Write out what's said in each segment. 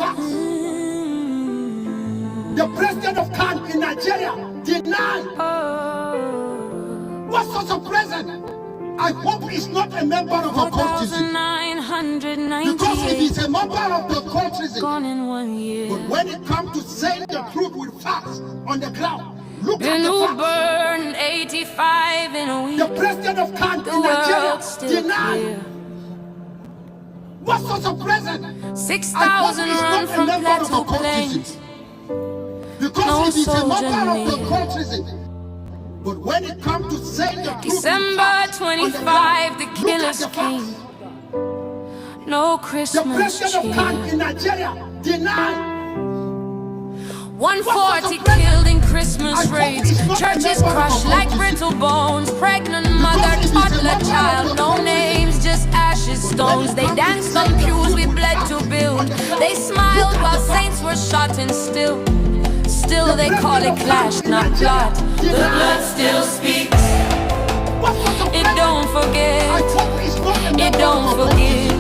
facts. The president of CAN in Nigeria denied. What sort of president? I hope he's not a member of a cultism. Because if he's a member of the cultism, but when it comes to saying the truth with facts on the ground, look at the facts. 85 in a week. The president of CAN in Nigeria denied. What sort of president? 6,000 run from Plateau Plains. Because if he's a member of the cultism, but when it comes to saying the truth, December 25, the killers came. No Christmas the president of CAN in Nigeria denied. 140 killed in Christmas raids. Churches crushed like brittle bones. Pregnant mother, toddler child. No names, just ashes, stones. They danced on pews we bled to build. They smiled while saints were shot and still they call it clash, not plot. The blood still speaks. It don't forget. It don't forgive.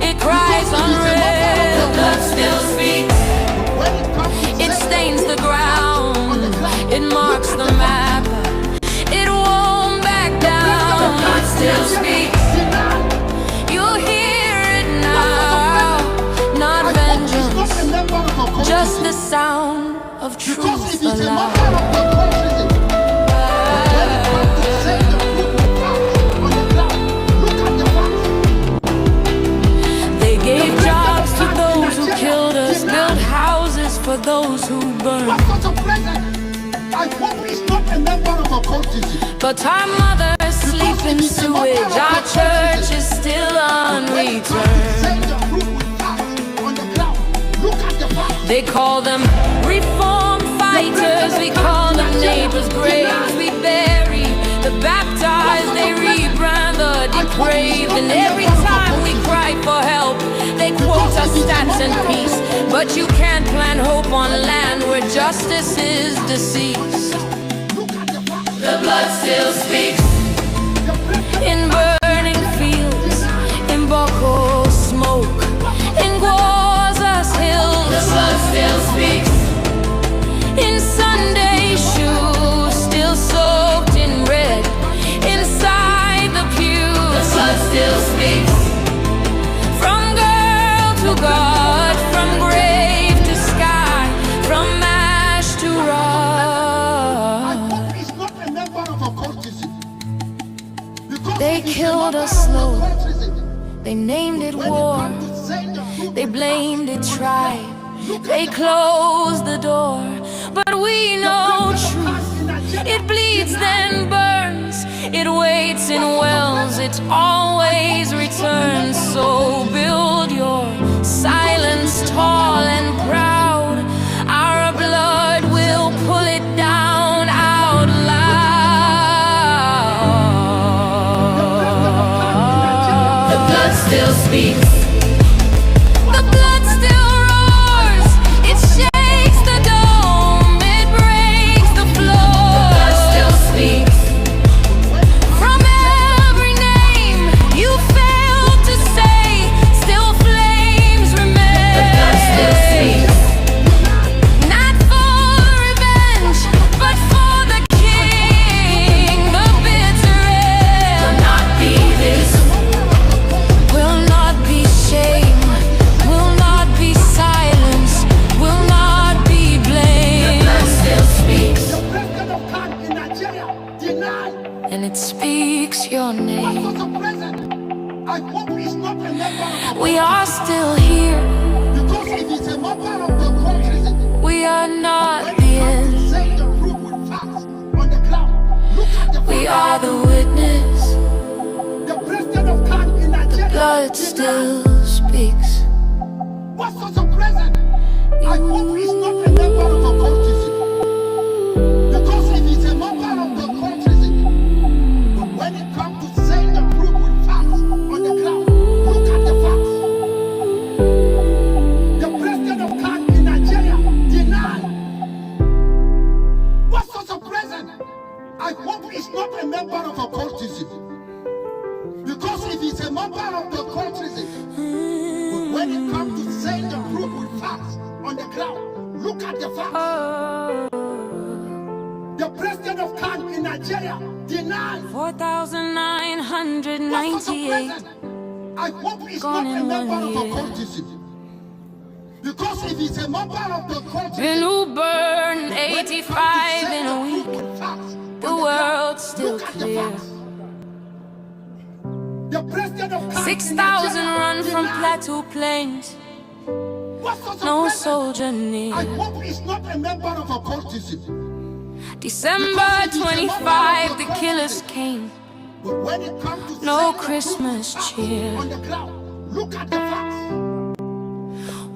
It cries unreal. The blood still speaks. It stains the ground. It marks the map. It won't back down. The blood still speaks. You'll hear it now. Not vengeance, just the sound of truth aloud. They gave jobs to those who killed us, built houses for those who burned. What sort of president? I hope he's not a member of a cultism. But our mothers sleep in sewage, our church is still unreturned. They call them reform fighters, we call them neighbors' graves. We bury the baptized, they rebrand the depraved. And every time we cry for help, they quote us stats and peace. But you can't plant hope on land where justice is deceased. The blood still speaks in burning fields, in Boko smoke, in hills. The blood still speaks in Sunday shoes, still soaked in red inside the pews. The blood still speaks from girl to God, from grave to sky, from ash to rock. I hope he's not a member of a cultism. They killed us slowly. They named it war. They blamed it tribe. They closed the door. But we know truth. It bleeds then burns. It waits in wells. It always returns. So build your silence tall and proud. Our blood will pull it down out loud. The blood still speaks. And it speaks your name. We are still here. We are not the end. We are the witness. The blood still speaks. What sort of president? I hope he's not a member of a cultism. Because if he's a member of the cultism, but when it comes to saying the truth with facts on the ground, look at the facts. The president of CAN in Nigeria denied. What sort of president? I hope he's not a member of a cultism. Because if he's a member of the cultism, but when it comes to saying the truth at the facts. The president of CAN in Nigeria denied 4,998. I hope he's not a member of the cultism. Because if he's a member of the cultism, Been who burned 85 in a week. The world's still clear. 6,000 run from Plateau Plains. No soldier near. I hope he's not a member of a cultism. December 25, the killers came. But when it comes to No Christmas cheer. on the ground, look at the facts.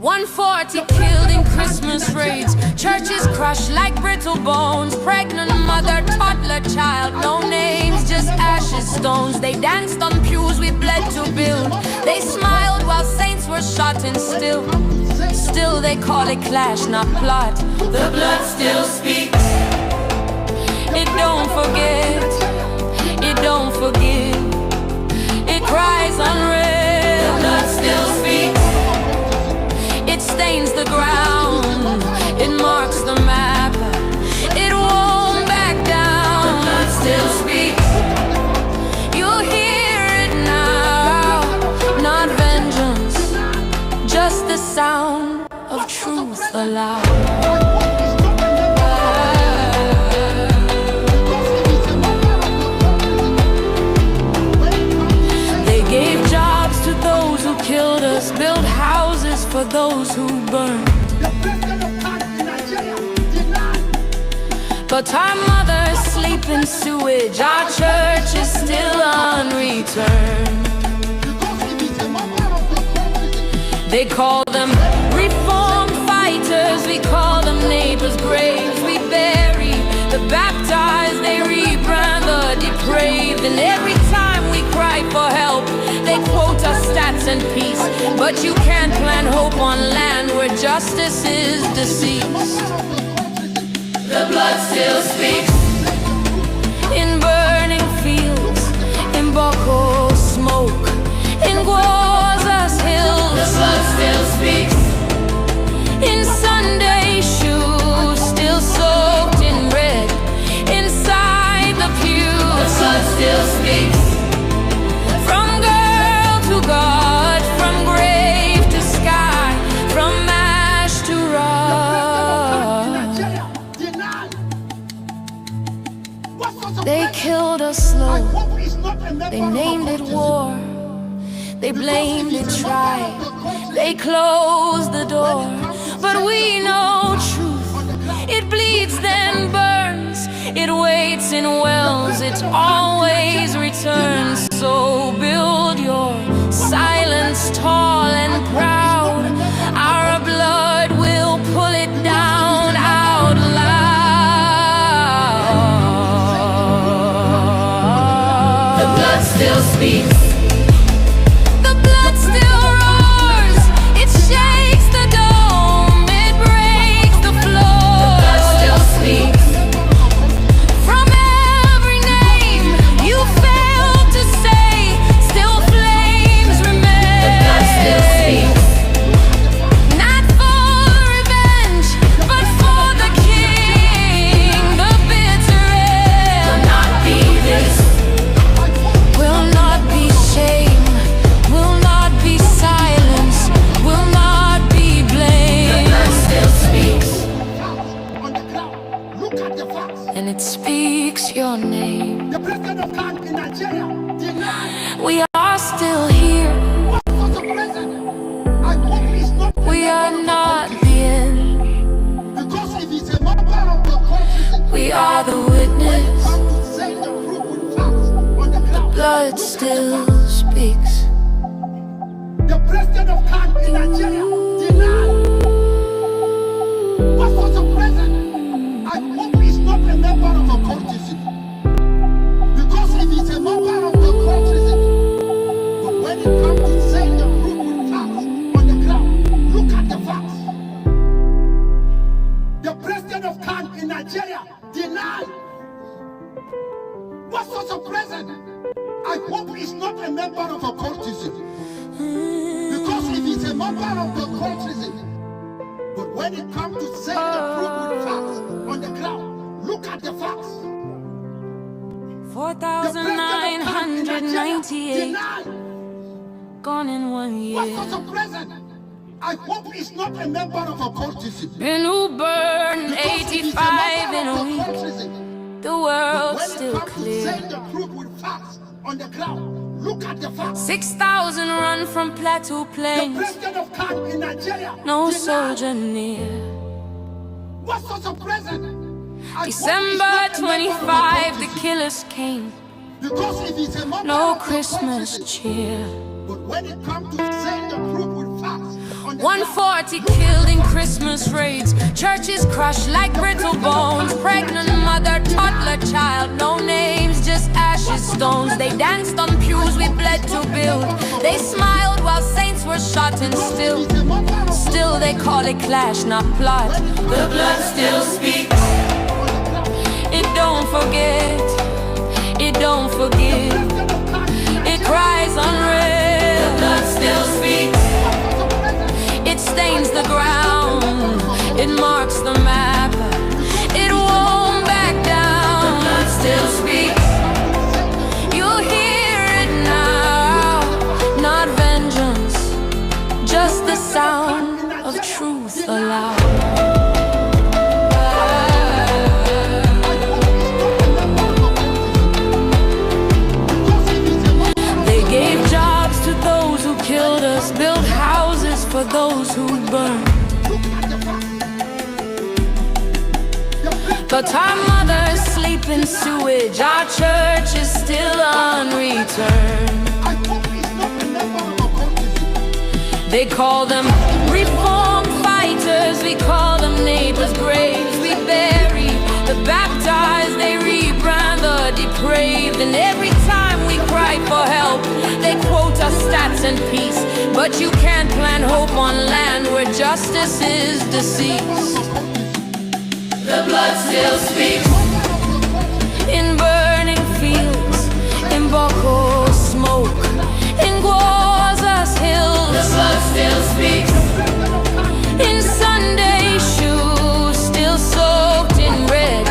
140 killed in Christmas raids. Churches crushed like brittle bones. Pregnant mother, toddler, child. No names, just ashes, stones. They danced on pews we bled to build. They smiled while saints were shot and still. Still they call it clash, not plot. The blood still speaks. It don't forget. It don't forgive. It cries unreal. The blood still speaks. It stains the ground, it marks the map, it won't back down. The blood still speaks. You'll hear it now, not vengeance, just the sound of truth aloud. They gave jobs to those who killed us, built houses for those who burned. But our mothers sleep in sewage, our church is still unreturned. They call them reform fighters, we call them neighbors' graves. We bury the baptized, they rebrand the depraved. And every time we cry for help, they quote us stats and peace. But you can't plant hope on land where justice is deceased. The blood still speaks. In burning fields, in Boko smoke, in Gwaza's hills. The blood still speaks. In Sunday shoes, still soaked in red, inside the pews. The blood still speaks. From girl to God, from grave to sky, from ash to rock. They killed us slow, they named it war, they blamed it tribe, they closed the door. But we know truth, it bleeds then burns, it waits in wells, it always returns. So build your silence tall and proud, our blood will pull it down out loud. The blood still speaks. The blood still roars, it shakes the dome, it breaks the floor. The blood still speaks. From every name you failed to say, still flames remain. The blood still speaks. Not for revenge, but for the king. The bitter end will not be this, will not be shame, will not be silence, will not be blame. The blood still speaks. On the ground, look at the facts. And it speaks your name. The president of CAN in Nigeria denied. We are still here. What was the president? I hope he's not a We member are of the not cultism. the end. Because if he's a member of the cultism, We are the when it witness. comes to saying the truth with facts on the ground, Blood look at the still facts. speaks. The president of CAN in Nigeria denied. What was the president? I hope he's not a member of a cultism. Because if he's a member of the cultism, but when it comes to saying the truth with facts on the ground, look at the facts. The president of CAN in Nigeria denied. What was the president? I hope he's not a member of a cultism. Because if he's a member of the cultism, but when it comes to saying the truth with facts on the ground, look at the facts. 4,998 gone in 1 year. What sort of president? I hope he's not a member of a cultism. Been who burned 85 in a week. The world's still clear. Saying the truth with facts on the ground. Look at the facts. 6,000 run from Plateau Plains. The president of CAD in Nigeria. No soldier near. What sort of president? December 25, the killers came. Because if he's a member No of the Christmas cultism, cheer. but when it comes to saying the truth with facts on the 140 killed in Christmas raids. Churches crushed like brittle bones. Pregnant mother, toddler child. No names, just ashes, stones. They danced on pews we bled to build. They smiled while saints were shot and still. Still they call it clash, not plot. The blood still speaks. It don't forget. It don't forgive. It cries unreal. The blood still speaks. It stains the ground. It marks the map. It won't back down. The blood still speaks. You'll hear it now. Not vengeance, just the sound of truth aloud. Killed us, built houses for those who burned. But our mothers sleep in sewage. Our church is still unreturned. They call them reform fighters. We call them neighbors' graves. We bury the baptized. They rebrand the depraved. And every time we cry for help, they quote us stats and peace. But you can't plant hope on land where justice is deceased. The blood still speaks. In burning fields, in Boko smoke, in Gwaza's hills. The blood still speaks. In Sunday shoes, still soaked in red,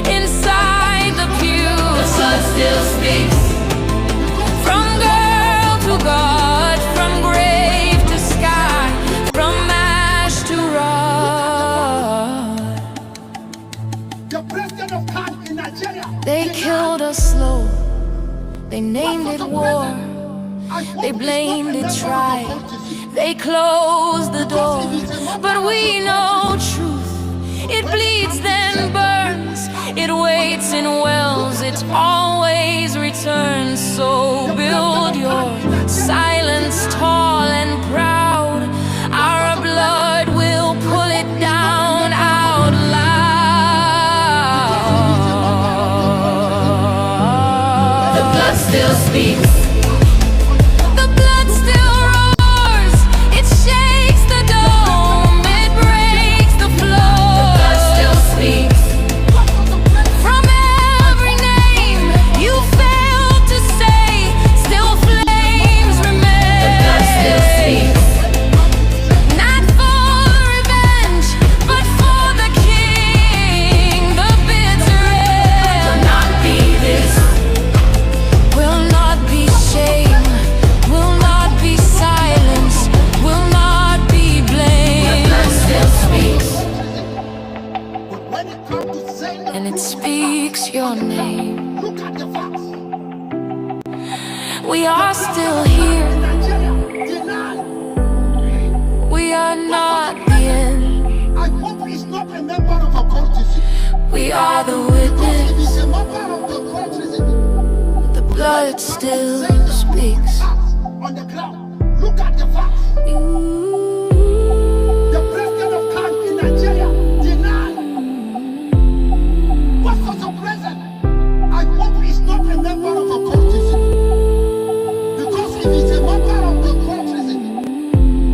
inside the pew. The blood still speaks. From girl to God, from grave to sky, from ash to rod. The president of CAD in Nigeria. They killed us slow. They named it war. They blamed it tribe. They closed the door. But we know truth. It bleeds then burns. It waits in wells. It always returns. So build your silence tall and proud. Our blood will pull it down out loud. The blood still speaks. The blood still roars. It shakes the dome. It breaks the floor. The blood still speaks. From every name you failed to say, still flames remain. The blood still speaks. Not for revenge, but for the king. The bitter end will not be this. Will not be shame. Will not be silence. Will not be blame. The blood still speaks. But when it comes to saying the And it truth, speaks your name. look at the facts. We are still here. Nigeria, deny. We are not the end. I hope he's not a member of a cultism. We are the Because if witness. he's a member of the cultism, The blood still speaks. on the ground, look at the facts. The president of CAD in Nigeria denied. What sort of president? I hope he's not a member of a cultism. Because if he's a member of the cultism,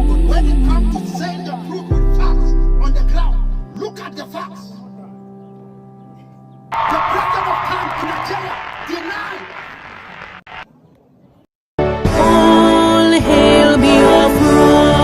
but when it comes to saying the truth with facts on the ground, look at the facts. The president of CAD in Nigeria denied. All hail Biafra.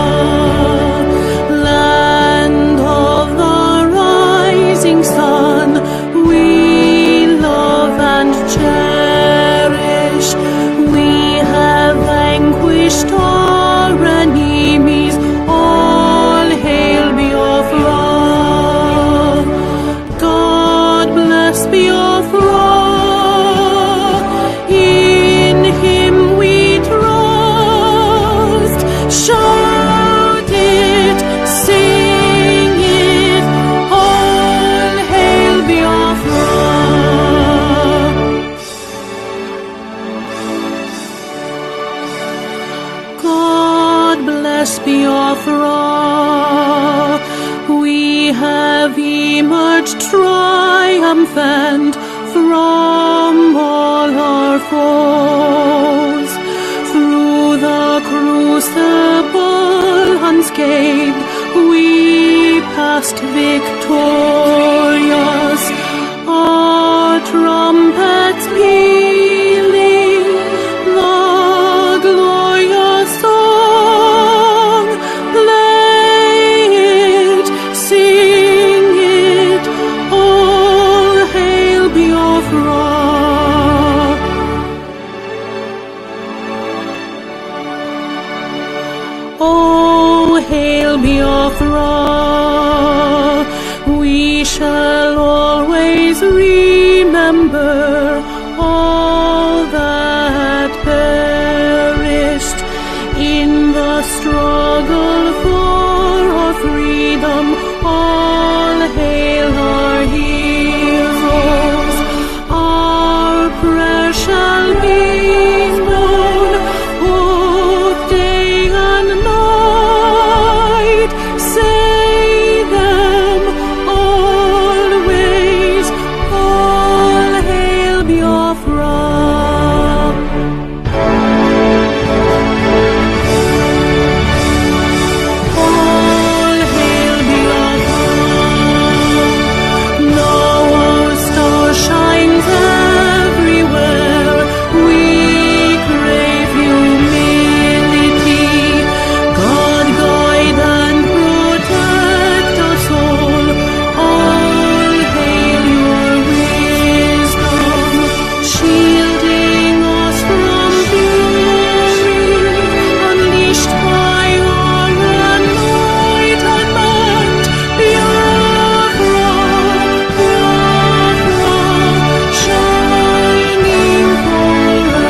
glorious Biafra, we have emerged triumphant from all our foes. Through the crucible unscathed, we passed victorious, our trumpets pealing the glorious song. Play it, sing it, all hail Biafra. Oh, hail Biafra, we shall always remember all that perished in the struggle for our freedom. All hail our heroes, our prayers shall be known both day and night. Say them always, all hail Biafra. All hail Biafra. Now our star shines everywhere. We crave humility. God guide and protect us all. All hail your wisdom, shielding us from fury, unleashed by our enlightenment. Biafra, Biafra, shining forever.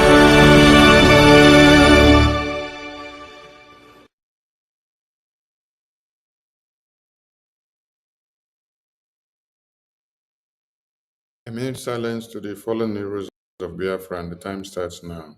A minute silence to the fallen heroes of Biafra, and the time starts now.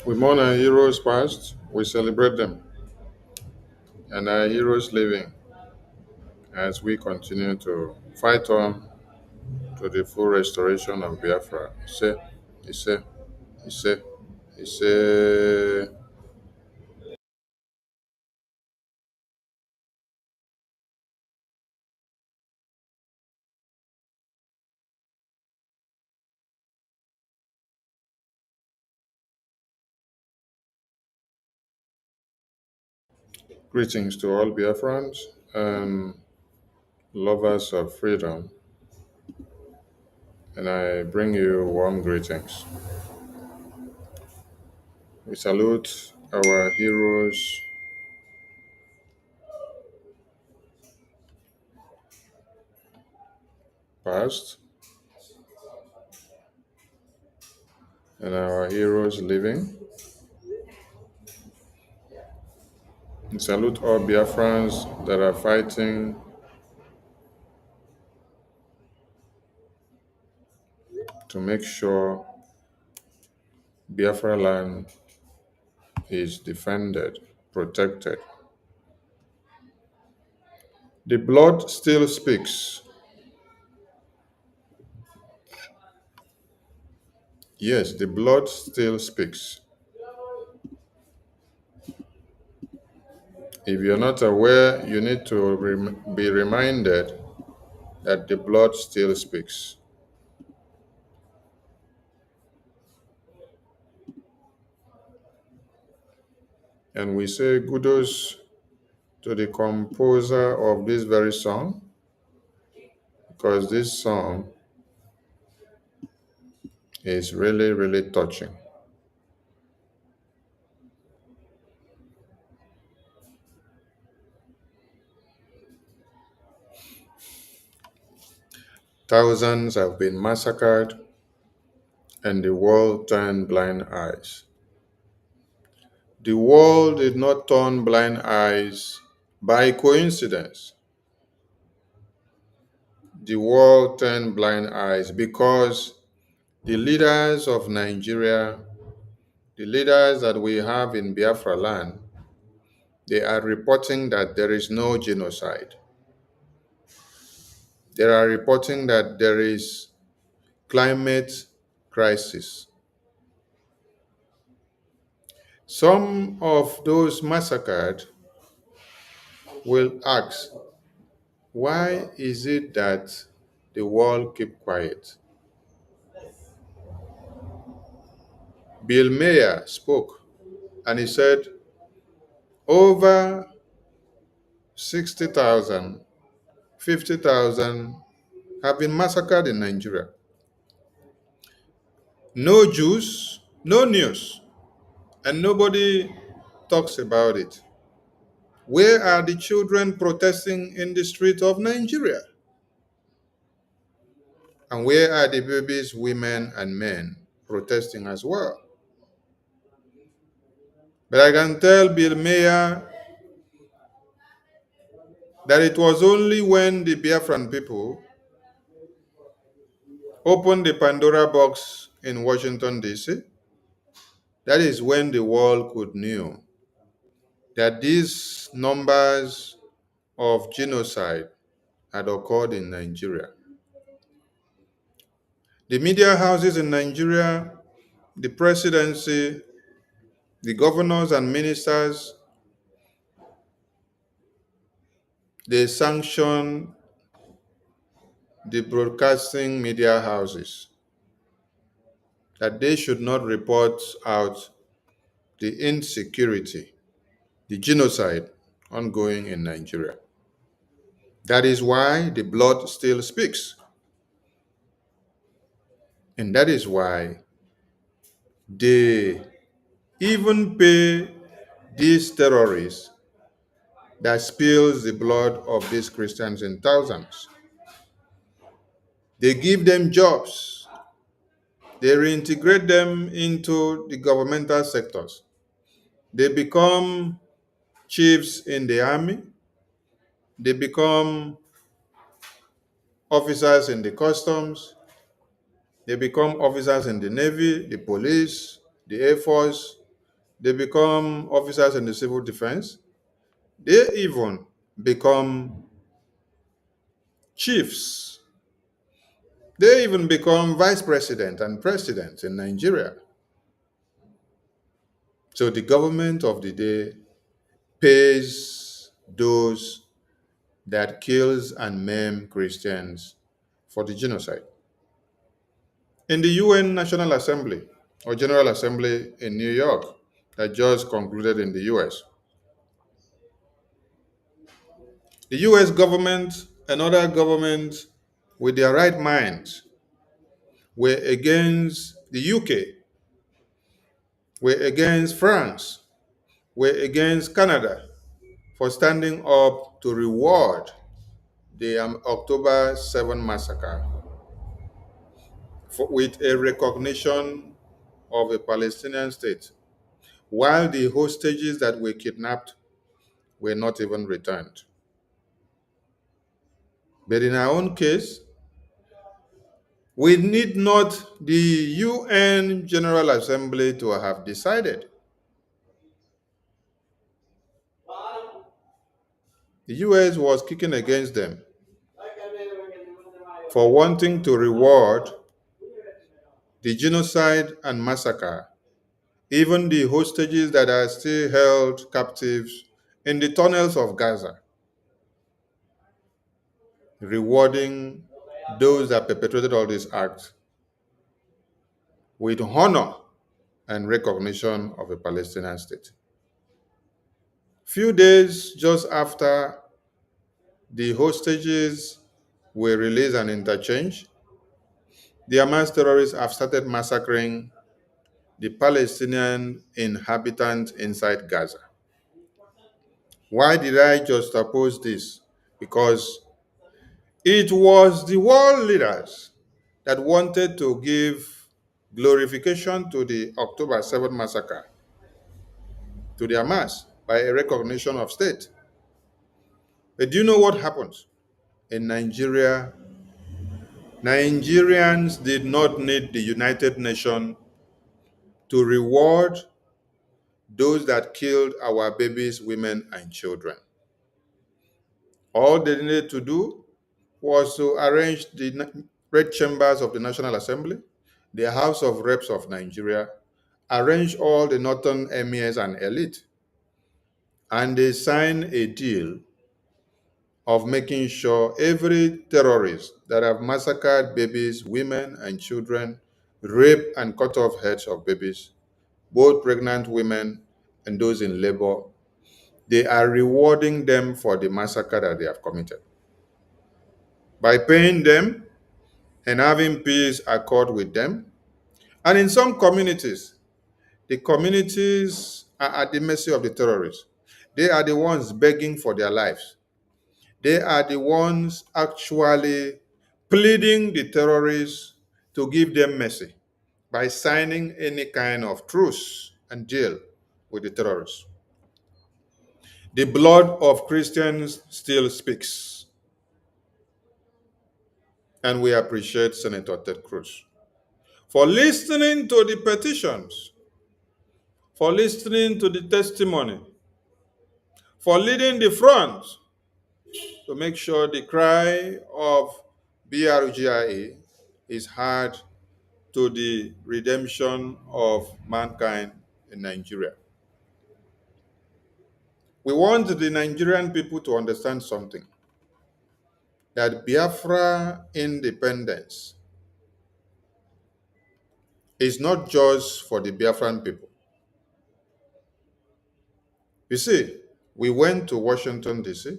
We mourn our heroes past, we celebrate them, and our heroes living as we continue to fight on to the full restoration of Biafra. He said, he said, he said, greetings to all Biafrans and lovers of freedom, and I bring you warm greetings. We salute our heroes past and our heroes living. We salute all Biafrans that are fighting to make sure Biafra land is defended, protected. The blood still speaks. Yes, the blood still speaks. If you're not aware, you need to be reminded that the blood still speaks. And we say kudos to the composer of this very song, because this song is really, really touching. Thousands have been massacred, and the world turned blind eyes. The world did not turn blind eyes by coincidence. The world turned blind eyes because the leaders of Nigeria, the leaders that we have in Biafra land, they are reporting that there is no genocide. They are reporting that there is climate crisis. Some of those massacred will ask, why is it that the world keep quiet? Bill Mayer spoke and he said over 60,000, 50,000 have been massacred in Nigeria. No Jews, no news, and nobody talks about it. Where are the children protesting in the street of Nigeria? And where are the babies, women, and men protesting as well? But I can tell Bill Mayer that it was only when the Biafran people opened the Pandora box in Washington, D.C., that is when the world could know that these numbers of genocide had occurred in Nigeria. The media houses in Nigeria, the presidency, the governors and ministers, they sanction the broadcasting media houses that they should not report out the insecurity, the genocide ongoing in Nigeria. That is why the blood still speaks. And that is why they even pay these terrorists that spills the blood of these Christians in thousands. They give them jobs. They reintegrate them into the governmental sectors. They become chiefs in the army. They become officers in the customs. They become officers in the Navy, the police, the Air Force. They become officers in the civil defense. They even become chiefs They even become vice president and president in Nigeria. So the government of the day pays those that kills and maim Christians for the genocide. In the UN National Assembly or General Assembly in New York that just concluded in the US, the US government and other governments with their right minds were against the UK, were against France, were against Canada for standing up to reward the October 7 massacre with a recognition of a Palestinian state, while the hostages that were kidnapped were not even returned. But in our own case, we need not the UN General Assembly to have decided. The US was kicking against them for wanting to reward the genocide and massacre, even the hostages that are still held captives in the tunnels of Gaza, rewarding those that perpetrated all these acts with honor and recognition of a Palestinian state. Few days just after the hostages were released and interchanged, the Hamas terrorists have started massacring the Palestinian inhabitants inside Gaza. Why did I juxtapose this? Because it was the world leaders that wanted to give glorification to the October 7 massacre, to the Hamas, by a recognition of state. But do you know what happens? In Nigeria, Nigerians did not need the United Nations to reward those that killed our babies, women, and children. All they needed to do was to arrange the red chambers of the National Assembly, the House of Reps of Nigeria, arrange all the northern emirs and elite, and they sign a deal of making sure every terrorist that have massacred babies, women, and children, raped and cut off heads of babies, both pregnant women and those in labor, they are rewarding them for the massacre that they have committed by paying them and having peace accord with them. And in some communities, the communities are at the mercy of the terrorists. They are the ones begging for their lives. They are the ones actually pleading the terrorists to give them mercy by signing any kind of truce and deal with the terrorists. The blood of Christians still speaks. And we appreciate Senator Ted Cruz for listening to the petitions, for listening to the testimony, for leading the front to make sure the cry of BRGIE is heard to the redemption of mankind in Nigeria. We want the Nigerian people to understand something, that Biafra independence is not just for the Biafran people. You see, we went to Washington, D.C.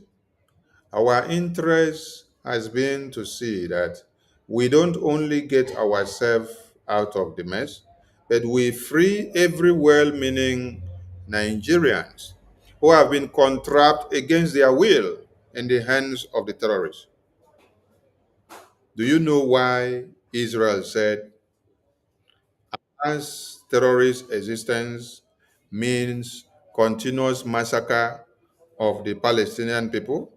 Our interest has been to see that we don't only get ourselves out of the mess, but we free every well-meaning Nigerians who have been contrapped against their will in the hands of the terrorists. Do you know why Israel said as terrorist existence means continuous massacre of the Palestinian people,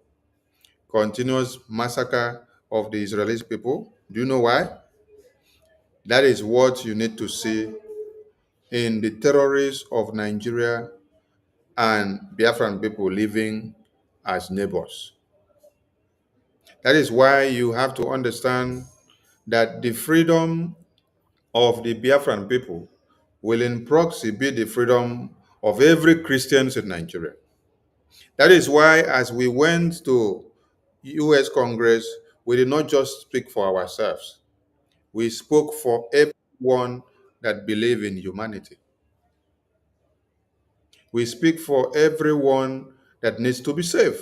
continuous massacre of the Israeli people? Do you know why? That is what you need to see in the terrorists of Nigeria and Biafran people living as neighbors. That is why you have to understand that the freedom of the Biafran people will in proxy be the freedom of every Christian in Nigeria. That is why, as we went to US Congress, we did not just speak for ourselves. We spoke for everyone that believes in humanity. We speak for everyone that needs to be saved.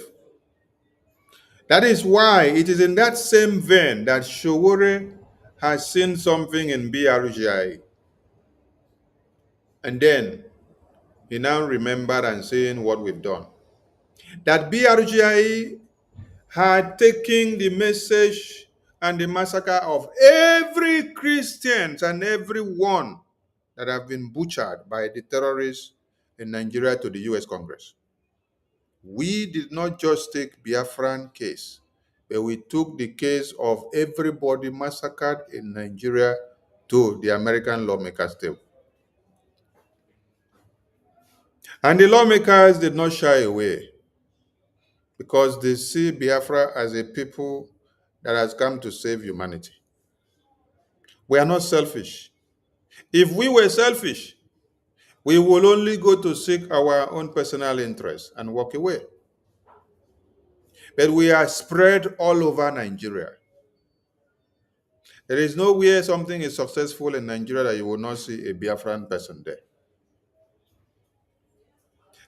That is why it is in that same vein that Showore has seen something in BRGIE. And then he now remembered and saying what we've done. That BRGIE had taken the message and the massacre of every Christian and everyone that have been butchered by the terrorists in Nigeria to the US Congress. We did not just take Biafran case, but we took the case of everybody massacred in Nigeria to the American lawmakers table. And the lawmakers did not shy away because they see Biafra as a people that has come to save humanity. We are not selfish. If we were selfish, we will only go to seek our own personal interests and walk away. But we are spread all over Nigeria. There is nowhere something is successful in Nigeria that you will not see a Biafran person there.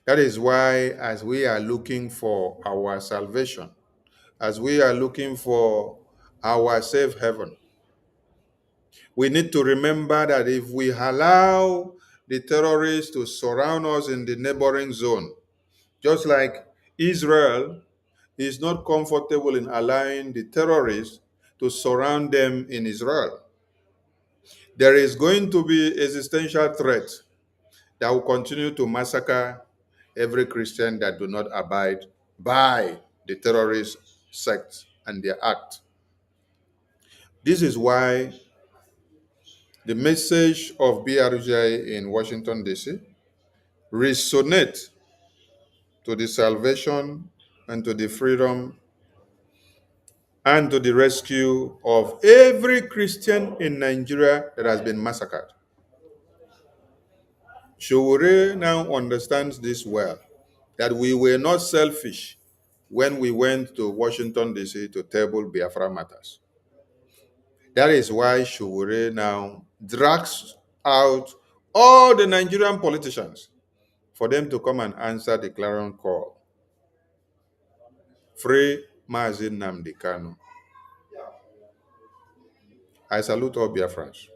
That is why, as we are looking for our salvation, as we are looking for our safe haven, we need to remember that if we allow the terrorists to surround us in the neighboring zone, just like Israel is not comfortable in allowing the terrorists to surround them in Israel, there is going to be existential threat that will continue to massacre every Christian that do not abide by the terrorist sect and their act. This is why the message of BRGIE in Washington, D.C. resonates to the salvation and to the freedom and to the rescue of every Christian in Nigeria that has been massacred. Showore now understands this well, that we were not selfish when we went to Washington, D.C. to table Biafra matters. That is why Showore now drags out all the Nigerian politicians for them to come and answer the clarion call. Free Mazi Nnamdi Kanu. I salute all Biafrans.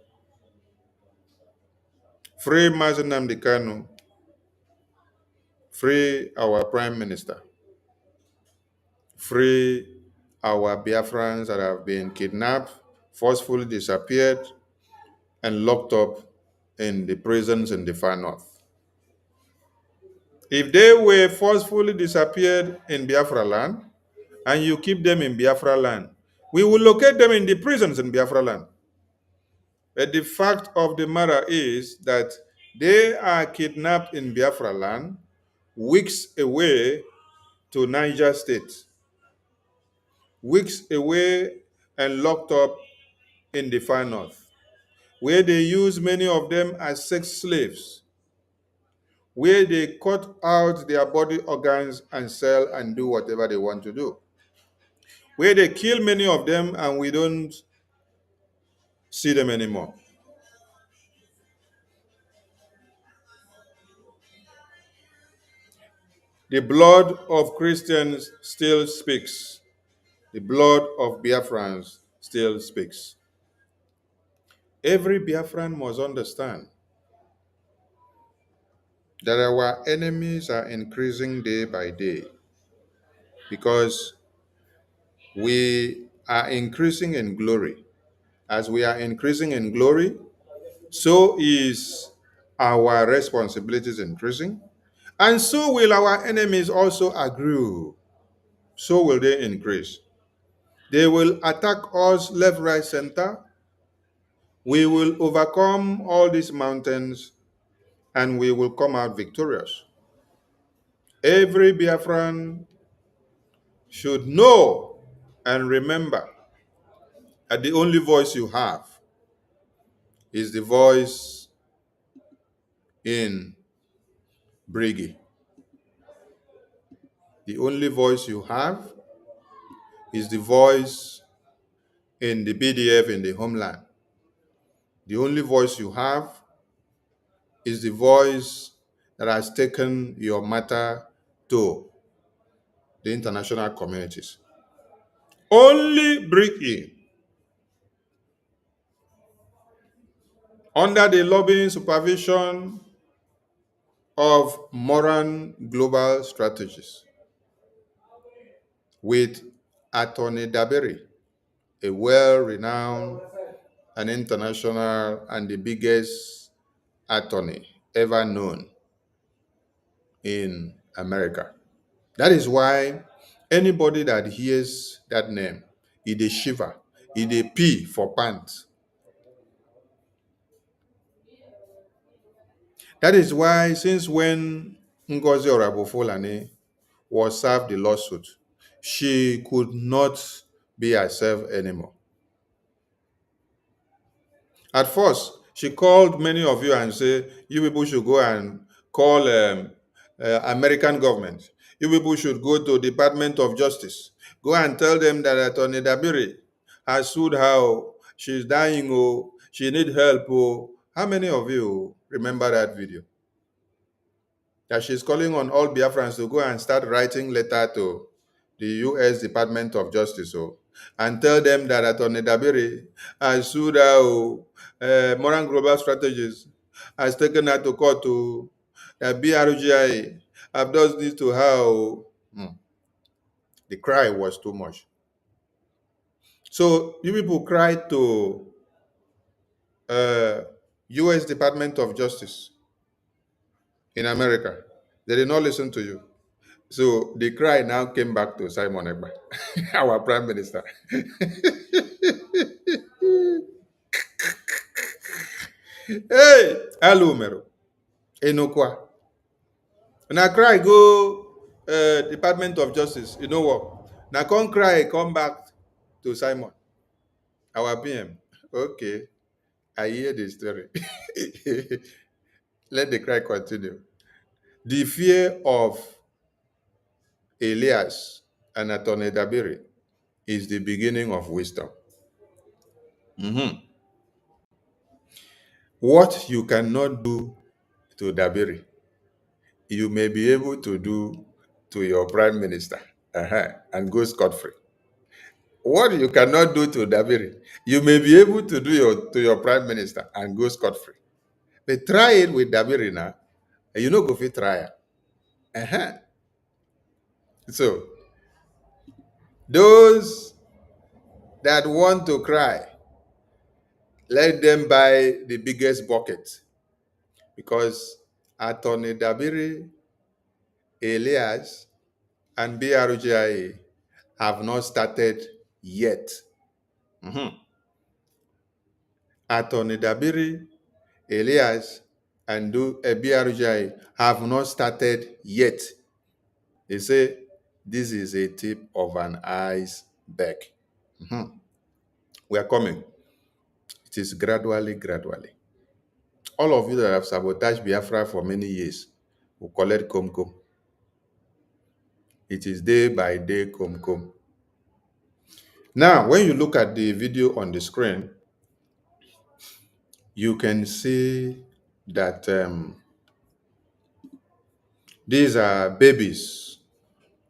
Free Mazi Nnamdi Kanu. Free our Prime Minister. Free our Biafrans that have been kidnapped, forcefully disappeared, and locked up in the prisons in the far north. If they were forcefully disappeared in Biafra land, and you keep them in Biafra land, we will locate them in the prisons in Biafra land. But the fact of the matter is that they are kidnapped in Biafra land, weeks away to Niger State, weeks away and locked up in the far north, where they use many of them as sex slaves, where they cut out their body organs and sell and do whatever they want to do, where they kill many of them and we don't see them anymore. The blood of Christians still speaks. The blood of Biafrans still speaks. Every Biafran must understand that our enemies are increasing day by day because we are increasing in glory. As we are increasing in glory, so is our responsibilities increasing, and so will our enemies also agree. So will they increase. They will attack us left, right, center. We will overcome all these mountains and we will come out victorious. Every Biafran should know and remember that the only voice you have is the voice in BRGIE. The only voice you have is the voice in the BDF in the homeland. The only voice you have is the voice that has taken your matter to the international communities. Only BRGIE, under the lobbying supervision of Moran Global Strategies, with Attorney Dabiri, a well-renowned and international and the biggest attorney ever known in America. That is why anybody that hears that name, it a shiver, it a pee for pants. That is why since when NGOZI Orabofolane was served the lawsuit, she could not be herself anymore. At first, she called many of you and said, you people should go and call American government. You people should go to Department of Justice. Go and tell them that Attorney Dabiri has sued her. She's dying. Oh, she needs help. Oh. How many of you remember that video? That she's calling on all Biafrans to go and start writing letter to the US Department of Justice and tell them that Attorney Dabiri has sued her, Moran Global Strategies has taken her to court to BRGIE have done this to her. The cry was too much. So you people cried to US Department of Justice in America. They did not listen to you. So the cry now came back to Simon Ekpa, our prime minister. Hey, Alumero, Enokwa. When I cry, go Department of Justice. You know what? Now come cry, come back to Simon, our PM. Okay, I hear the story. Let the cry continue. The fear of Elias and Attorney Dabiri is the beginning of wisdom. What you cannot do to Dabiri, you may be able to do to your prime minister and go scot-free. What you cannot do to Dabiri, you may be able to do to your prime minister and go scot-free. But try it with Dabiri now, and you know go fit try it. So, those that want to cry, let them buy the biggest bucket, because Attorney Dabiri, Elias, and BRGIE have not started yet. Attorney Dabiri, Elias, and BRGIE have not started yet. They say this is a tip of an iceberg. We are coming. It is gradually. All of you that have sabotaged Biafra for many years will collect Komkom. It is day by day Komkom. Now, when you look at the video on the screen, you can see that these are babies,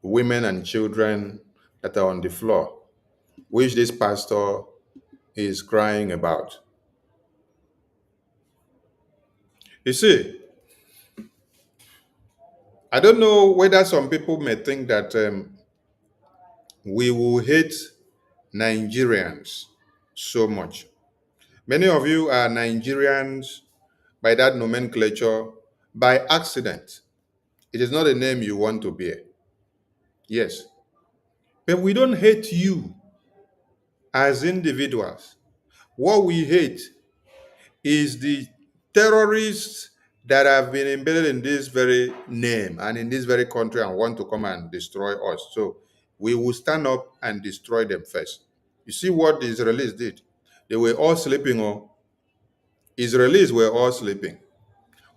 women and children that are on the floor, which this pastor is crying about. You see, I don't know whether some people may think that we will hate Nigerians so much. Many of you are Nigerians by that nomenclature by accident. It is not a name you want to bear. Yes. But we don't hate you as individuals. What we hate is the terrorists that have been embedded in this very name and in this very country and want to come and destroy us. So we will stand up and destroy them first. You see what the Israelis did? They were all sleeping, or Israelis were all sleeping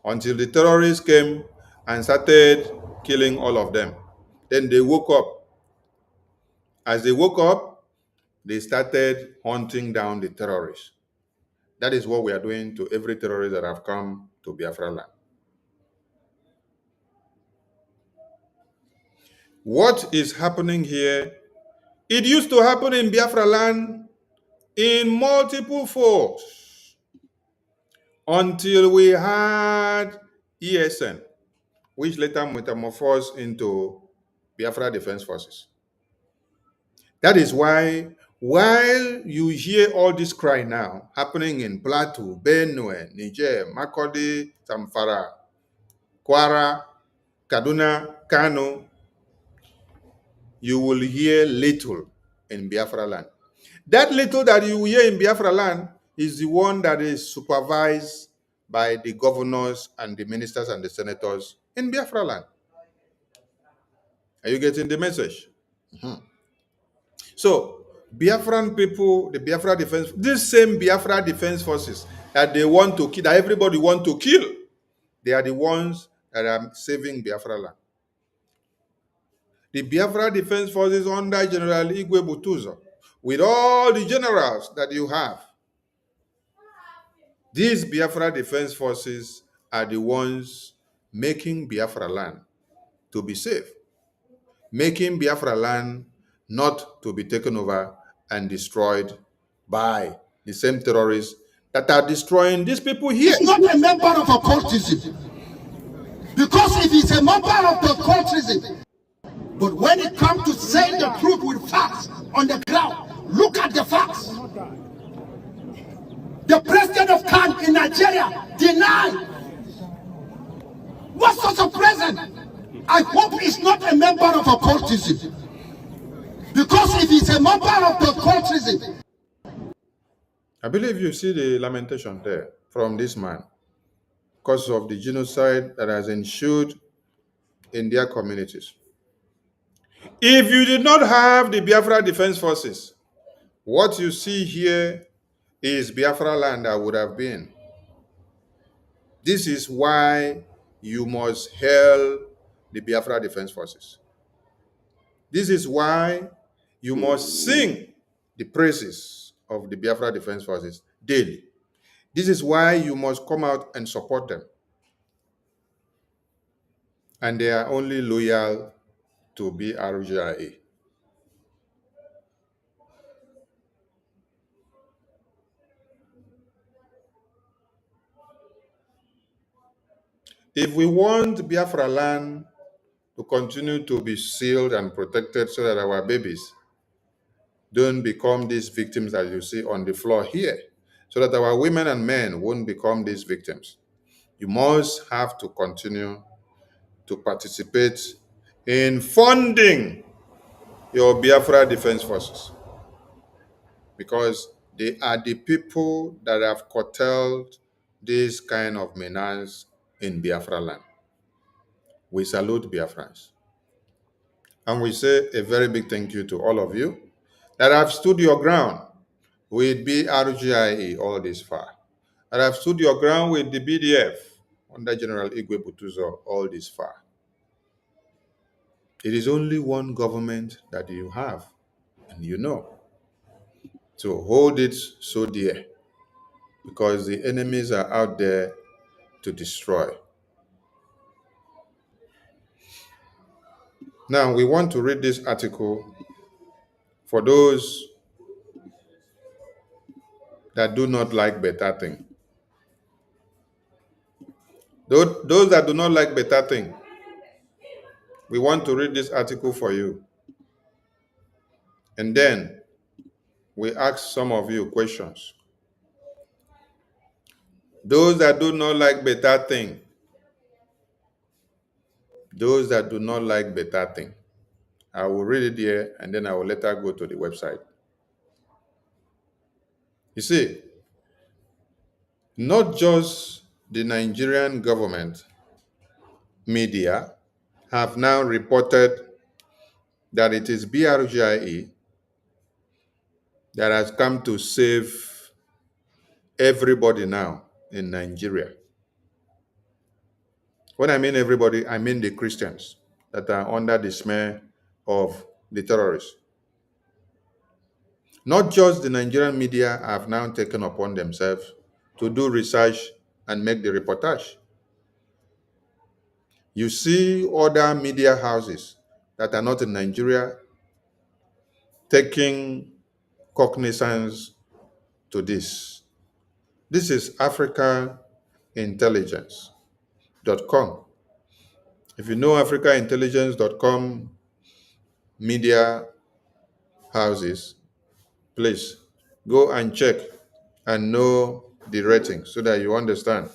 until the terrorists came and started killing all of them. Then they woke up. As they woke up, they started hunting down the terrorists. That is what we are doing to every terrorist that have come to Biafra land. What is happening here? It used to happen in Biafra land in multiple folds until we had ESN, which later metamorphosed into Biafra Defense Forces. That is why, while you hear all this cry now happening in Plateau, Benue, Niger, Makodi, Zamfara, Kwara, Kaduna, Kano, you will hear little in Biafra land. That little that you hear in Biafra land is the one that is supervised by the governors and the ministers and the senators in Biafra land. Are you getting the message? So, Biafran people, the Biafra defense, these same Biafra defense forces that they want to kill, that everybody want to kill, they are the ones that are saving Biafra land. The Biafra defense forces under General Igwe Butuzo, with all the generals that you have, these Biafra defense forces are the ones making Biafra land to be safe, making Biafra land not to be taken over and destroyed by the same terrorists that are destroying these people here. He's not a member of a cultism. Because if he's a member of the cultism, but when it comes to saying the truth with facts on the ground, look at the facts. The president of CAN in Nigeria denied. What sort of president? I hope he's not a member of a cultism. Because if he's a member of the cultism, I believe you see the lamentation there from this man because of the genocide that has ensued in their communities. If you did not have the Biafra Defense Forces, what you see here is Biafra land that would have been. This is why you must hail the Biafra Defense Forces. This is why you must sing the praises of the Biafra Defense Forces daily. This is why you must come out and support them. And they are only loyal to BRGIE. If we want Biafra land to continue to be sealed and protected so that our babies don't become these victims that you see on the floor here, so that our women and men won't become these victims, you must have to continue to participate in funding your Biafra Defense Forces, because they are the people that have curtailed this kind of menace in Biafra land. We salute Biafrans. And we say a very big thank you to all of you that have stood your ground with BRGIE all this far, that have stood your ground with the BDF under General Igwe Butuzo all this far. It is only one government that you have, and you know. So hold it so dear, because the enemies are out there to destroy. Now, we want to read this article for those that do not like better thing. Those that do not like better thing, we want to read this article for you. And then we ask some of you questions. Those that do not like better thing, those that do not like better thing, I will read it here and then I will later go to the website. You see, not just the Nigerian government media have now reported that it is BRGIE that has come to save everybody now in Nigeria. When I mean everybody, I mean the Christians that are under the smear of the terrorists. Not just the Nigerian media have now taken upon themselves to do research and make the reportage. You see other media houses that are not in Nigeria taking cognizance to this. This is africaintelligence.com. If you know africaintelligence.com media houses, please go and check and know the rating so that you understand.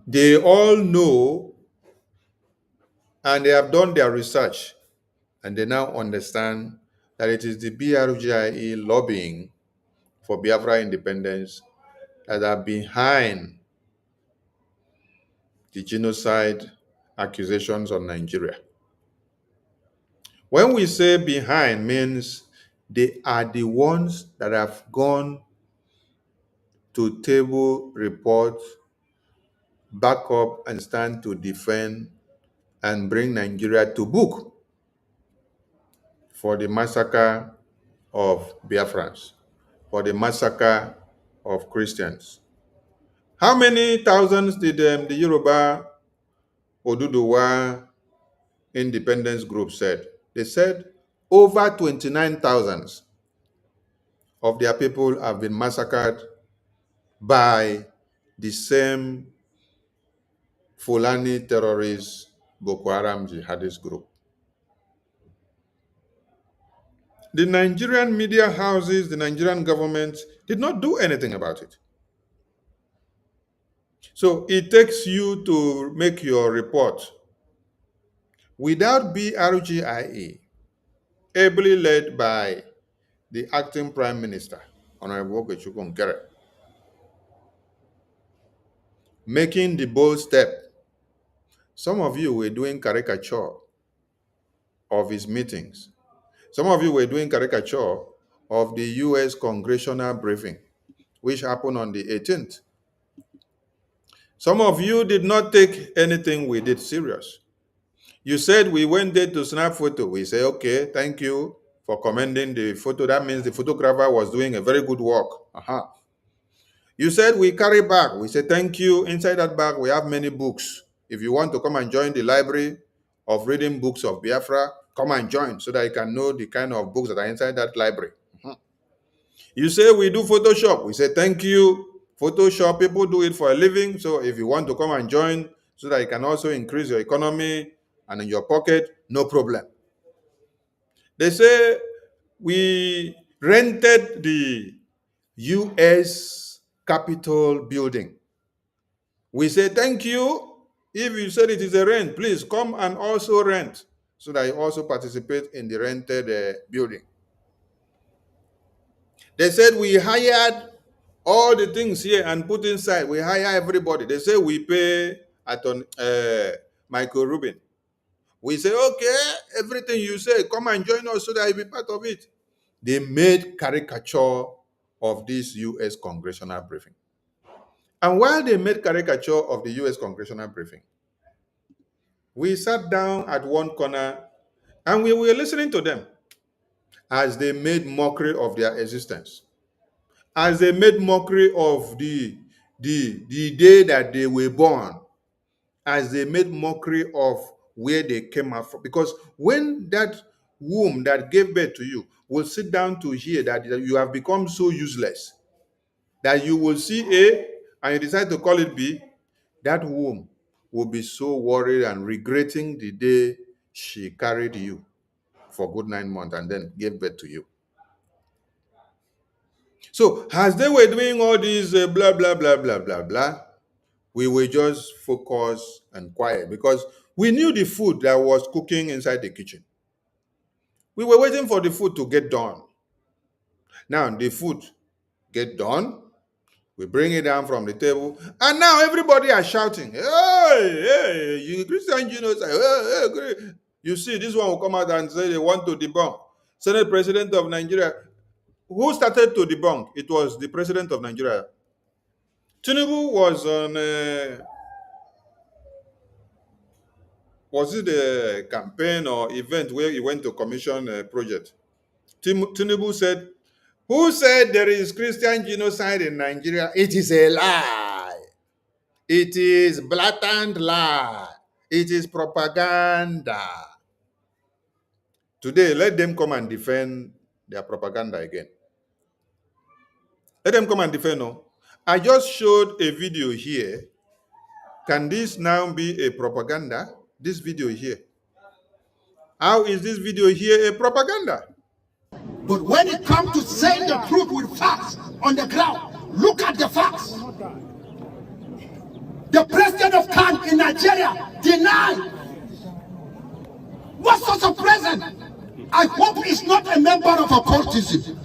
They all know and they have done their research and they now understand that it is the BRGIE lobbying for Biafra independence that are behind the genocide accusations on Nigeria. When we say behind, means they are the ones that have gone to table reports, back up and stand to defend and bring Nigeria to book for the massacre of Biafrans, for the massacre of Christians. How many thousands did the Yoruba Oduduwa independence group said? They said over 29,000 of their people have been massacred by the same Fulani terrorist Boko Haram jihadist group. The Nigerian media houses, the Nigerian government did not do anything about it. So it takes you to make your report. Without BRGIE, ably led by the acting Prime Minister, Honorable OGOJA, making the bold step, some of you were doing caricature of his meetings. Some of you were doing caricature of the US-CONGRESSIONAL briefing, which happened on the 18th. Some of you did not take anything we did serious. You said we went there to snap photo. We say, okay, thank you for commending the photo. That means the photographer was doing a very good work. You said we carry bag. We say, thank you. Inside that bag, we have many books. If you want to come and join the library of reading books of Biafra, come and join so that you can know the kind of books that are inside that library. You say we do Photoshop. We say, thank you. Photoshop, people do it for a living. So if you want to come and join so that you can also increase your economy and in your pocket, no problem. They say we rented the US Capitol building. We say, thank you. If you said it is a rent, please come and also rent so that you also participate in the rented building. They said we hired all the things here and put inside. We hire everybody. They say we pay at Michael Rubin. We say, okay, everything you say, come and join us so that you'll be part of it. They made caricature of this US congressional briefing. And while they made caricature of the US congressional briefing, we sat down at one corner and we were listening to them as they made mockery of their existence, as they made mockery of the day that they were born, as they made mockery of where they came out from. Because when that womb that gave birth to you will sit down to hear that you have become so useless that you will see A and you decide to call it B, that womb will be so worried and regretting the day she carried you for good 9 months and then gave birth to you. So as they were doing all these blah, blah, blah, blah, blah, blah, we were just focused and quiet because we knew the food that was cooking inside the kitchen. We were waiting for the food to get done. Now the food get done. We bring it down from the table, and now everybody are shouting, hey, you Christian genocide. Hey. You see, this one will come out and say they want to debunk. Senate President of Nigeria. Who started to debunk? It was the President of Nigeria. Tinubu was on, was it a campaign or event where he went to commission a project? Tinubu said, who said there is Christian genocide in Nigeria? It is a lie. It is blatant lie. It is propaganda. Today, let them come and defend their propaganda again. Let them come and defend. No? I just showed a video here. Can this now be a propaganda? This video here. How is this video here a propaganda? But when it comes to saying the truth with facts on the ground, look at the facts. The president of CAN in Nigeria denied. What sort of president? I hope he's not a member of a cultism.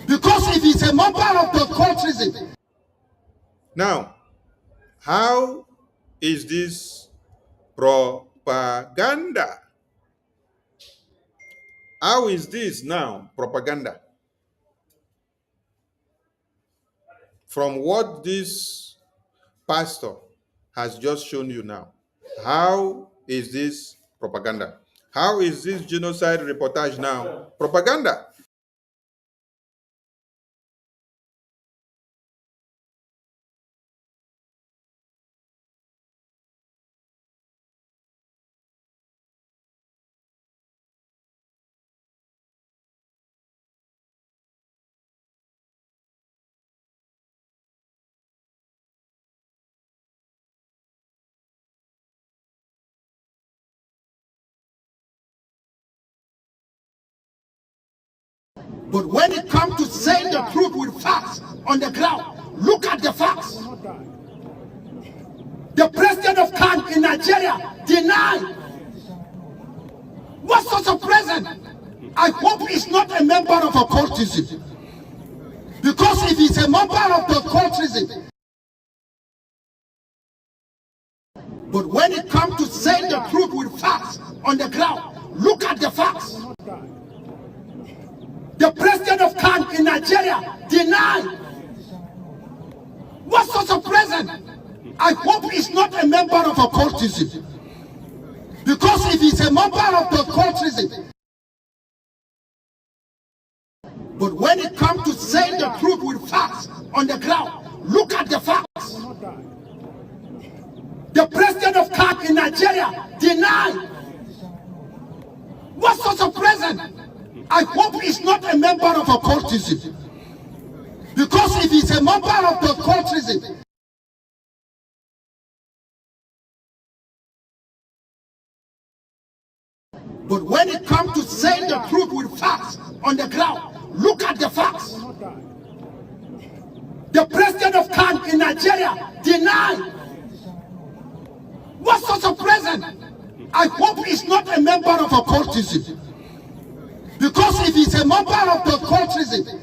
Because if he's a member of the cultism. Now, how is this propaganda? How is this now propaganda? From what this pastor has just shown you now, how is this propaganda? How is this genocide reportage now propaganda? But when it comes to saying the truth with facts on the ground, look at the facts. The president of CAN in Nigeria denied. What sort of president? I hope he's not a member of a cultism. Because if he's a member of the cultism. But when it comes to saying the truth with facts on the ground, look at the facts. The president of CAN in Nigeria denied. What sort of president? I hope he's not a member of a cultism. Because if he's a member of the cultism. But when it comes to saying the truth with facts on the ground, look at the facts. The president of CAN in Nigeria denied. What sort of president? I hope he's not a member of a cultism. Because if he's a member of the cultism. But when it comes to saying the truth with facts on the ground, look at the facts. The president of CAN in Nigeria denied. What sort of president? I hope he's not a member of a cultism. Because if he's a member of the cultism.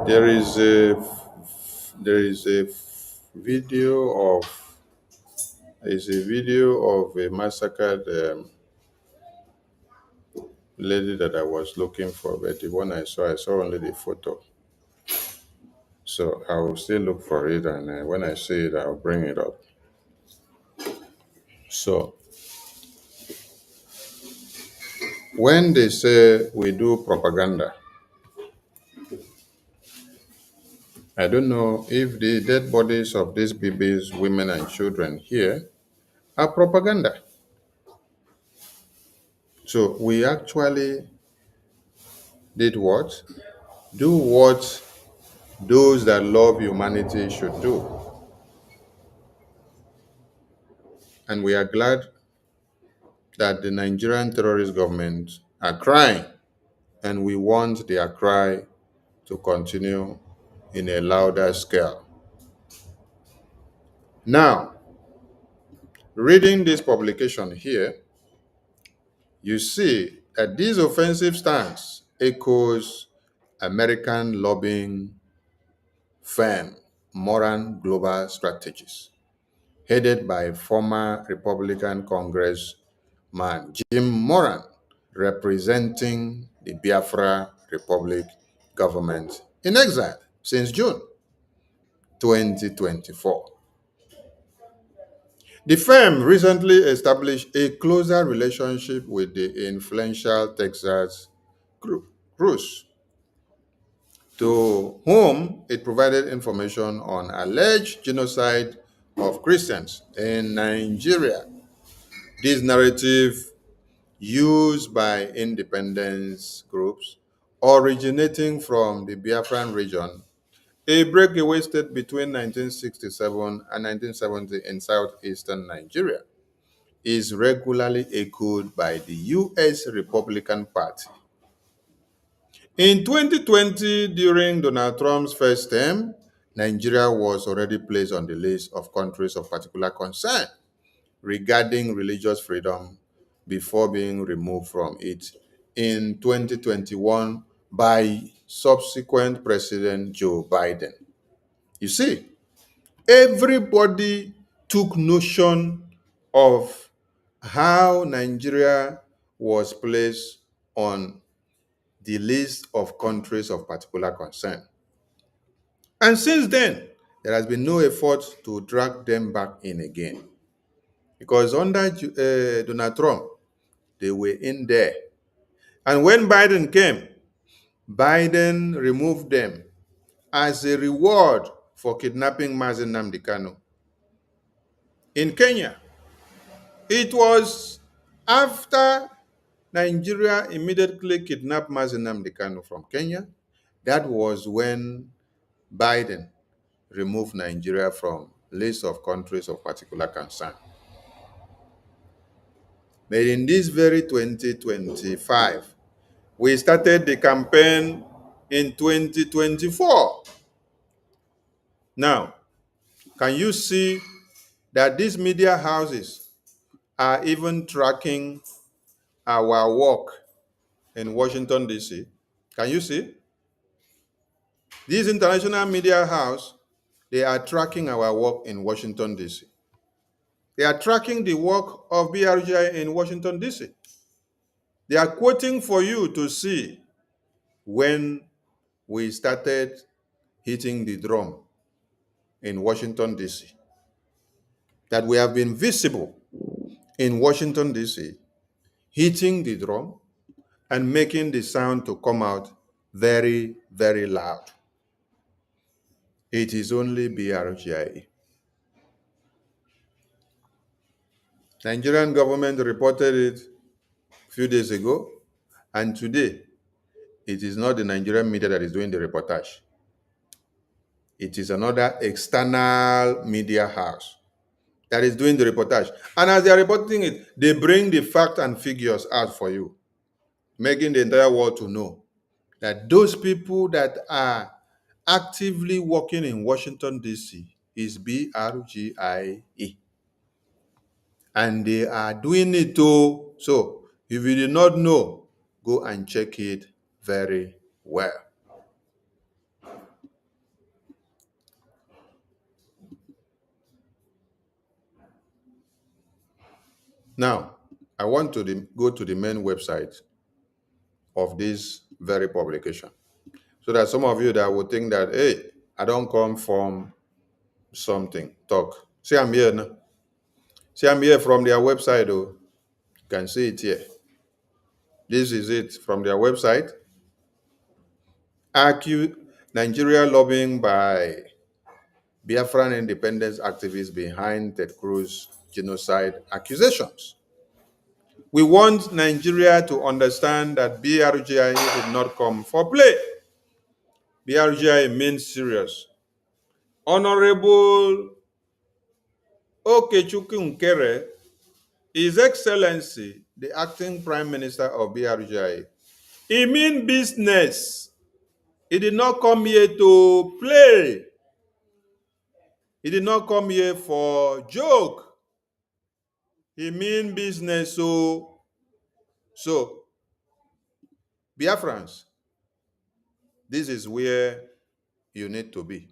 There is a video of a massacred lady that I was looking for, but the one I saw only the photo. So I will still look for it, and when I see it, I'll bring it up. So when they say we do propaganda, I don't know if the dead bodies of these babies, women, and children here are propaganda. So we actually did what? Do what those that love humanity should do. And we are glad that the Nigerian terrorist government are crying, and we want their cry to continue in a louder scale. Now, reading this publication here, you see that this offensive stance echoes American lobbying firm Moran Global Strategies, headed by former Republican Congressman Jim Moran, representing the Biafra Republic government in exile since June 2024. The firm recently established a closer relationship with the influential Texas Cruz, to whom it provided information on alleged genocide of Christians in Nigeria. This narrative, used by independence groups originating from the Biafran region, a breakaway state between 1967 and 1970 in southeastern Nigeria, is regularly echoed by the U.S. Republican Party. In 2020, during Donald Trump's first term, Nigeria was already placed on the list of countries of particular concern regarding religious freedom before being removed from it in 2021 by subsequent President Joe Biden. You see, everybody took notion of how Nigeria was placed on the list of countries of particular concern. And since then, there has been no effort to drag them back in again. Because under Donald Trump, they were in there. And when Biden came, Biden removed them as a reward for kidnapping Mazi Nnamdi Kanu. In Kenya, it was after Nigeria immediately kidnapped Mazi Nnamdi Kanu from Kenya. That was when Biden removed Nigeria from list of countries of particular concern. But in this very 2025, we started the campaign in 2024. Now, can you see that these media houses are even tracking our work in Washington, D.C.? Can you see? These international media houses, they are tracking our work in Washington, D.C. They are tracking the work of BRGIE in Washington, D.C. They are quoting for you to see when we started hitting the drum in Washington, D.C. That we have been visible in Washington, D.C., hitting the drum and making the sound to come out very, very loud. It is only BRGIE. Nigerian government reported it a few days ago, and today it is not the Nigerian media that is doing the reportage. It is another external media house that is doing the reportage. And as they are reporting it, they bring the facts and figures out for you, making the entire world to know that those people that are actively working in Washington, D.C. is BRGIE. And they are doing it too. So if you did not know, go and check it very well. Now, I want to go to the main website of this very publication, so that some of you that would think that, hey, I don't come from something, talk. See, I'm here now. See, I'm here from their website. Oh, you can see it here. This is it from their website. Nigeria lobbying by Biafran independence activists behind Ted Cruz genocide accusations. We want Nigeria to understand that BRGIE did not come for play. BRGIE means serious. Honorable Okechukwu Nkere, His Excellency, the acting Prime Minister of BRGIE, he means business. He did not come here to play. He did not come here for joke. He mean business. So Biafrans, this is where you need to be,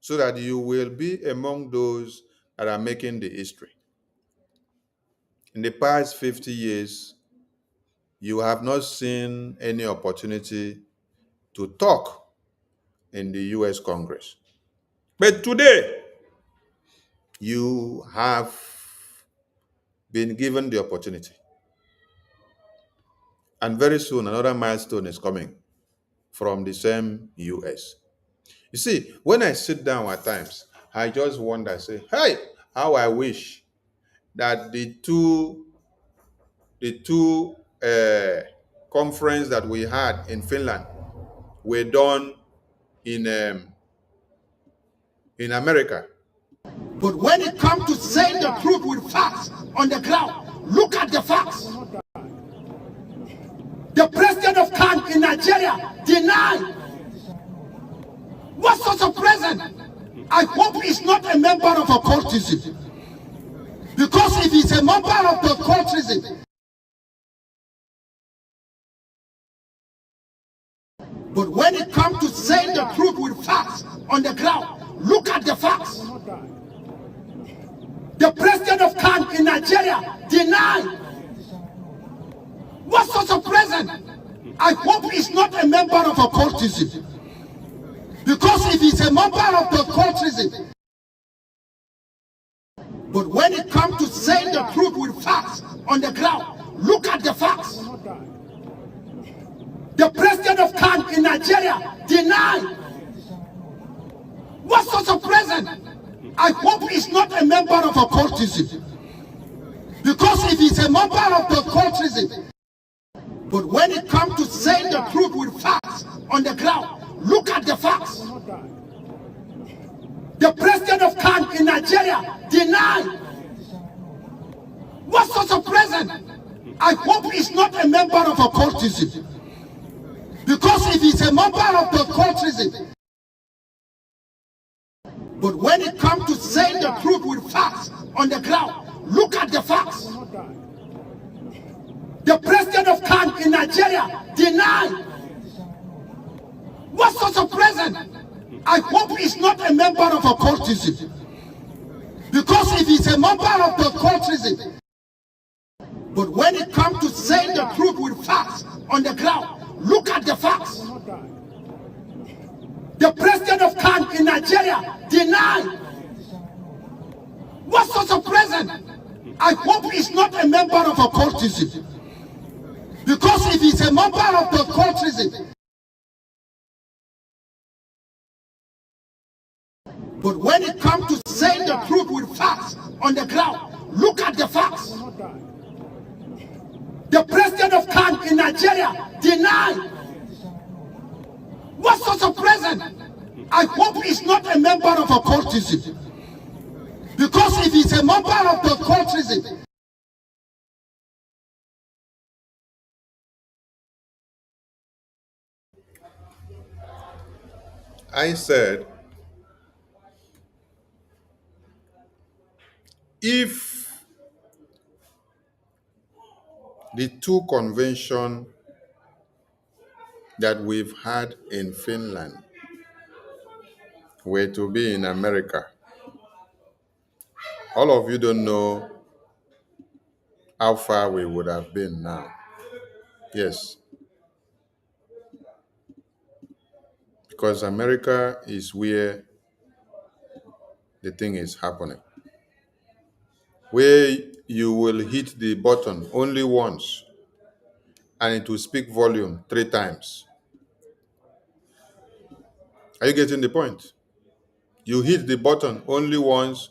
so that you will be among those that are making the history. In the past 50 years, you have not seen any opportunity to talk in the US Congress. But today, you have been given the opportunity. And very soon, another milestone is coming from the same US. You see, when I sit down at times, I just wonder, say, hey, how I wish that the two conference that we had in Finland were done in America. But when it comes to saying the truth with facts on the ground, look at the facts. The president of CAN in Nigeria denied. What sort of president? I hope he's not a member of a cultism. Because if he's a member of the cultism, but when it comes to saying the truth with facts on the ground, look at the facts. The president of CAN in Nigeria denied. What sort of president? I hope he's not a member of a cultism. Because if he's a member of the cultism, but when it comes to saying the truth with facts on the ground, look at the facts. The president of CAN in Nigeria denied. What sort of president? I hope he's not a member of a cultism. Because if he's a member of the cultism, but when it comes to saying the truth with facts on the ground, look at the facts. The president of CAN in Nigeria denied. What sort of president? I hope he's not a member of a cultism. Because if he's a member of the cultism, but when it comes to saying the truth with facts on the ground, look at the facts. The president of CAN in Nigeria denied. What sort of president? I hope he's not a member of a cultism. Because if he's a member of the cultism, but when it comes to saying the truth with facts on the ground, look at the facts. The president of CAN in Nigeria denied. What sort of president? I hope he's not a member of a cultism. Because if he's a member of the cultism, but when it comes to saying the truth with facts on the ground, look at the facts. The president of CAN in Nigeria denied. What sort of president? I hope he's not a member of a cultism. Because if he's a member of the cultism, I said, if the two conventions that we've had in Finland were to be in America, all of you don't know how far we would have been now. Yes. Because America is where the thing is happening. Where you will hit the button only once and it will speak volume 3 times. Are you getting the point? You hit the button only once,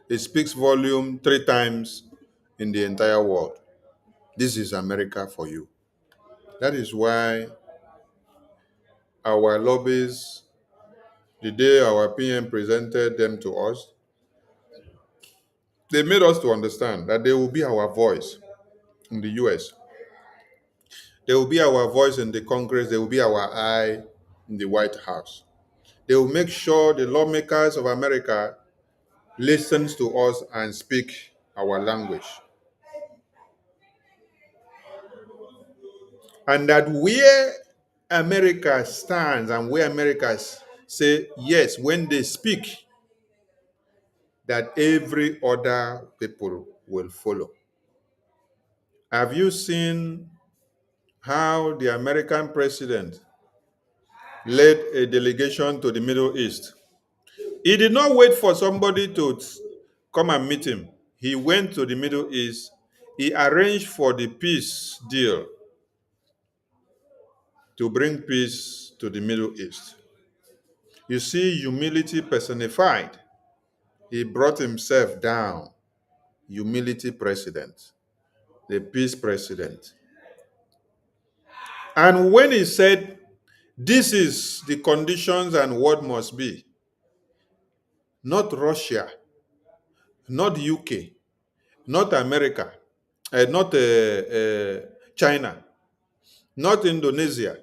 it speaks volume 3 times in the entire world. This is America for you. That is why our lobbies, the day our PM presented them to us, they made us to understand that they will be our voice in the US. They will be our voice in the Congress. They will be our eye in the White House. They will make sure the lawmakers of America listens to us and speak our language. And that where America stands and where America say yes, when they speak, that every other people will follow. Have you seen how the American president led a delegation to the Middle East? He did not wait for somebody to come and meet him. He went to the Middle East. He arranged for the peace deal to bring peace to the Middle East. You see humility personified. He brought himself down. Humility president, the peace president. And when he said, this is the conditions and what must be, not Russia, not UK, not America, not China, not Indonesia,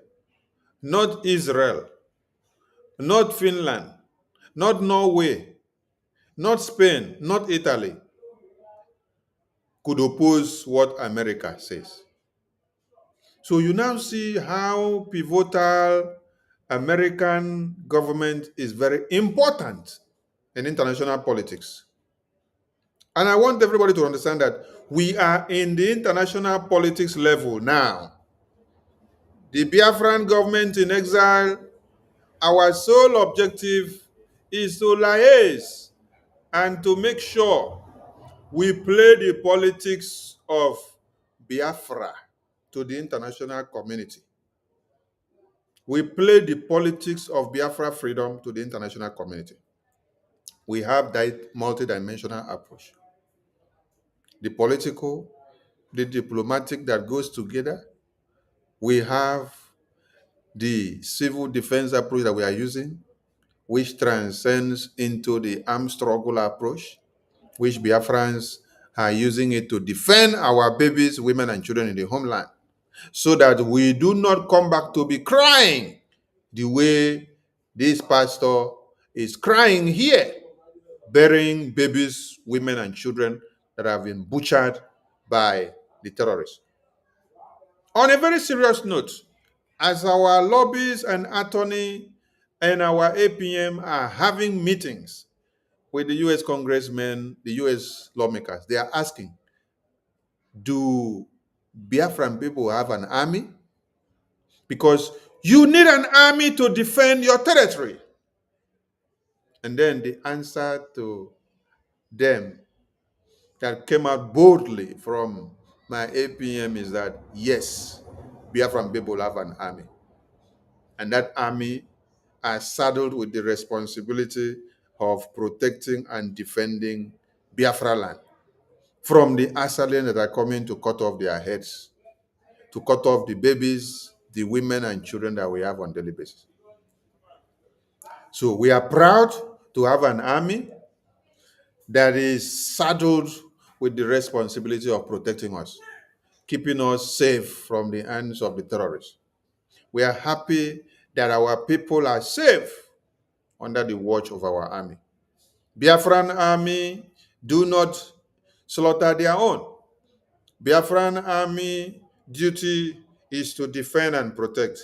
not Israel, not Finland, not Norway, not Spain, not Italy, could oppose what America says. So you now see how pivotal American government is very important in international politics. And I want everybody to understand that we are in the international politics level now. The Biafran government in exile, our sole objective is to liaise and to make sure we play the politics of Biafra to the international community. We play the politics of Biafra freedom to the international community. We have that multidimensional approach. The political, the diplomatic that goes together. We have the civil defense approach that we are using, which transcends into the armed struggle approach, which Biafrans are using it to defend our babies, women, and children in the homeland, so that we do not come back to be crying the way this pastor is crying here, burying babies, women, and children that have been butchered by the terrorists. On a very serious note, as our lobbies and attorney and our APM are having meetings with the US congressmen, the US lawmakers, they are asking, do Biafran people have an army? Because you need an army to defend your territory. And then the answer to them that came out boldly from my APM is that, yes, Biafran people have an army. And that army are saddled with the responsibility of protecting and defending Biafra land from the assailants that are coming to cut off their heads, to cut off the babies, the women and children that we have on a daily basis. So we are proud to have an army that is saddled with the responsibility of protecting us, keeping us safe from the hands of the terrorists. We are happy that our people are safe under the watch of our army. Biafran army do not slaughter their own. Biafran army duty is to defend and protect.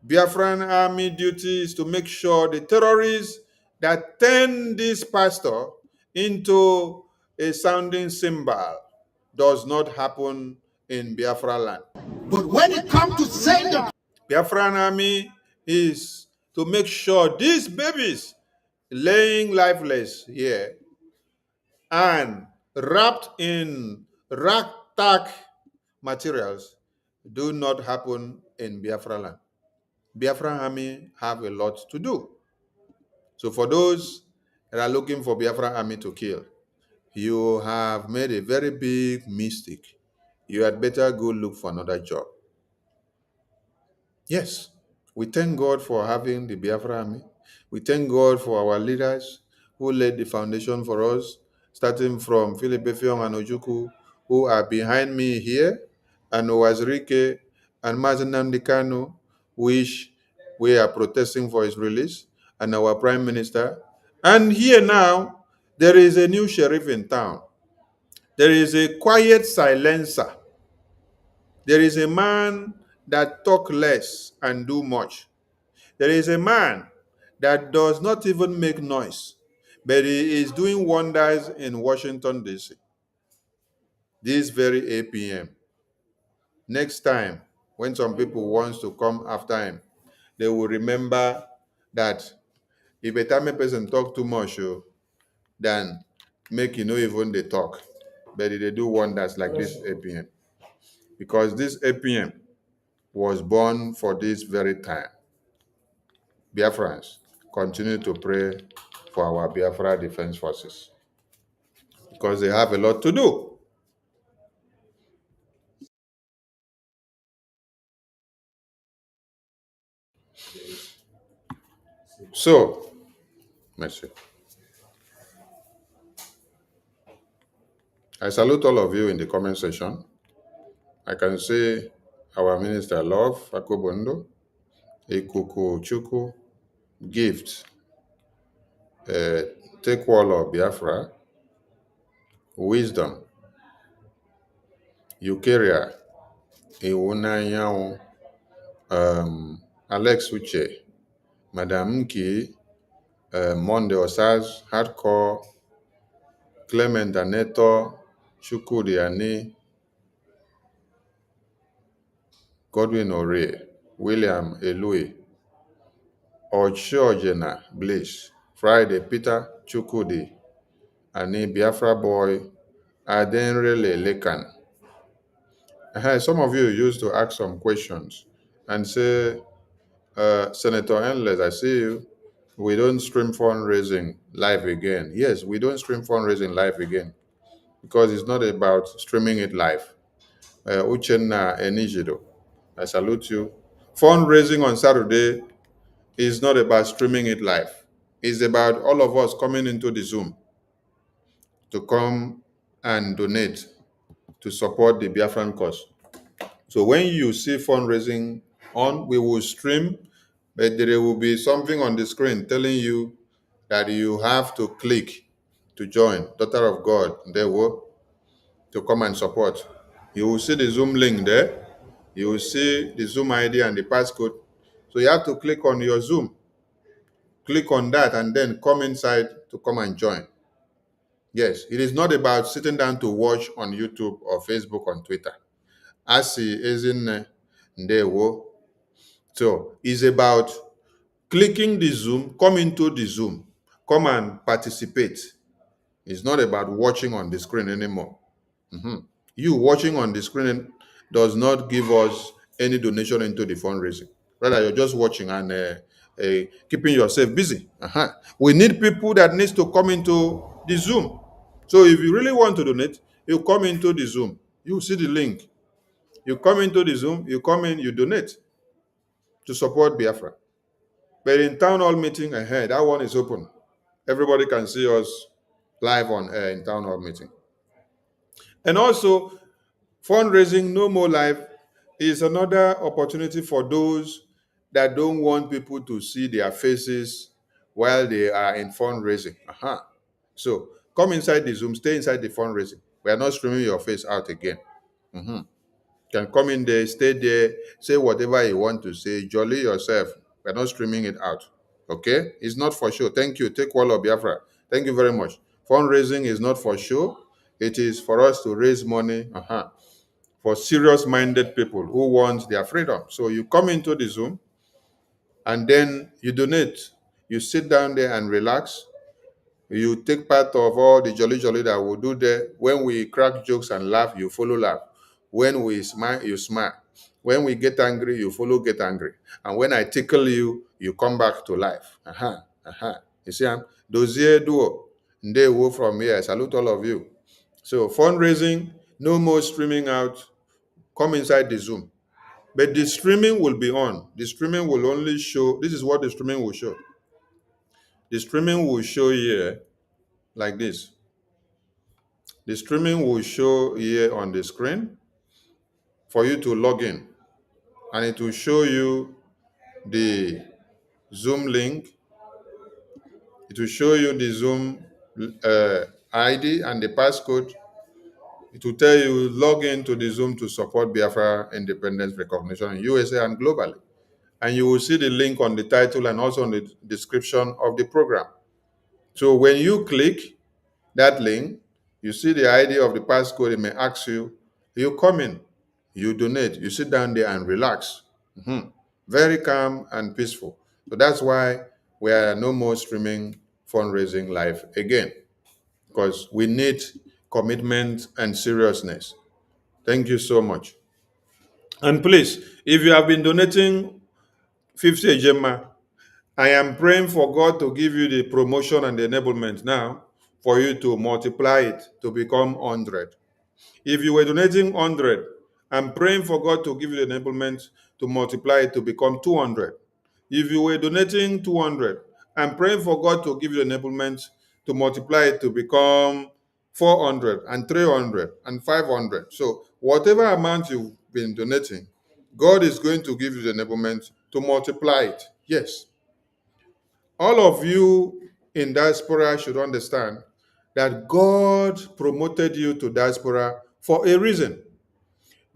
Biafran army duty is to make sure the terrorists that turn this pastor into a sounding cymbal does not happen in Biafra land. But when it comes to saying the Biafran army is to make sure these babies laying lifeless here and wrapped in ragtag materials do not happen in Biafra land. Biafran army have a lot to do. So for those that are looking for Biafra army to kill, you have made a very big mistake. You had better go look for another job. Yes, we thank God for having the Biafra army. We thank God for our leaders who laid the foundation for us, starting from Philip Effiong and Ojukwu, who are behind me here, and Owazirike and Mazen Nnamdi Kanu, which we are protesting for his release, and our prime minister. And here now, there is a new sheriff in town. There is a quiet silencer. There is a man that talk less and do much. There is a man that does not even make noise, but he is doing wonders in Washington, D.C. this very 8 p.m. Next time, when some people wants to come after him, they will remember that if a time person talk too much, then make you know even they talk. But they do wonders like this 8 p.m. Because this 8 p.m. was born for this very time. Biafrans, continue to pray for our Biafra Defense Forces because they have a lot to do. So, merci. I salute all of you in the comment section. I can see our Minister Love, Akobondo, Ikuku Chuku, Gift, Take Wall of Biafra, Wisdom, Eukaria, Iwunayawu, Alex Uche, Madam Nki, Monde Osaz, Hardcore, Clement Aneto, Chukwudi Ani, Godwin Ore, William Elui, Ochiojena Bliss, Friday Peter Chukwudi Ani, Biafra Boy, Adenrele Lekan. Some of you used to ask some questions and say, Senator Endless, I see you. We don't stream fundraising live again. Yes, we don't stream fundraising live again because it's not about streaming it live. Uchenna Enijido, I salute you. Fundraising on Saturday is not about streaming it live. It's about all of us coming into the Zoom to come and donate to support the Biafran cause. So when you see fundraising on, we will stream, but there will be something on the screen telling you that you have to click to join. Daughter of God, there will to come and support. You will see the Zoom link there. You will see the Zoom ID and the passcode. So you have to click on your Zoom. Click on that and then come inside to come and join. Yes, it is not about sitting down to watch on YouTube or Facebook or Twitter. Asi is in Ndewo. So it's about clicking the Zoom, come into the Zoom, come and participate. It's not about watching on the screen anymore. You watching on the screen does not give us any donation into the fundraising. Rather, you're just watching and keeping yourself busy. We need people that needs to come into the Zoom. So if you really want to donate, you come into the Zoom. You see the link. You come into the Zoom, you come in, you donate to support Biafra. But in town hall meeting, that one is open. Everybody can see us live on air in town hall meeting. And also, fundraising No More Life is another opportunity for those that don't want people to see their faces while they are in fundraising. So come inside the Zoom, stay inside the fundraising. We are not streaming your face out again. Can come in there, stay there, say whatever you want to say, jolly yourself. We're not streaming it out. Okay? It's not for show. Thank you. Take Wall of Biafra. Thank you very much. Fundraising is not for show. It is for us to raise money for serious-minded people who want their freedom. So you come into the Zoom and then you donate. You sit down there and relax. You take part of all the jolly that we do there. When we crack jokes and laugh, you follow laugh. When we smile, you smile. When we get angry, you follow get angry. And when I tickle you, you come back to life. You see, Dozier Duo, Ndewo from here. I salute all of you. So fundraising, no more streaming out. Come inside the Zoom. But the streaming will be on. The streaming will only show, this is what the streaming will show. The streaming will show here like this. The streaming will show here on the screen for you to log in. And it will show you the Zoom link. It will show you the Zoom ID and the passcode. It will tell you log into the Zoom to support Biafra independence recognition in USA and globally. And you will see the link on the title and also on the description of the program. So when you click that link, you see the ID of the passcode. It may ask you, you come in, you donate, you sit down there and relax. Very calm and peaceful. So that's why we are no more streaming fundraising live again, because we need commitment and seriousness. Thank you so much. And please, if you have been donating 50 Ejema, I am praying for God to give you the promotion and the enablement now for you to multiply it to become 100. If you were donating 100, I'm praying for God to give you the enablement to multiply it to become 200. If you were donating 200, I'm praying for God to give you the enablement to multiply it to become 400 and 300 and 500. So whatever amount you've been donating, God is going to give you the enablement to multiply it. Yes. All of you in diaspora should understand that God promoted you to diaspora for a reason.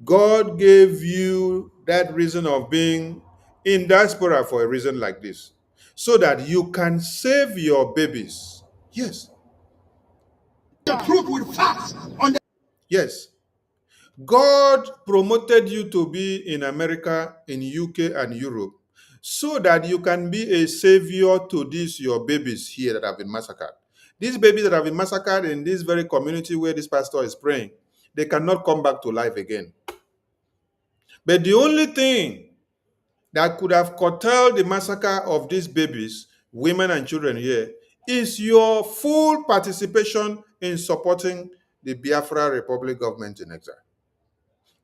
God gave you that reason of being in diaspora for a reason like this, so that you can save your babies. Yes. The truth will fast on the Yes. God promoted you to be in America, in UK, and Europe, so that you can be a savior to these your babies here that have been massacred. These babies that have been massacred in this very community where this pastor is praying, they cannot come back to life again. But the only thing that could have curtailed the massacre of these babies, women and children here, is your full participation in supporting the Biafra Republic government in exile,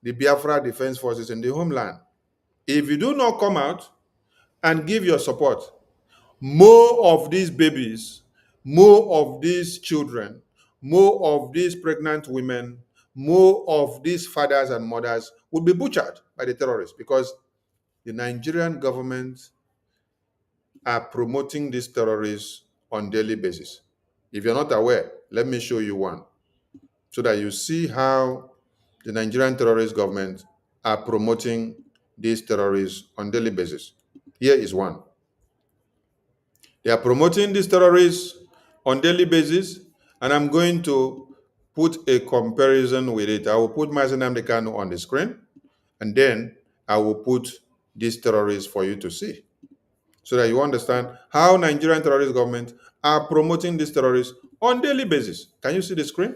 the Biafra Defense Forces in the homeland. If you do not come out and give your support, more of these babies, more of these children, more of these pregnant women, more of these fathers and mothers will be butchered by the terrorists, because the Nigerian government are promoting these terrorists on a daily basis. If you're not aware, let me show you one, so that you see how the Nigerian terrorist government are promoting these terrorists on a daily basis. Here is one. They are promoting these terrorists on a daily basis, and I'm going to put a comparison with it. I will put Mazi Nnamdi Kanu on the screen, and then I will put these terrorists for you to see, so that you understand how Nigerian terrorist government are promoting these terrorists on a daily basis. Can you see the screen?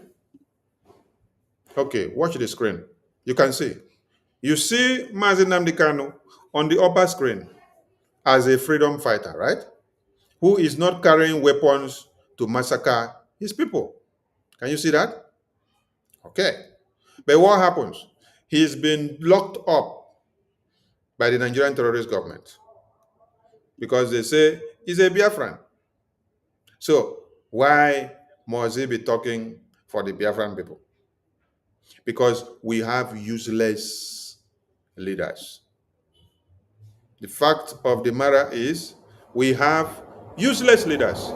Okay, watch the screen. You can see. You see Mazi Nnamdi Kanu on the upper screen as a freedom fighter, right? Who is not carrying weapons to massacre his people. Can you see that? Okay. But what happens? He's been locked up by the Nigerian terrorist government because they say he's a Biafran. So why must he be talking for the Biafran people? Because we have useless leaders. The fact of the matter is we have useless leaders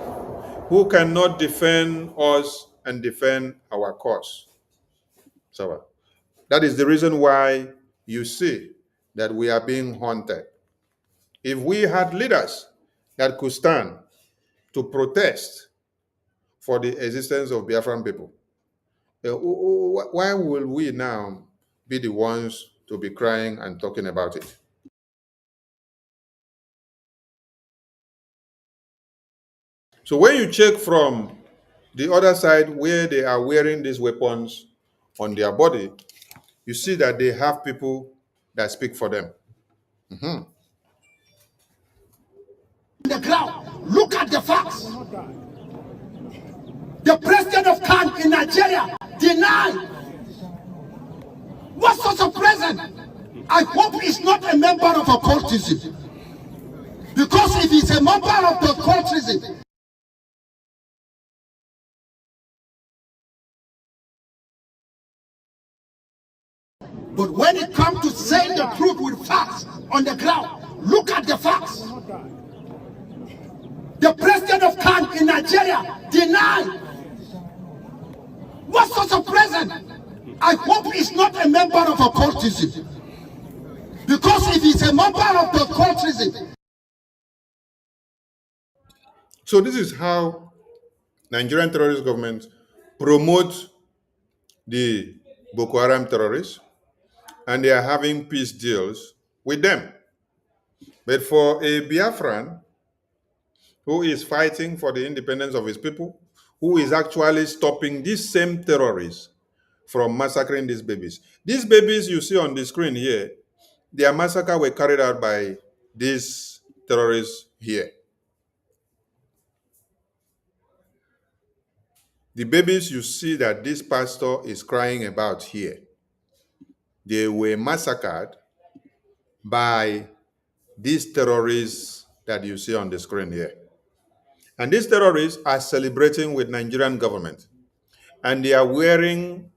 who cannot defend us and defend our cause. So that is the reason why you see that we are being haunted. If we had leaders that could stand to protest for the existence of Biafran people, why will we now be the ones to be crying and talking about it? So when you check from the other side where they are wearing these weapons on their body, you see that they have people that speak for them. the ground. Look at the facts. The president of CAN in Nigeria denied. What sort of president? I hope he's not a member of a cultism. Because if he's a member of the cultism, but when it comes to saying the truth with facts on the ground, look at the facts. The president of CAN in Nigeria denied. What sort of president? I hope he's not a member of a cultism. Because if he's a member of the cultism. So this is how Nigerian terrorist government promote the Boko Haram terrorists, and they are having peace deals with them. But for a Biafran who is fighting for the independence of his people, who is actually stopping these same terrorists from massacring these babies. These babies you see on the screen here, their massacre were carried out by these terrorists here. The babies you see that this pastor is crying about here, they were massacred by these terrorists that you see on the screen here. And these terrorists are celebrating with Nigerian government. And they are wearing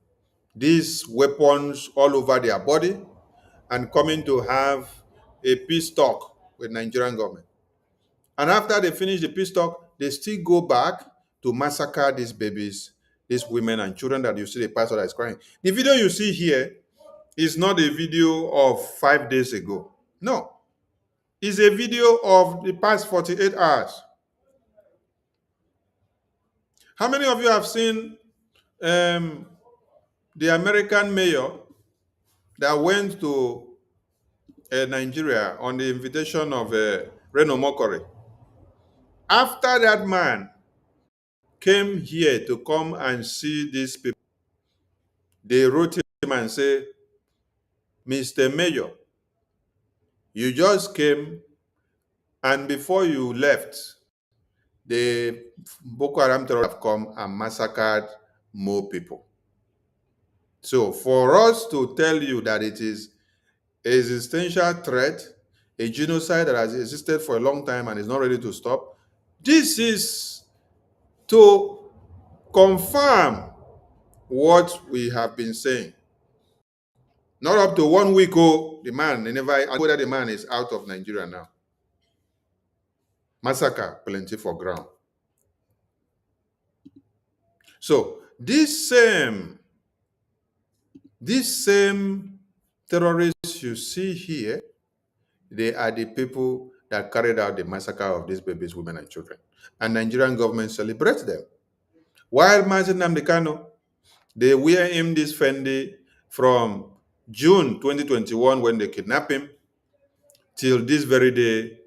these weapons all over their body and coming to have a peace talk with Nigerian government. And after they finish the peace talk, they still go back to massacre these babies, these women and children that you see the pastor that is crying. The video you see here is not a video of 5 days ago. No. It's a video of the past 48 hours. How many of you have seen the American mayor that went to Nigeria on the invitation of Reno Mokore? After that man came here to come and see these people, they wrote him and said, Mr. Mayor, you just came, and before you left, the Boko Haram terrorists have come and massacred more people. So for us to tell you that it is an existential threat, a genocide that has existed for a long time and is not ready to stop, this is to confirm what we have been saying. Not up to 1 week ago, the man, whether the man is out of Nigeria now. Massacre, plenty for ground. So this same terrorists you see here, they are the people that carried out the massacre of these babies, women, and children. And Nigerian government celebrates them. While Mazi Nnamdi Kanu, they wear him this Fendi from June 2021 when they kidnapped him till this very day.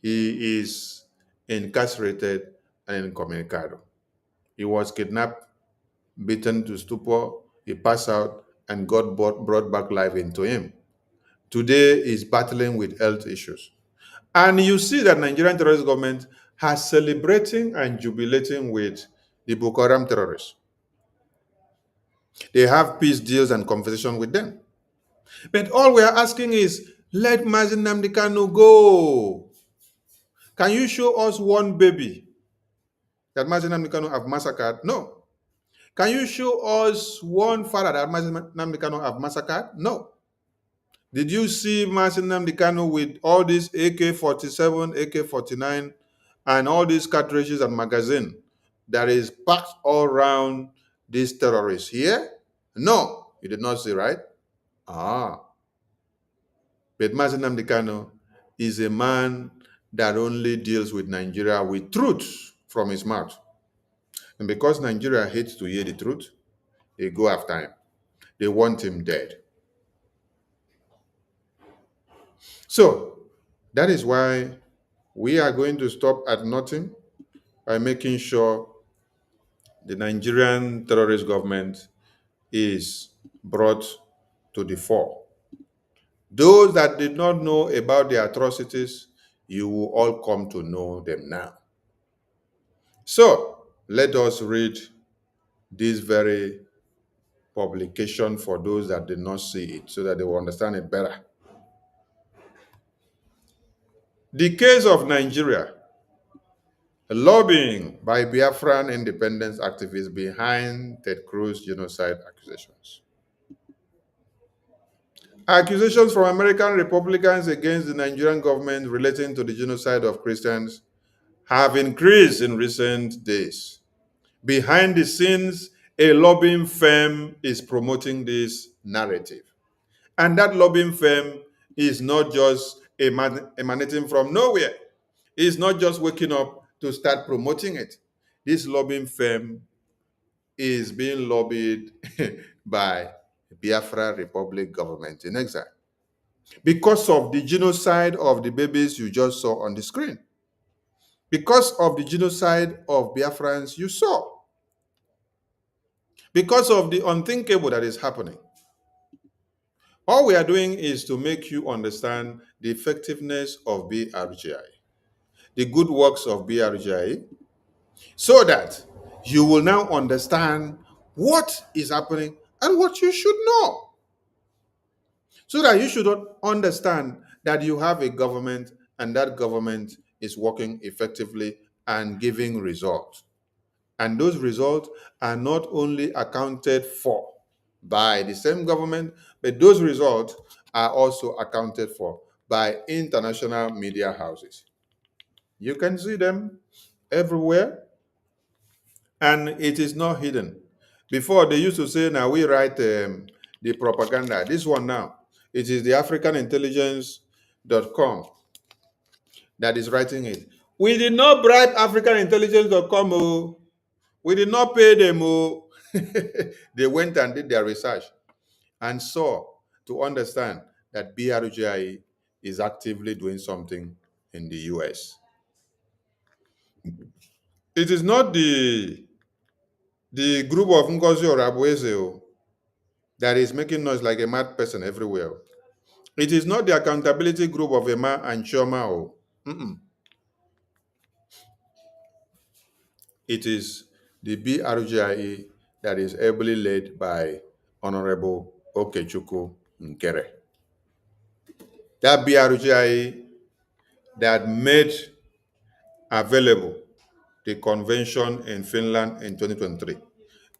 He is incarcerated and incommunicado. He was kidnapped, beaten to stupor, he passed out, and God brought back life into him. Today, he's battling with health issues. And you see that Nigerian terrorist government has celebrating and jubilating with the Boko Haram terrorists. They have peace deals and conversation with them. But all we are asking is, let Mazi Nnamdi Kanu go. Can you show us one baby that Mazi Nnamdi Kanu have massacred? No. Can you show us one father that Mazi Nnamdi Kanu have massacred? No. Did you see Mazi Nnamdi Kanu with all these AK-47, AK-49, and all these cartridges and magazine that is packed all around these terrorists here? No, you did not see, right? But Mazi Nnamdi Kanu is a man that only deals with Nigeria with truth from his mouth. And because Nigeria hates to hear the truth, they go after him. They want him dead. So that is why we are going to stop at nothing by making sure the Nigerian terrorist government is brought to the fore. Those that did not know about the atrocities, you will all come to know them now. So let us read this very publication for those that did not see it so that they will understand it better. The case of Nigeria, lobbying by Biafran independence activists behind Ted Cruz genocide accusations. Accusations from American Republicans against the Nigerian government relating to the genocide of Christians have increased in recent days. Behind the scenes, a lobbying firm is promoting this narrative. And that lobbying firm is not just emanating from nowhere. It's not just waking up to start promoting it. This lobbying firm is being lobbied by the Biafra Republic government in exile because of the genocide of the babies you just saw on the screen, because of the genocide of Biafrans you saw, because of the unthinkable that is happening. All we are doing is to make you understand the effectiveness of BRGI, the good works of BRGI, so that you will now understand what is happening and what you should know. So that you should understand that you have a government and that government is working effectively and giving results. And those results are not only accounted for by the same government, but those results are also accounted for by international media houses. You can see them everywhere, and it is not hidden. Before, they used to say, now we write the propaganda. This one now, it is the africanintelligence.com that is writing it. We did not bribe africanintelligence.com. Oh. We did not pay them. Oh. They went and did their research and saw to understand that BRGIE is actively doing something in the US. It is not the group of NGOZI or Abueze that is making noise like a mad person everywhere. It is not the accountability group of Emma and Chioma. It is the BRGIE that is ably led by Honorable Okechukwu Nkere. That BRGIE that made available the convention in Finland in 2023.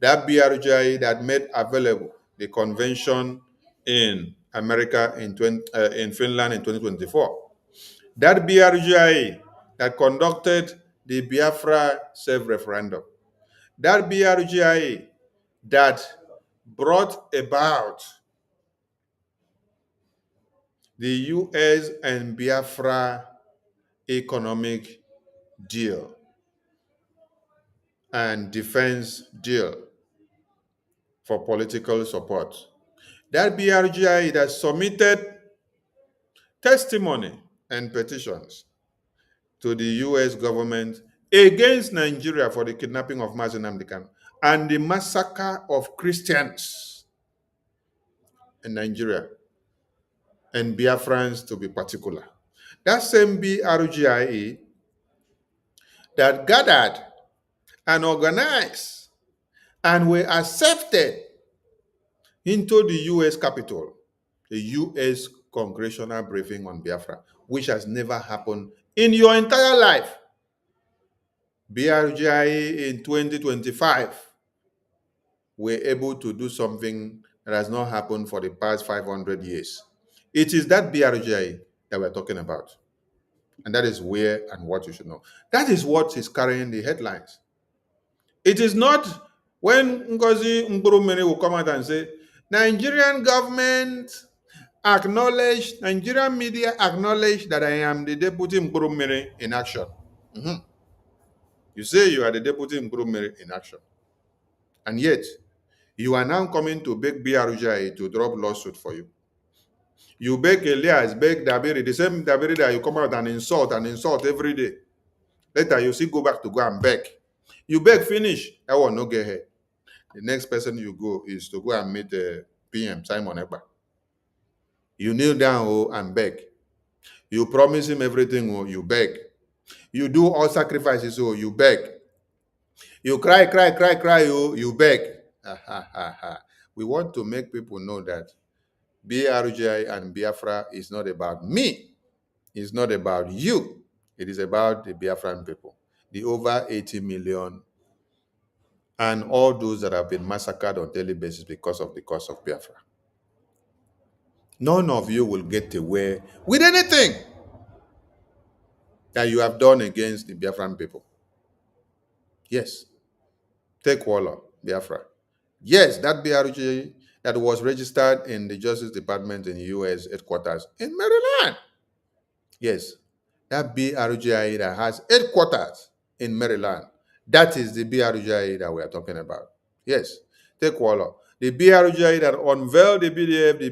That BRGIE that made available the convention in America in Finland in 2024. That BRGIE that conducted the Biafra self-referendum. That BRGIE that brought about the US and Biafra economic deal and defense deal for political support. That BRGIE that submitted testimony and petitions to the US government against Nigeria for the kidnapping of Mazi Nnamdi Kanu and the massacre of Christians in Nigeria, and Biafrans to be particular. That same BRGIE that gathered and organized and were accepted into the US Capitol, the US Congressional Briefing on Biafra, which has never happened in your entire life. BRGIE in 2025 were able to do something that has not happened for the past 500 years. It is that BRGIE that we're talking about. And that is where and what you should know. That is what is carrying the headlines. It is not when Ngozi Mburumere will come out and say, Nigerian government acknowledge, Nigerian media acknowledge that I am the deputy Mburumere in action. You say you are the deputy Mburumere in action. And yet, you are now coming to beg BRGIE to drop lawsuit for you. You beg Elias, beg Dabiri, the same Dabiri that you come out and insult every day. Later, you see, go back to go and beg. You beg, finish, I will not get here. The next person you go is to go and meet the PM, Simon Ekpa. You kneel down and beg. You promise him everything, you beg. You do all sacrifices, you beg. You cry, you beg. We want to make people know that BRGI and Biafra is not about me. It's not about you. It is about the Biafran people, the over 80 million, and all those that have been massacred on a daily basis because of the cause of Biafra. None of you will get away with anything that you have done against the Biafran people? Yes. Take Walla, Biafra. Yes, that BRGIE that was registered in the Justice Department in US headquarters in Maryland. Yes, that BRGIE that has headquarters in Maryland. That is the BRGIE that we are talking about. Yes, take Walla. The BRGIE that unveiled the BDF, the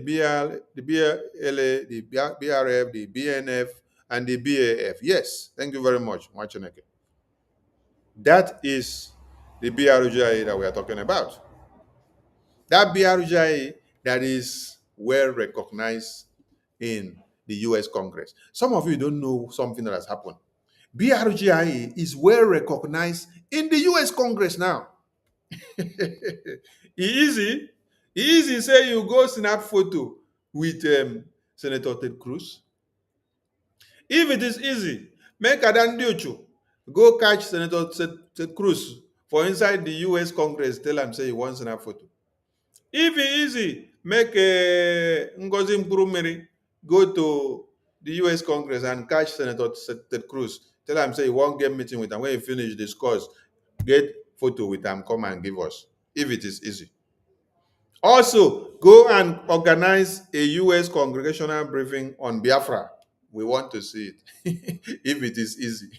BLA, the BRF, the BNF, and the BAF. Yes, thank you very much, Mwachineke. That is the BRGIE that we are talking about. That BRGIE that is well recognized in the US Congress. Some of you don't know something that has happened. BRGIE is well recognized in the US Congress now. Easy. Easy say you go snap photo with Senator Ted Cruz. If it is easy, make Adan Diochu go catch Senator Ted Cruz for inside the US Congress, tell him say he wants snap photo. If it easy, make NGOZI Mkurumeri go to the US Congress and catch Senator Ted Cruz. Tell him, say, he won't get meeting with him. When he finish discuss, get photo with him, come and give us. If it is easy. Also, go and organize a US congregational briefing on Biafra. We want to see it. If it is easy.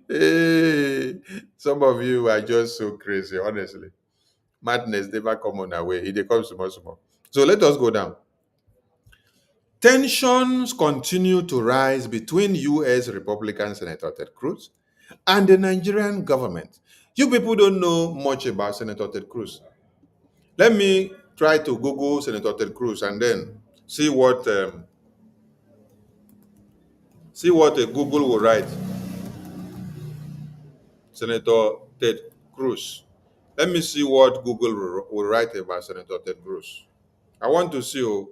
Hey, some of you are just so crazy, honestly. Madness never come on our way. It comes small. So let us go down. Tensions continue to rise between US Republican Senator Ted Cruz and the Nigerian government. You people don't know much about Senator Ted Cruz. Let me try to Google Senator Ted Cruz and then see what Google will write. Senator Ted Cruz. Let me see what Google will write about Senator Ted Cruz. I want to see.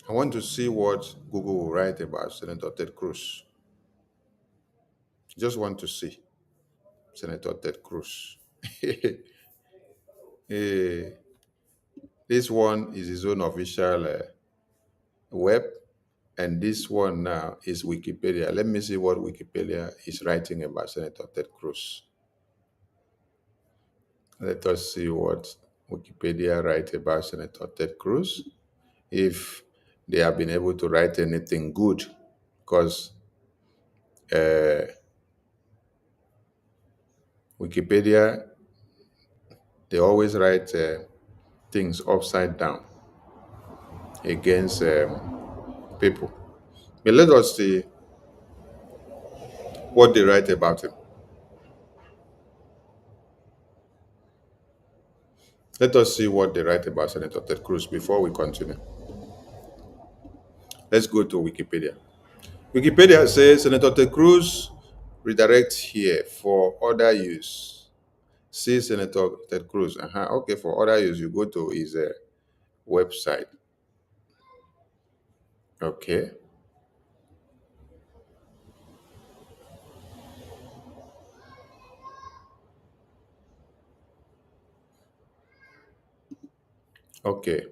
I want to see what Google will write about Senator Ted Cruz. Just want to see Senator Ted Cruz. This one is his own official web, and this one now is Wikipedia. Let me see what Wikipedia is writing about Senator Ted Cruz. Let us see what Wikipedia writes about Senator Ted Cruz, if they have been able to write anything good, because Wikipedia, they always write things upside down against people. But let us see what they write about him. Let us see what they write about Senator Ted Cruz before we continue. Let's go to Wikipedia. Wikipedia says Senator Ted Cruz redirects here for other use. See Senator Ted Cruz. Okay, for other use, you go to his website. Okay. Okay.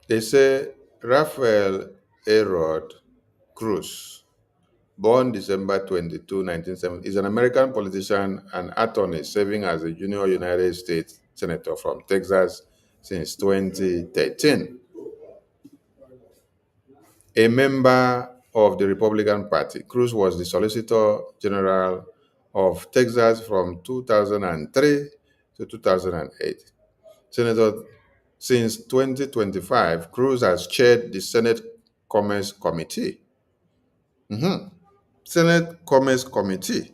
They say Rafael Erod Cruz, born December 22, 1970, is an American politician and attorney serving as a junior United States Senator from Texas since 2013. A member of the Republican Party, Cruz was the Solicitor General of Texas from 2003 to 2008. Senator, since 2025, Cruz has chaired the Senate Commerce Committee. Senate Commerce Committee.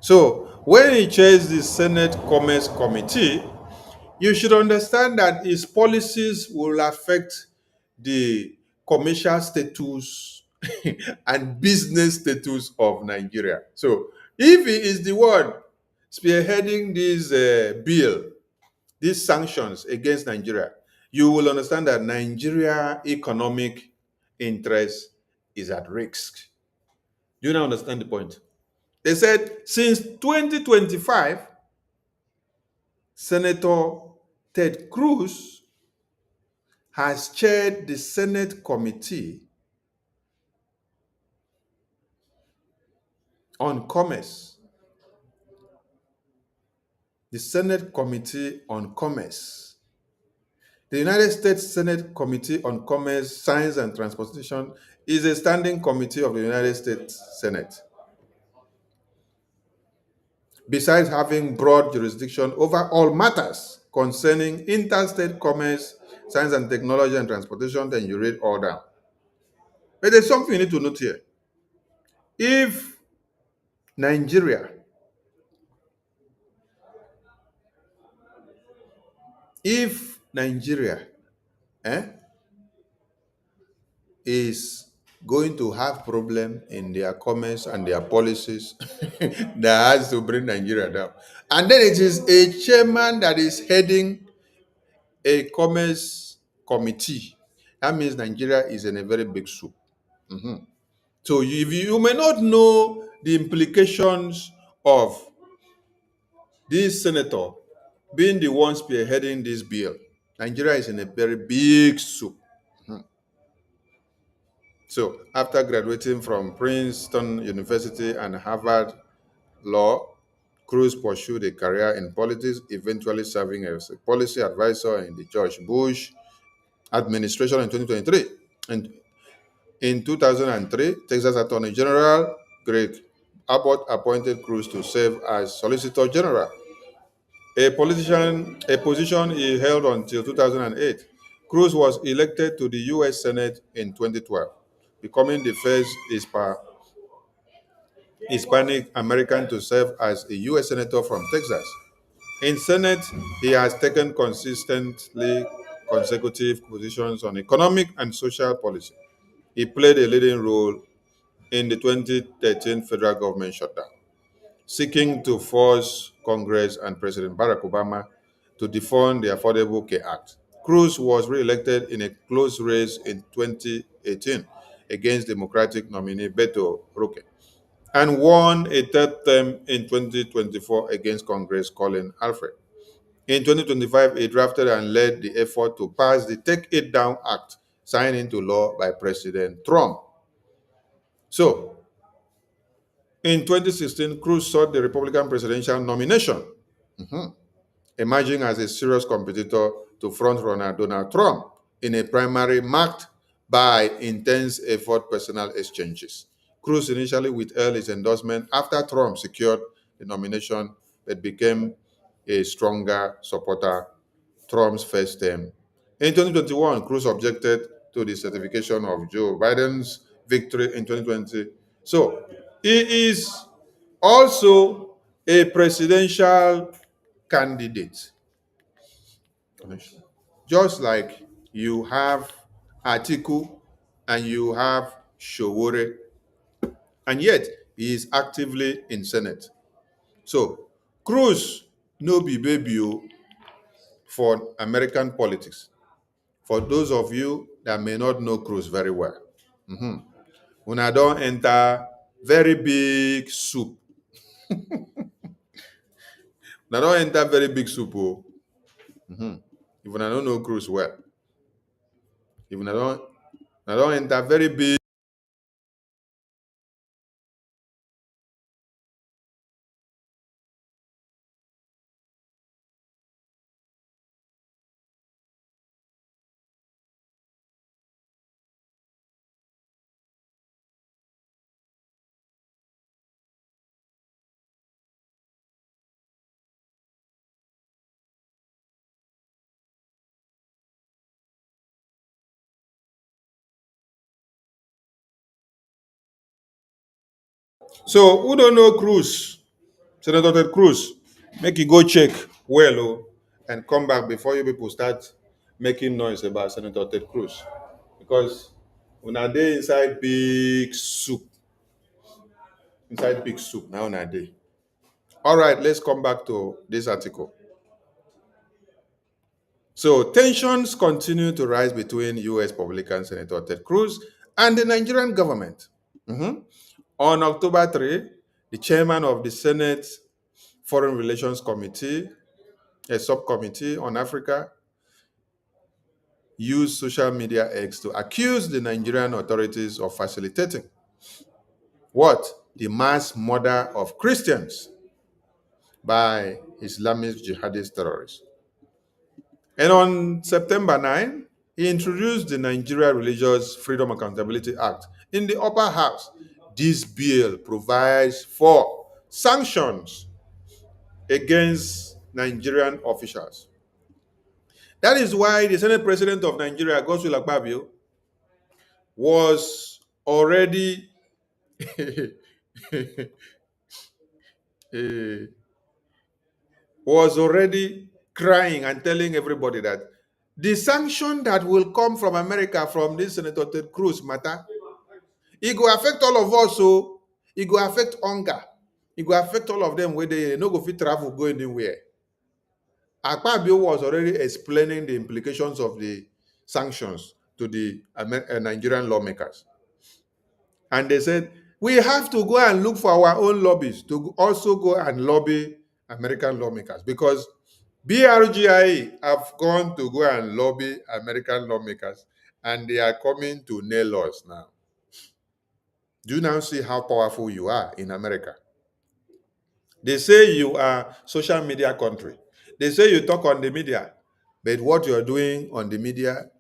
So when he chairs the Senate Commerce Committee, you should understand that his policies will affect the commercial status and business status of Nigeria. So if he is the one spearheading this bill, these sanctions against Nigeria, you will understand that Nigeria economic interest is at risk. Do you now understand the point? They said since 2025, Senator Ted Cruz has chaired the Senate Committee on Commerce. The Senate Committee on Commerce. The United States Senate Committee on Commerce, Science, and Transportation is a standing committee of the United States Senate. Besides having broad jurisdiction over all matters concerning interstate commerce, science and technology, and transportation, then you read all down. But there's something you need to note here. If Nigeria is going to have problem in their commerce and their policies that has to bring Nigeria down. And then it is a chairman that is heading a commerce committee. That means Nigeria is in a very big soup. So you may not know the implications of this senator being the one spearheading this bill. Nigeria is in a very big soup. So after graduating from Princeton University and Harvard Law, Cruz pursued a career in politics, eventually serving as a policy advisor in the George Bush administration in 2023. And in 2003, Texas Attorney General Greg Abbott appointed Cruz to serve as Solicitor General, a position he held until 2008. Cruz was elected to the U.S. Senate in 2012, becoming the first Hispanic American to serve as a U.S. Senator from Texas. In Senate, he has taken consistently consecutive positions on economic and social policy. He played a leading role in the 2013 federal government shutdown, seeking to force Congress and President Barack Obama to defund the Affordable Care Act. Cruz was re-elected in a close race in 2018 against Democratic nominee Beto O'Rourke, and won a third term in 2024 against Congress Colin Alfred. In 2025, he drafted and led the effort to pass the Take It Down Act, signed into law by President Trump. So, in 2016, Cruz sought the Republican presidential nomination, emerging as a serious competitor to frontrunner Donald Trump in a primary marked by intense effort personal exchanges. Cruz initially withheld his endorsement after Trump secured the nomination, but became a stronger supporter Trump's first term. In 2021, Cruz objected to the certification of Joe Biden's victory in 2020. So he is also a presidential candidate. Just like you have Atiku and you have Showore, and yet he is actively in Senate. So Cruz no be baby for American politics. For those of you that may not know Cruz very well, una don enter very big soup. Una don enter very big soup. Oh. If una don't know Cruz well, if una don't enter very big. So who don't know Cruz? Senator Ted Cruz, make you go check well and come back before you people start making noise about Senator Ted Cruz. Because una dey inside big soup. Inside big soup, now una dey. All right, let's come back to this article. So tensions continue to rise between U.S. Republican Senator Ted Cruz and the Nigerian government. On October 3, the chairman of the Senate Foreign Relations Committee, a subcommittee on Africa, used social media X to accuse the Nigerian authorities of facilitating what? The mass murder of Christians by Islamist jihadist terrorists. And on September 9, he introduced the Nigeria Religious Freedom Accountability Act in the upper house. This bill provides for sanctions against Nigerian officials. That is why the Senate President of Nigeria, Godswill Akpabio, was already crying and telling everybody that the sanction that will come from America from this Senator Ted Cruz matter, it will affect all of us. So it will affect hunger. It will affect all of them where they no go fit travel go anywhere. Akpabio was already explaining the implications of the sanctions to the Nigerian lawmakers. And they said, we have to go and look for our own lobbies to also go and lobby American lawmakers, because BRGIE have gone to go and lobby American lawmakers, and they are coming to nail us now. Do you now see how powerful you are in America? They say you are social media country. They say you talk on the media, but what you're doing on the media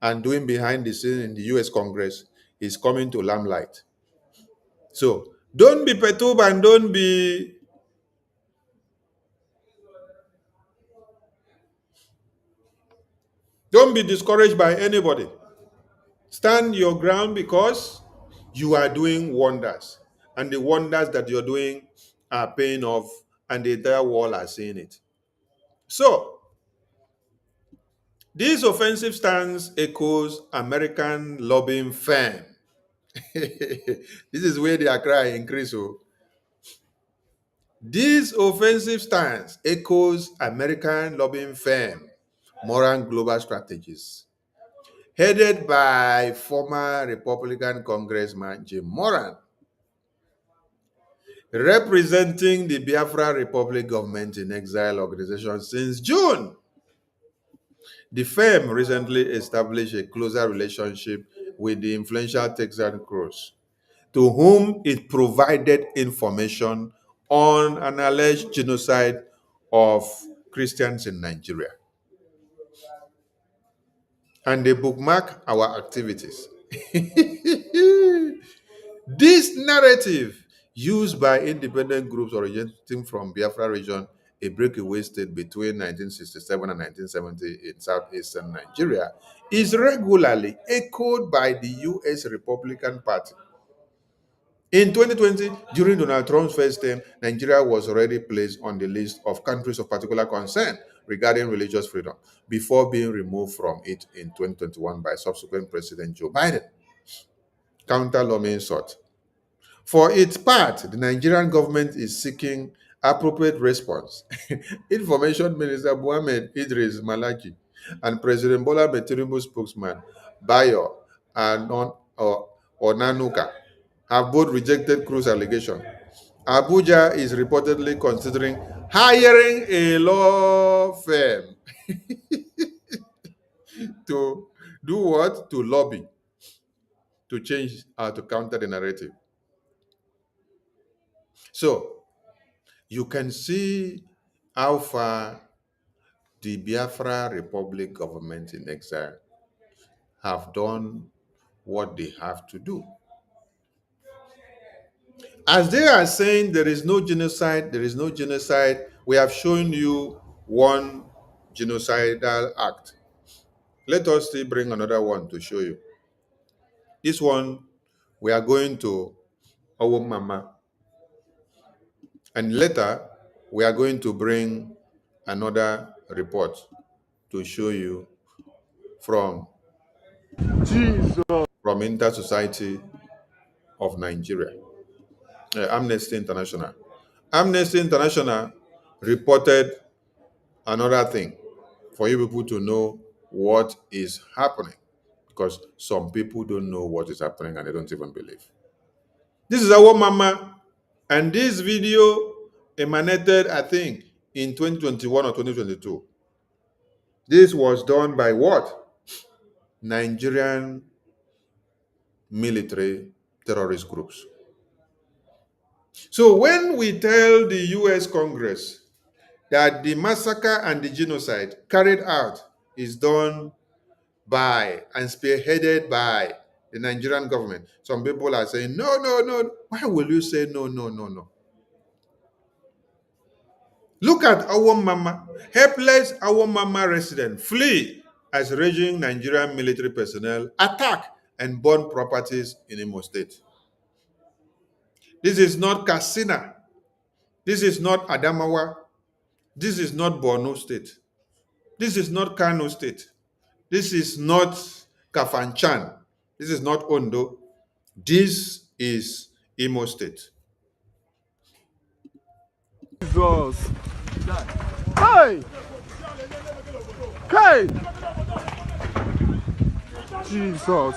and doing behind the scenes in the US Congress is coming to limelight. So don't be perturbed and don't be discouraged by anybody. Stand your ground, because you are doing wonders, and the wonders that you're doing are paying off, and the entire world are seeing it. So this offensive stance echoes American lobbying firm. This is where the cry increase. Oh. This offensive stance echoes American lobbying firm, Moran Global Strategies, headed by former Republican Congressman Jim Moran, representing the Biafra Republic Government in Exile organization since June. The firm recently established a closer relationship with the influential Texan Cruz, to whom it provided information on an alleged genocide of Christians in Nigeria. And they bookmark our activities. This narrative, used by independent groups originating from Biafra region, a breakaway state between 1967 and 1970 in southeastern Nigeria, is regularly echoed by the U.S. Republican Party. In 2020, during Donald Trump's first term, Nigeria was already placed on the list of countries of particular concern regarding religious freedom, before being removed from it in 2021 by subsequent President Joe Biden. Counter-lobbying sought. For its part, the Nigerian government is seeking appropriate response. Information Minister Mohammed Idris Malaki and President Bola Tinubu spokesman Bayo and Onanuka have both rejected Cruz allegation. Abuja is reportedly considering hiring a law firm to do what? To lobby, to change, to counter the narrative. So, you can see how far the Biafra Republic government in exile have done what they have to do. As they are saying there is no genocide, we have shown you one genocidal act. Let us still bring another one to show you. This one, we are going to our mama. And later, we are going to bring another report to show you from Inter-Society of Nigeria, Amnesty International. Amnesty International reported another thing for you people to know what is happening, because some people don't know what is happening and they don't even believe. This is our mama, and this video emanated, I think, in 2021 or 2022. This was done by what? Nigerian military terrorist groups. So when we tell the US Congress that the massacre and the genocide carried out is done by and spearheaded by the Nigerian government, some people are saying, no, no, no. Why will you say no, no, no, no? Look at our mama, helpless our mama resident flee as raging Nigerian military personnel attack and burn properties in Imo State. This is not Katsina. This is not Adamawa. This is not Borno State. This is not Kano State. This is not Kafanchan. This is not Ondo. This is Imo State. Jesus. Hey! Hey! Jesus.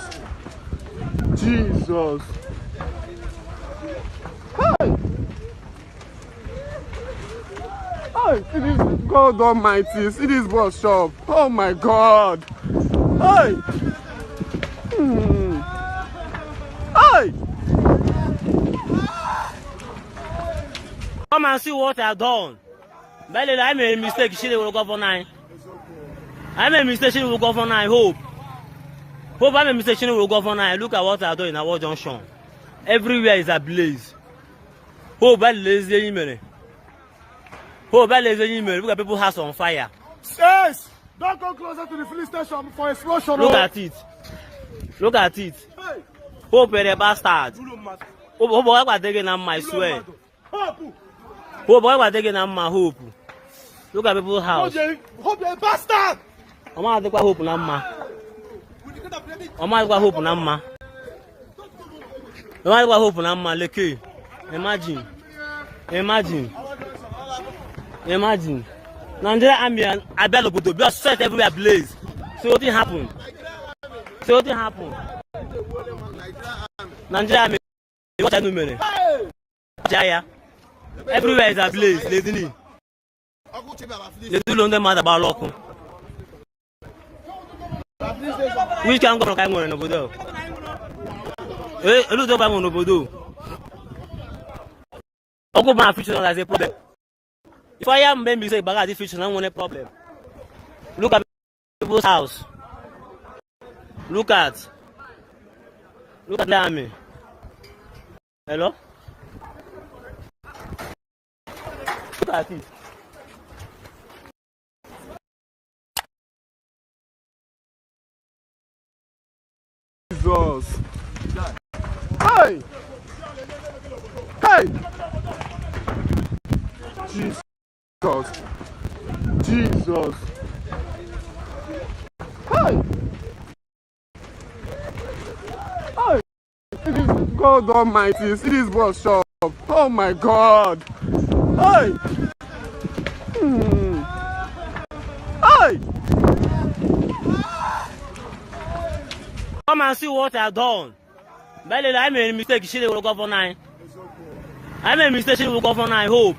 Jesus. Hey! Hey! It is God Almighty. It is what's shop. Oh my God. Hey! Hey! Come and see what I've done. Belly, I made a mistake. She will go for 9. I made a mistake. She will go for 9. Hope. Hope I made a mistake. She will go for 9. Look at what I've done in our junction. Everywhere is ablaze. Hope I lazy email. Hope I lazy email. Look at people's house on fire. Yes! Don't go closer to the police station for explosion. Look at it. Look at it. Hey! Hope a bastard. Hope I was taking on my swear. Hope I was taking on my hope. Look at people's house. Hope a bastard! I'm not going to hope Namma. I'm not going to hope Namma. I'm not going to hope Namma. Look, imagine. Imagine. Imagine. Nigeria army and Abel just set everywhere ablaze. So what happened? So what happened? Nigeria army. What I know, Jaya. Everywhere is ablaze. Lazy. They do know them about local. Which can go from Kaimon and Obodo? Look up on Obodo. Ogoba future has a problem. If I am maybe say Bagadi future, I want a problem. Look at people's house. Look at the army. Hello? Look at it. Jesus. Hey! Hey! Jesus. Jesus. Hey! Hey! It is God Almighty. It is what's shop. Oh my God. Hey! Hey! Come and see what I've done. Belly, I made a mistake. She will go for 9. I made a mistake. She will go for 9. Hope.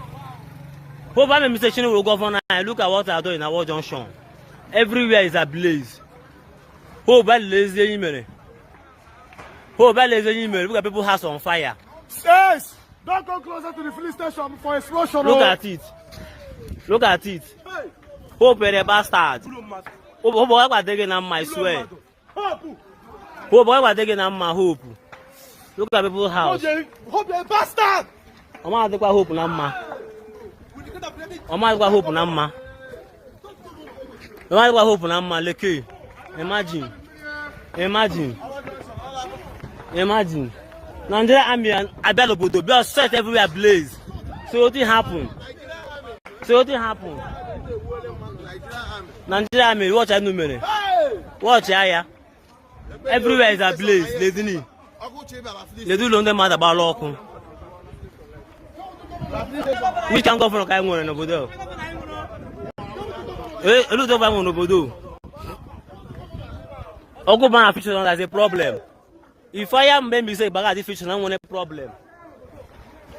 Hope I made a mistake. She will go for 9. Look at what I've done in our junction. Everywhere is ablaze. Hope I lazy email. Hope I lazy email. Look at people's house on fire. Yes! Don't go closer to the police station for explosion. Look at it. Look at it. Hey! Hope a bastard. Hope I was taking on my swear. Hope I was taking on my hope. Look at people's house. Hope a bastard! I'm not going to hope Namma. I'm not going to hope Namma. I'm not going to hope Namma. Look, imagine. Imagine. Imagine. Nigeria army and Abel just set everywhere ablaze. So what happened? So what happened? Nigeria army, watch I know. Watch Aya. Everywhere is ablaze. Lazy. They do know them about local. Which can go from Kaimon and Obodo? Look up on Obodo. Ogoba future has a problem. If I am maybe say Bagadi future, I want a problem.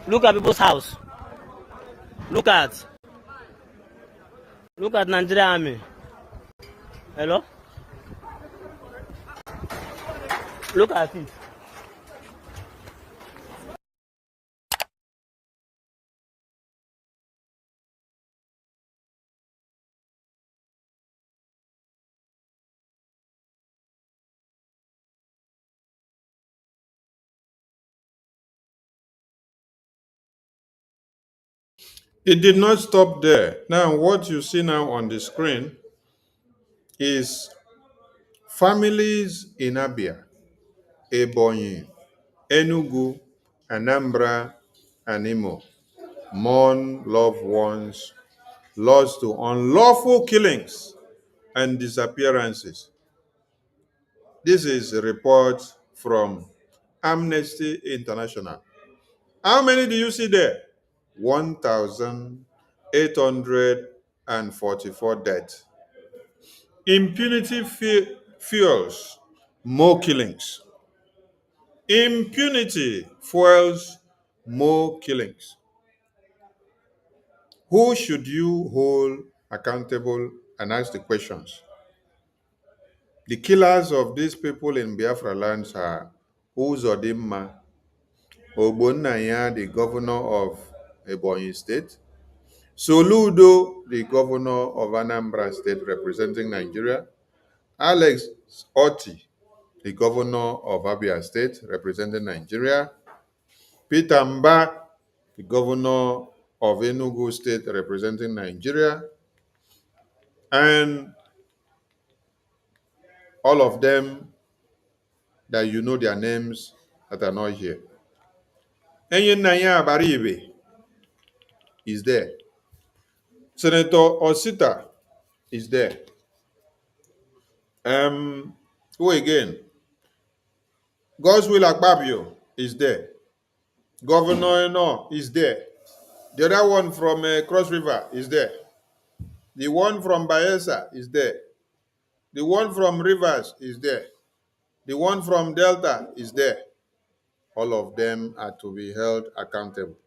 Look at people's house. Look at Look at Nigeria army. Hello? Look at it. It did not stop there. Now, what you see now on the screen is families in Abia, Ebonyi, Enugu, Anambra, and Imo mourn loved ones lost to unlawful killings and disappearances. This is a report from Amnesty International. How many do you see there? 1,844 deaths. Impunity fuels more killings. Impunity fuels more killings. Who should you hold accountable and ask the questions? The killers of these people in Biafra lands are Uzodimma Ogbonnaya, the governor of Ebonyi State, Soludo, the governor of Anambra State representing Nigeria, Alex Otti, the governor of Abia State representing Nigeria, Peter Mba, the governor of Enugu State representing Nigeria, and all of them that you know their names that are not here. Enyenanya BRGIE is there. Senator Osita is there. Who again? Godswill Akpabio is there. Governor Eno is there. The other one from Cross River is there. The one from Bayelsa is there. The one from Rivers is there. The one from Delta is there. All of them are to be held accountable.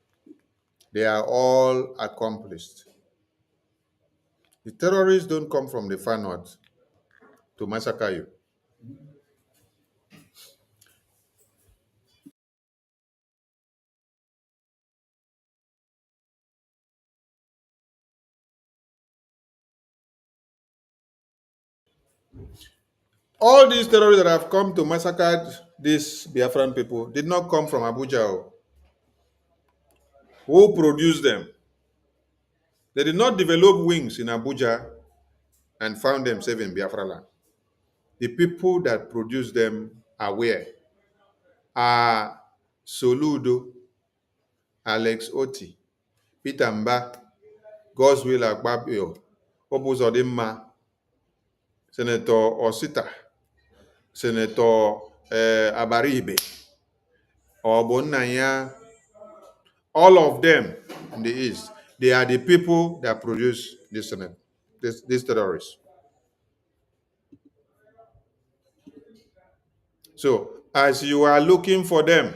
They are all accomplished. The terrorists don't come from the far north to massacre you. All these terrorists that have come to massacre these Biafran people did not come from Abuja. Who produced them? They did not develop wings in Abuja and found themselves in Biafra land. The people that produced them are where? Are Soludo, Alex Otti, Peter Mba, Godswill Akpabio, Obuzodimma, Senator Osita, Senator Abaribe, Ogbonnaya, all of them in the East. They are the people that produce these terrorists. So, as you are looking for them,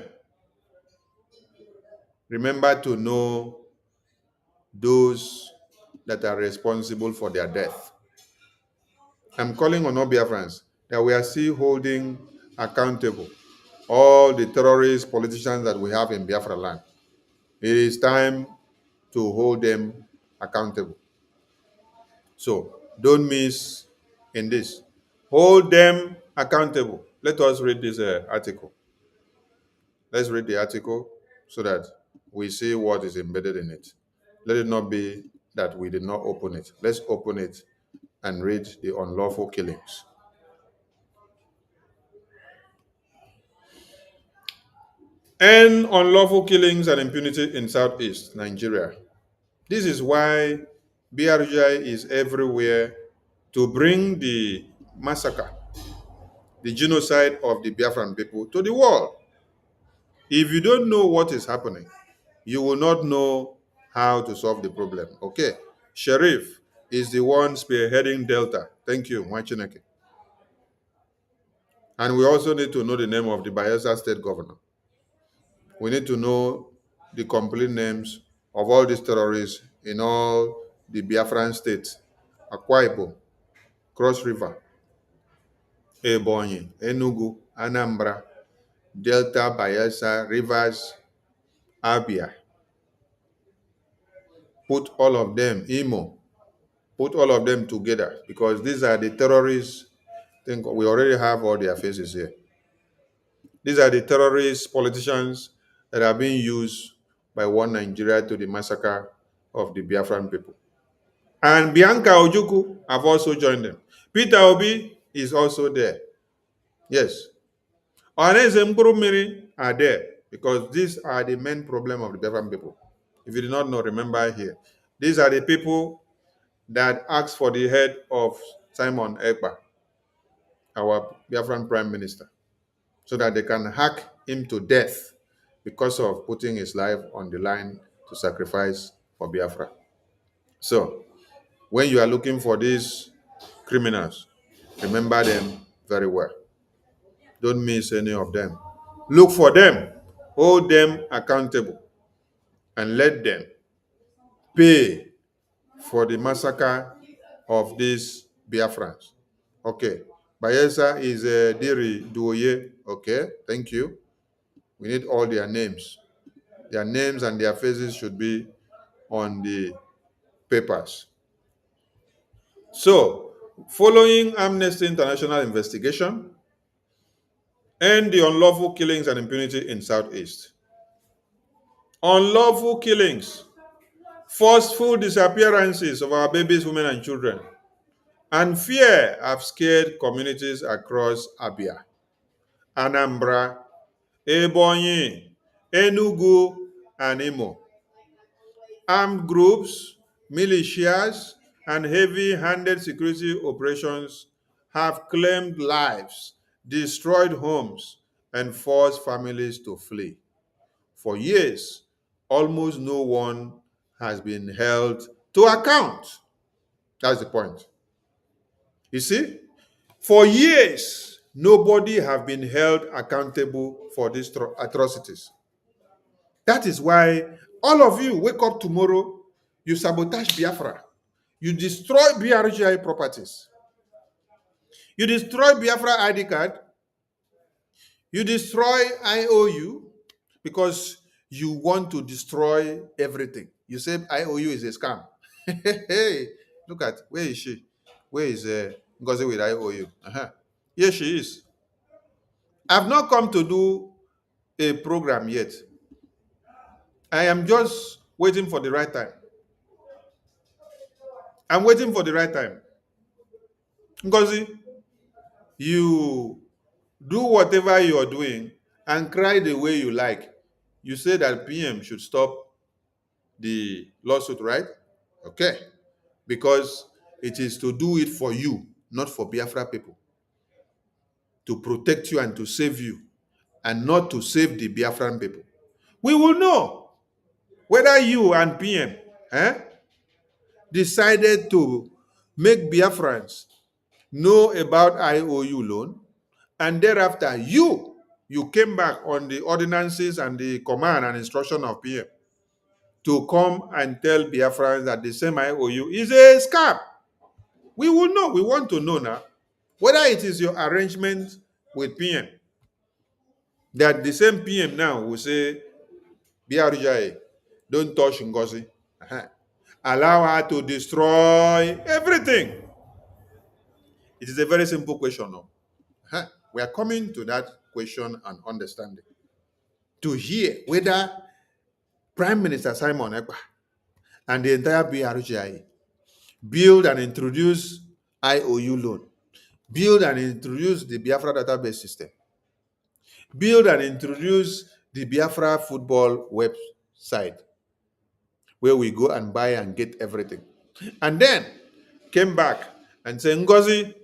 remember to know those that are responsible for their death. I'm calling on all Biafrans that we are still holding accountable all the terrorist politicians that we have in Biafra land. It is time to hold them accountable. So don't miss in this. Hold them accountable. Let us read this article. Let's read the article so that we see what is embedded in it. Let it not be that we did not open it. Let's open it and read the unlawful killings. End unlawful killings and impunity in Southeast Nigeria. This is why BRGIE is everywhere to bring the massacre, the genocide of the Biafran people to the world. If you don't know what is happening, you will not know how to solve the problem. Okay, Sheriff is the one spearheading Delta. Thank you, Mwachineke. And we also need to know the name of the Bayelsa State Governor. We need to know the complete names of all these terrorists in all the Biafran states Akwa Ibom, Cross River, Ebonyi, Enugu, Anambra, Delta, Bayelsa, Rivers, Abia. Put all of them, Imo, put all of them together because these are the terrorists. I think we already have all their faces here. These are the terrorist politicians that are being used by one Nigeria to the massacre of the Biafran people. And Bianca Ojukwu have also joined them. Peter Obi is also there. Yes. Ohaneze Mkurumiri are there because these are the main problem of the Biafran people. If you do not know, remember here. These are the people that asked for the head of Simon Ekpa, our Biafran prime minister, so that they can hack him to death because of putting his life on the line to sacrifice for Biafra. So, when you are looking for these criminals, remember them very well. Don't miss any of them. Look for them, hold them accountable, and let them pay for the massacre of these Biafrans. Okay. Bayelsa is Diri Duoye. Okay, thank you. We need all their names. Their names and their faces should be on the papers. So, following Amnesty International investigation and the unlawful killings and impunity in Southeast. Unlawful killings, forceful disappearances of our babies, women, and children, and fear have scared communities across Abia, Anambra, Ebonyi, Enugu, and Imo. Armed groups, militias, and heavy-handed security operations have claimed lives, destroyed homes, and forced families to flee. For years, almost no one has been held to account. That's the point. You see, for years, nobody have been held accountable for these atrocities. That is why all of you wake up tomorrow, you sabotage Biafra, you destroy BRGIE properties, you destroy Biafra ID card, you destroy IOU because you want to destroy everything. You say IOU is a scam. Hey, look at, where is she? Where is NGOZI with IOU? Here she is. I've not come to do a program yet. I am just waiting for the right time. I'm waiting for the right time. NGOZI, you do whatever you are doing and cry the way you like. You say that PM should stop the lawsuit, right? Okay. Because it is to do it for you, not for Biafra people. To protect you and to save you, and not to save the Biafran people. We will know whether you and PM decided to make Biafrans know about IOU loan, and thereafter you came back on the ordinances and the command and instruction of PM to come and tell Biafrans that the same IOU is a scam. We will know. We want to know now whether it is your arrangement with PM that the same PM now will say, BRGIE, don't touch NGOZI. Allow her to destroy everything. It is a very simple question. No? We are coming to that question and understanding. To hear whether Prime Minister Simon Ekpa and the entire BRGIE build and introduce IOU loan, build and introduce the Biafra database system, build and introduce the Biafra football website, where we go and buy and get everything. And then came back and said, NGOZI,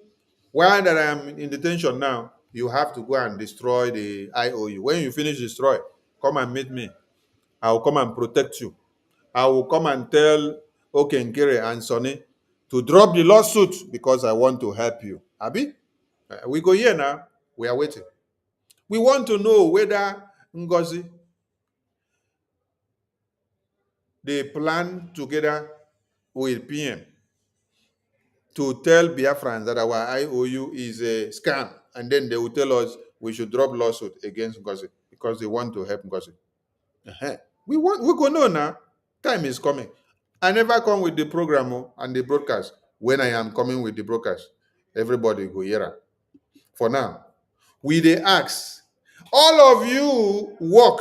while that I am in detention now, you have to go and destroy the IOU. When you finish destroy, come and meet me. I will come and protect you. I will come and tell Okenkere and Sonny to drop the lawsuit because I want to help you. Abi? We go here now. We are waiting. We want to know whether NGOZI, they plan together with PM to tell Biafrans that our IOU is a scam, and then they will tell us we should drop lawsuit against NGOZI because they want to help NGOZI. We go know now. Time is coming. I never come with the program and the broadcast. When I am coming with the broadcast, everybody go here. For now, we they ask all of you work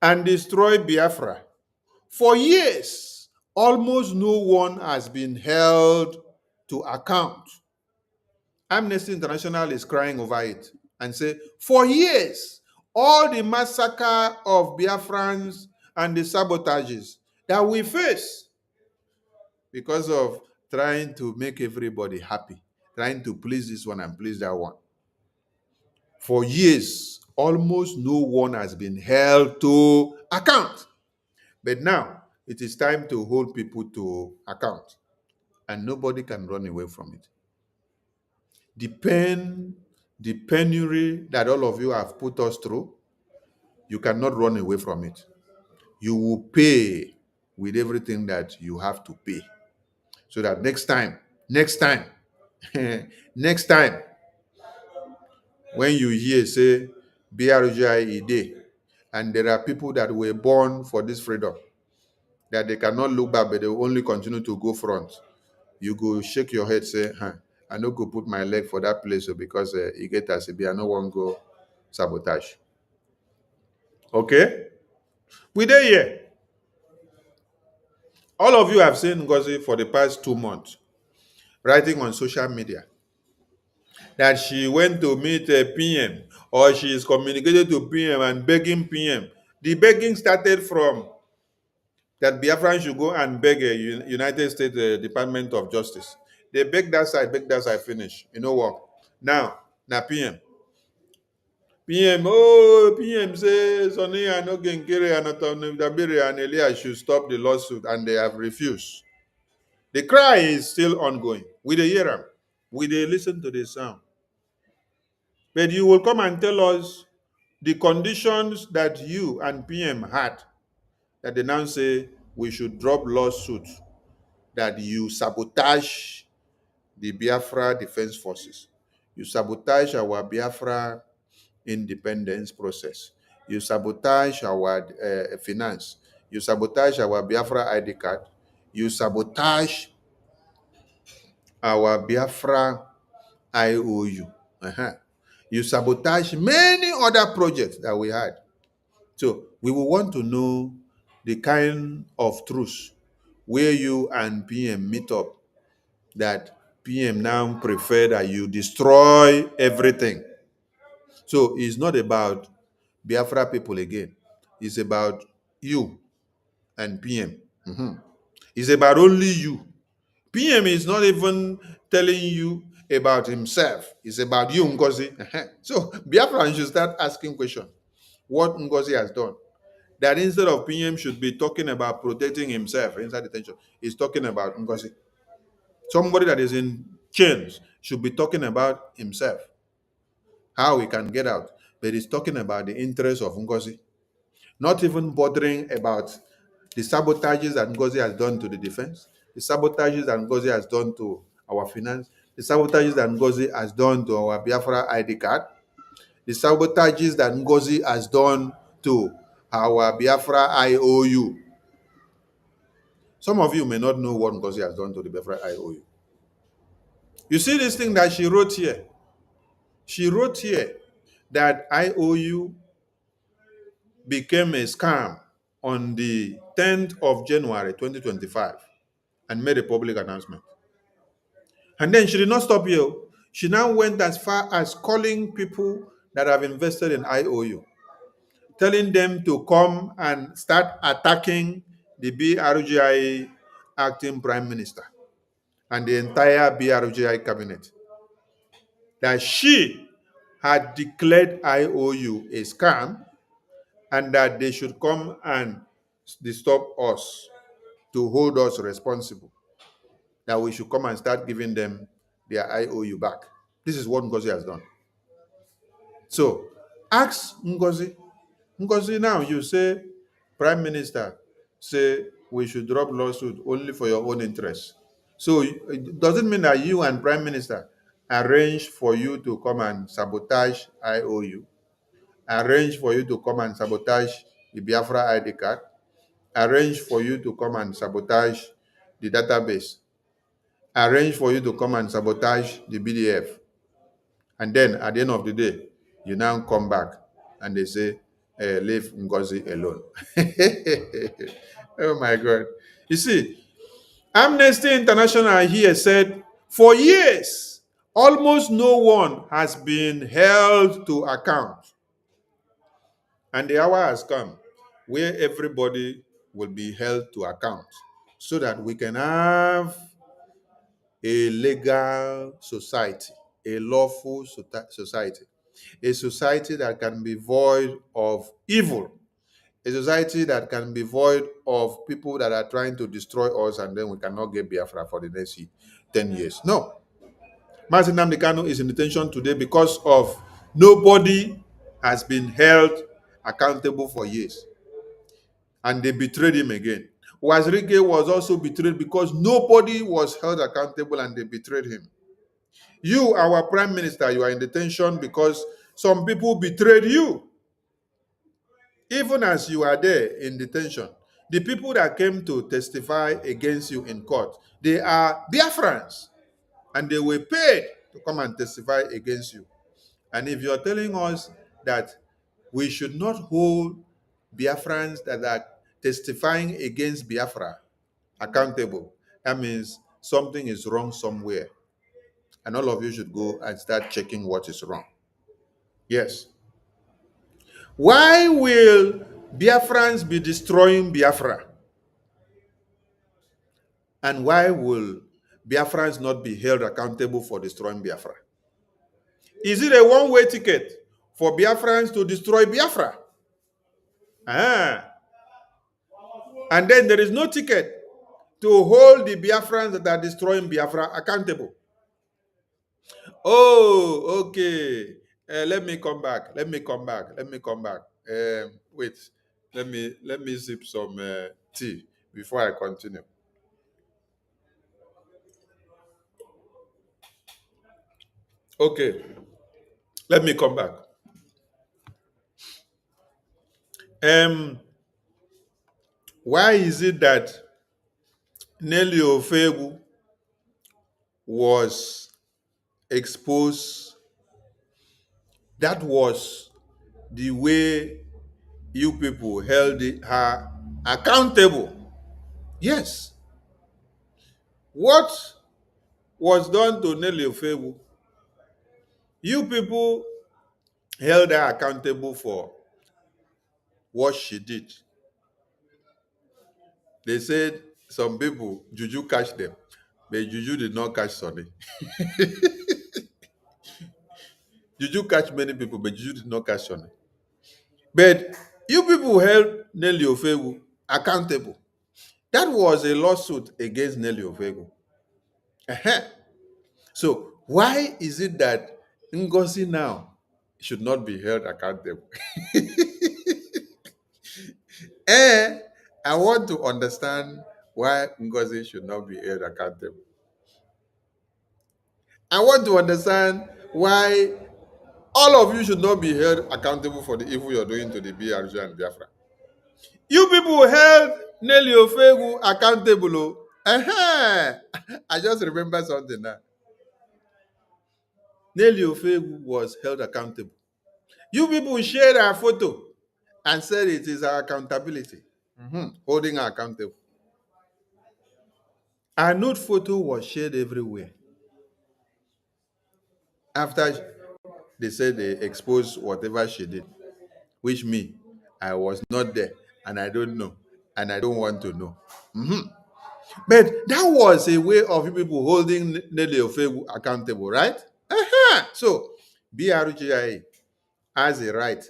and destroy Biafra. For years, almost no one has been held to account. Amnesty International is crying over it and say, for years, all the massacre of Biafrans and the sabotages that we face because of trying to make everybody happy, trying to please this one and please that one. For years, almost no one has been held to account. But now, it is time to hold people to account, and nobody can run away from it. The pain, the penury that all of you have put us through, you cannot run away from it. You will pay with everything that you have to pay. So that next time, next time, when you hear say BRGIE Day, and there are people that were born for this freedom, that they cannot look back, but they will only continue to go front, you go shake your head, say, I no go put my leg for that place because you get as I no one go sabotage. Okay? We there here. All of you have seen NGOZI for the past 2 months writing on social media that she went to meet a PM, or she is communicated to PM and begging PM. The begging started from that Biafran should go and beg a United States Department of Justice. They beg that side, finish. You know what? Now PM. PM says Sonny and Ogenkere and Dabiri and Elias should stop the lawsuit, and they have refused. The cry is still ongoing. We dey hear them. We dey listen to the sound. But you will come and tell us the conditions that you and PM had, that they now say we should drop lawsuits, that you sabotage the Biafra Defense Forces. You sabotage our Biafra independence process. You sabotage our finance. You sabotage our Biafra ID card. You sabotage our Biafra IOU. You sabotage many other projects that we had. So we will want to know the kind of truth where you and PM meet up, that PM now prefer that you destroy everything. So it's not about Biafra people again. It's about you and PM. It's about only you. PM is not even telling you about himself. It's about you, NGOZI. So Biafra should start asking questions. What NGOZI has done. That instead of PM should be talking about protecting himself inside detention, he's talking about NGOZI. Somebody that is in chains should be talking about himself, how he can get out. But he's talking about the interests of NGOZI. Not even bothering about the sabotages that NGOZI has done to the defense, the sabotages that NGOZI has done to our finance, the sabotages that NGOZI has done to our Biafra ID card, the sabotages that NGOZI has done to our Biafra IOU. Some of you may not know what NGOZI has done to the Biafra IOU. You see this thing that she wrote here? She wrote here that IOU became a scam on the 10th of January 2025 and made a public announcement. And then she did not stop here. She now went as far as calling people that have invested in IOU, telling them to come and start attacking the BRGIE acting prime minister and the entire BRGIE cabinet. That she had declared IOU a scam, and that they should come and disturb us, to hold us responsible, that we should come and start giving them their IOU back. This is what NGOZI has done. So ask NGOZI. NGOZI, now you say, Prime Minister say we should drop lawsuit only for your own interest. So it doesn't mean that you and Prime Minister arrange for you to come and sabotage IOU, arrange for you to come and sabotage the Biafra ID card, arrange for you to come and sabotage the database, arrange for you to come and sabotage the BDF. And then at the end of the day, you now come back and they say, leave Ngozi alone. Oh my God. You see, Amnesty International here said, for years, almost no one has been held to account. And the hour has come where everybody will be held to account so that we can have a legal society, a lawful society, a society that can be void of evil, a society that can be void of people that are trying to destroy us, and then we cannot get Biafra for the next 10 years. No. Mazi Nnamdi Kanu is in detention today because of nobody has been held accountable for years. And they betrayed him again. Wazirike was also betrayed because nobody was held accountable and they betrayed him. You, our Prime Minister, you are in detention because some people betrayed you. Even as you are there in detention, the people that came to testify against you in court, they are Biafrans, and they were paid to come and testify against you. And if you're telling us that we should not hold Biafrans that are testifying against Biafra accountable, that means something is wrong somewhere. And all of you should go and start checking what is wrong. Yes. Why will Biafrans be destroying Biafra? And why will Biafrans not be held accountable for destroying Biafra? Is it a one-way ticket for Biafrans to destroy Biafra? And then there is no ticket to hold the Biafrans that are destroying Biafra accountable. Oh, okay. Let me come back. Wait. Let me sip some tea before I continue. Okay. Let me come back. Why is it that Nelly Ofegu was exposed? That was the way you people held her accountable. Yes. What was done to Nelly Ofegu? You people held her accountable for what she did. They said some people, Juju catch them, but Juju did not catch Sonny. Juju catch many people, but Juju did not catch Sonny. But you people held Nelly Ofegu accountable. That was a lawsuit against Nelly Ofegu. So why is it that Ngozi now should not be held accountable? I want to understand why Ngozi should not be held accountable. I want to understand why all of you should not be held accountable for the evil you're doing to the BRGIE and Biafra. You people held Nelly Ofegu accountable. I just remember something now. Nelly Ofegu was held accountable. You people shared our photo and said it is our accountability, holding her accountable. Our nude photo was shared everywhere. After they said they exposed whatever she did, which me, I was not there, and I don't know, and I don't want to know. But that was a way of people holding Nelly Ofegu accountable, right? So, BRGIE has a right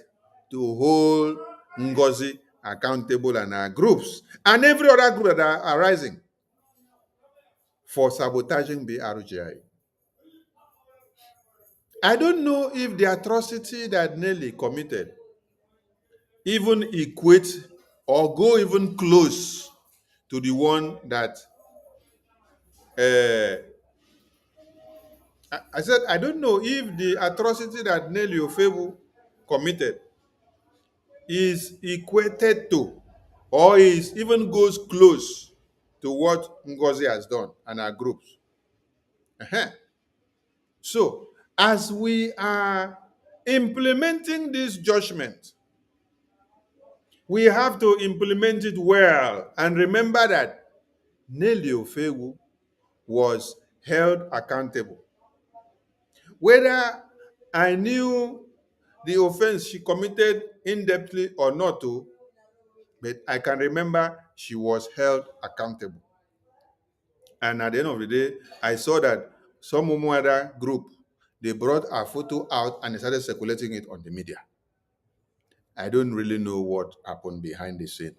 to hold Ngozi accountable and our groups and every other group that are arising for sabotaging BRGIE. I don't know if the atrocity that Nelly committed even equate or go even close to the one that uh, I said, I don't know if the atrocity that Nelly Ofebu committed is equated to or is even goes close to what Ngozi has done and our groups. Uh-huh. So, as we are implementing this judgment, we have to implement it well and remember that Nelly Ofebu was held accountable. Whether I knew the offense she committed in-depthly or not, but I can remember she was held accountable. And at the end of the day, I saw that some other group, they brought our photo out and they started circulating it on the media. I don't really know what happened behind the scene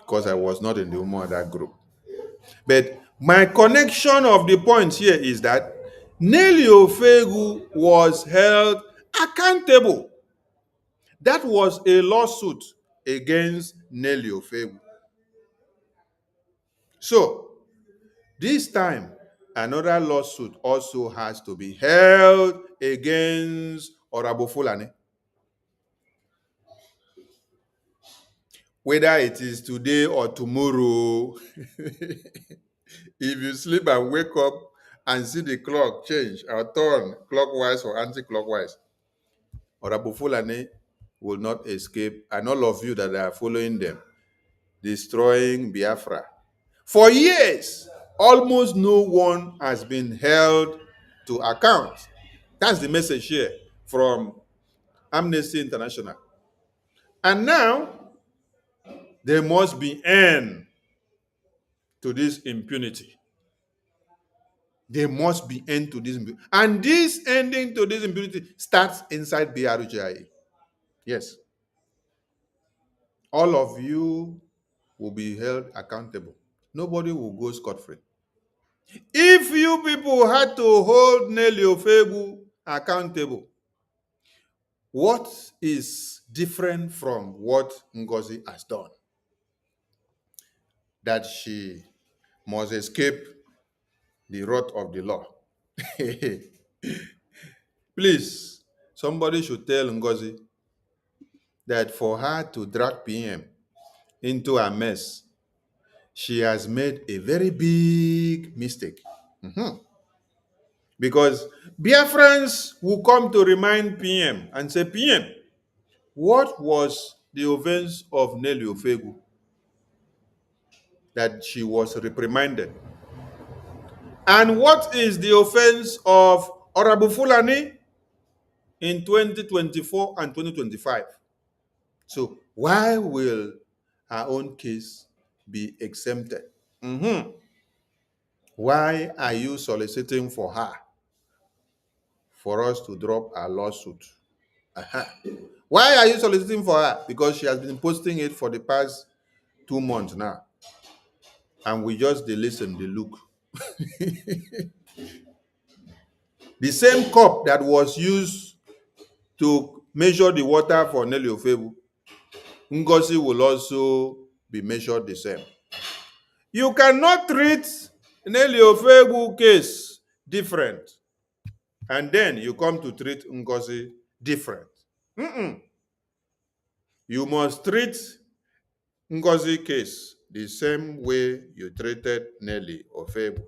because I was not in the other group. But my connection of the points here is that Nelly Ofegu was held accountable. That was a lawsuit against Nelly Ofegu. So, this time, another lawsuit also has to be held against Orabo Fulani. Whether it is today or tomorrow, if you sleep and wake up and see the clock change or turn clockwise or anti-clockwise, Orabo Fulani will not escape, and all of you that are following them, destroying Biafra. For years, almost no one has been held to account. That's the message here from Amnesty International. And now, there must be end to this impunity. There must be end to this impunity. And this ending to this impunity starts inside BRGIE. Yes. All of you will be held accountable. Nobody will go scot-free. If you people had to hold Nelly Ofegu accountable, what is different from what Ngozi has done? That she must escape the wrath of the law. Please, somebody should tell Ngozi that for her to drag PM into a mess, she has made a very big mistake. Because Biafrans will come to remind PM and say, PM, what was the offense of Nelly Ofegu that she was reprimanded? And what is the offense of Orabo Fulani in 2024 and 2025? So why will her own case be exempted? Why are you soliciting for her for us to drop our lawsuit? Why are you soliciting for her? Because she has been posting it for the past 2 months now. And we just listen, they look. The same cup that was used to measure the water for Nelly Ofebu, Ngozi will also be measured the same. You cannot treat Nelly Ofebu case different and then you come to treat Ngozi different. You must treat Ngozi case the same way you treated Nelly Ofebu.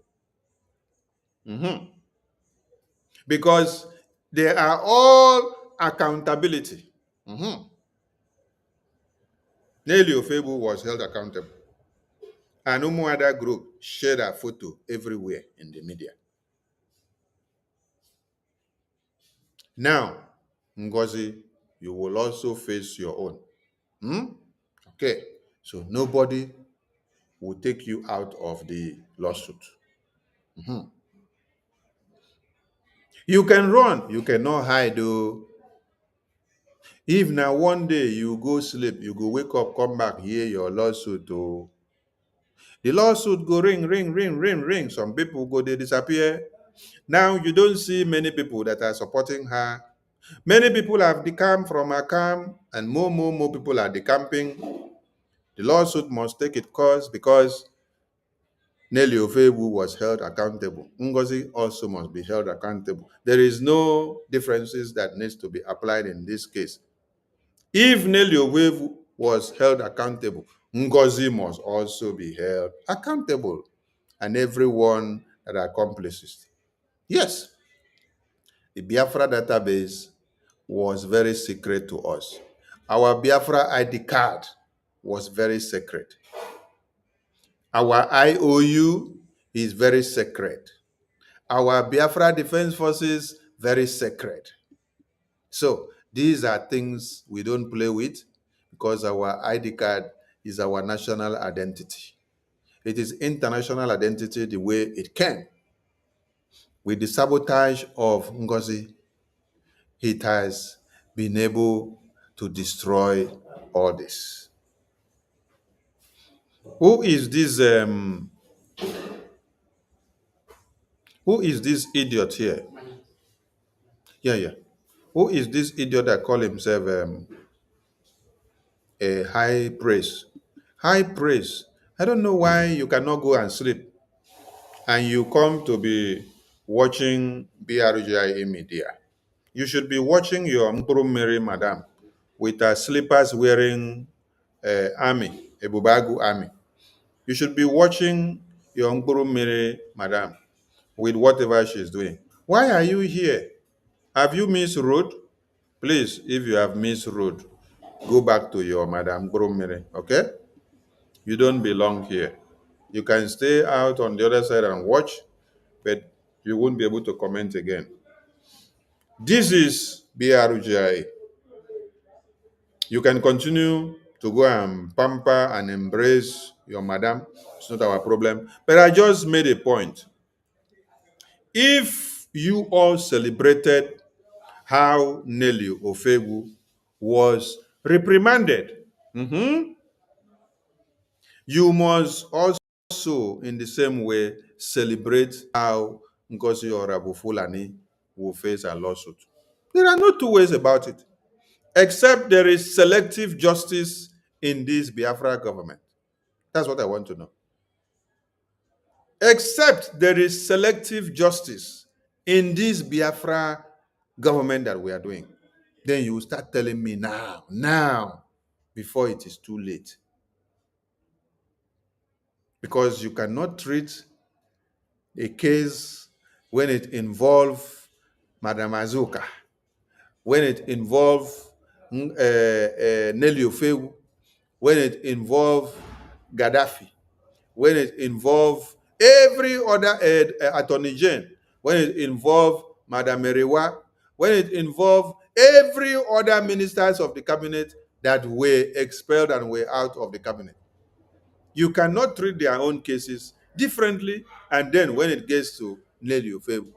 Because they are all accountability. Nelly Ofebu was held accountable. And other group shared her photo everywhere in the media. Now, Ngozi, you will also face your own. Okay, so nobody will take you out of the lawsuit. You can run, you cannot hide though. If now one day you go sleep, you go wake up, come back, hear your lawsuit, the lawsuit go ring. Some people go, they disappear. Now you don't see many people that are supporting her. Many people have decamped from her camp, and more people are decamping. The lawsuit must take its course because Nelly Ofebu was held accountable. Ngozi also must be held accountable. There is no differences that needs to be applied in this case. If Nelly Ofebu was held accountable, Ngozi must also be held accountable, and everyone that accomplishes. Yes, the Biafra database was very secret to us. Our Biafra ID card was very secret. Our IOU is very secret. Our Biafra Defense Forces, very secret. So these are things we don't play with because our ID card is our national identity. It is international identity the way it can. With the sabotage of Ngozi, it has been able to destroy all this. Who is this idiot here? Yeah. Who is this idiot that call himself a high praise? High praise. I don't know why you cannot go and sleep and you come to be watching BRGIE media. You should be watching your Mpuru Mary madam with her slippers wearing army, a Bubagu army. You should be watching your Mpuru Mary madam with whatever she's doing. Why are you here? Have you missed road? Please, if you have missed road, go back to your Madam Bromere, okay? You don't belong here. You can stay out on the other side and watch, but you won't be able to comment again. This is BRGIE. You can continue to go and pamper and embrace your madam. It's not our problem. But I just made a point. If you all celebrated how Nelly Ofebu was reprimanded, you must also, in the same way, celebrate how Ngozi Fulani will face a lawsuit. There are no two ways about it, except there is selective justice in this Biafra government. That's what I want to know. Except there is selective justice in this Biafra government that we are doing. Then you start telling me now, before it is too late. Because you cannot treat a case when it involves Madam Azuka, when it involves Nelly Ofebu, when it involves Gaddafi, when it involves every other attorney general, when it involves Madam Merewa, when it involves every other ministers of the cabinet that were expelled and were out of the cabinet. You cannot treat their own cases differently, and then when it gets to Nelly Ofebu,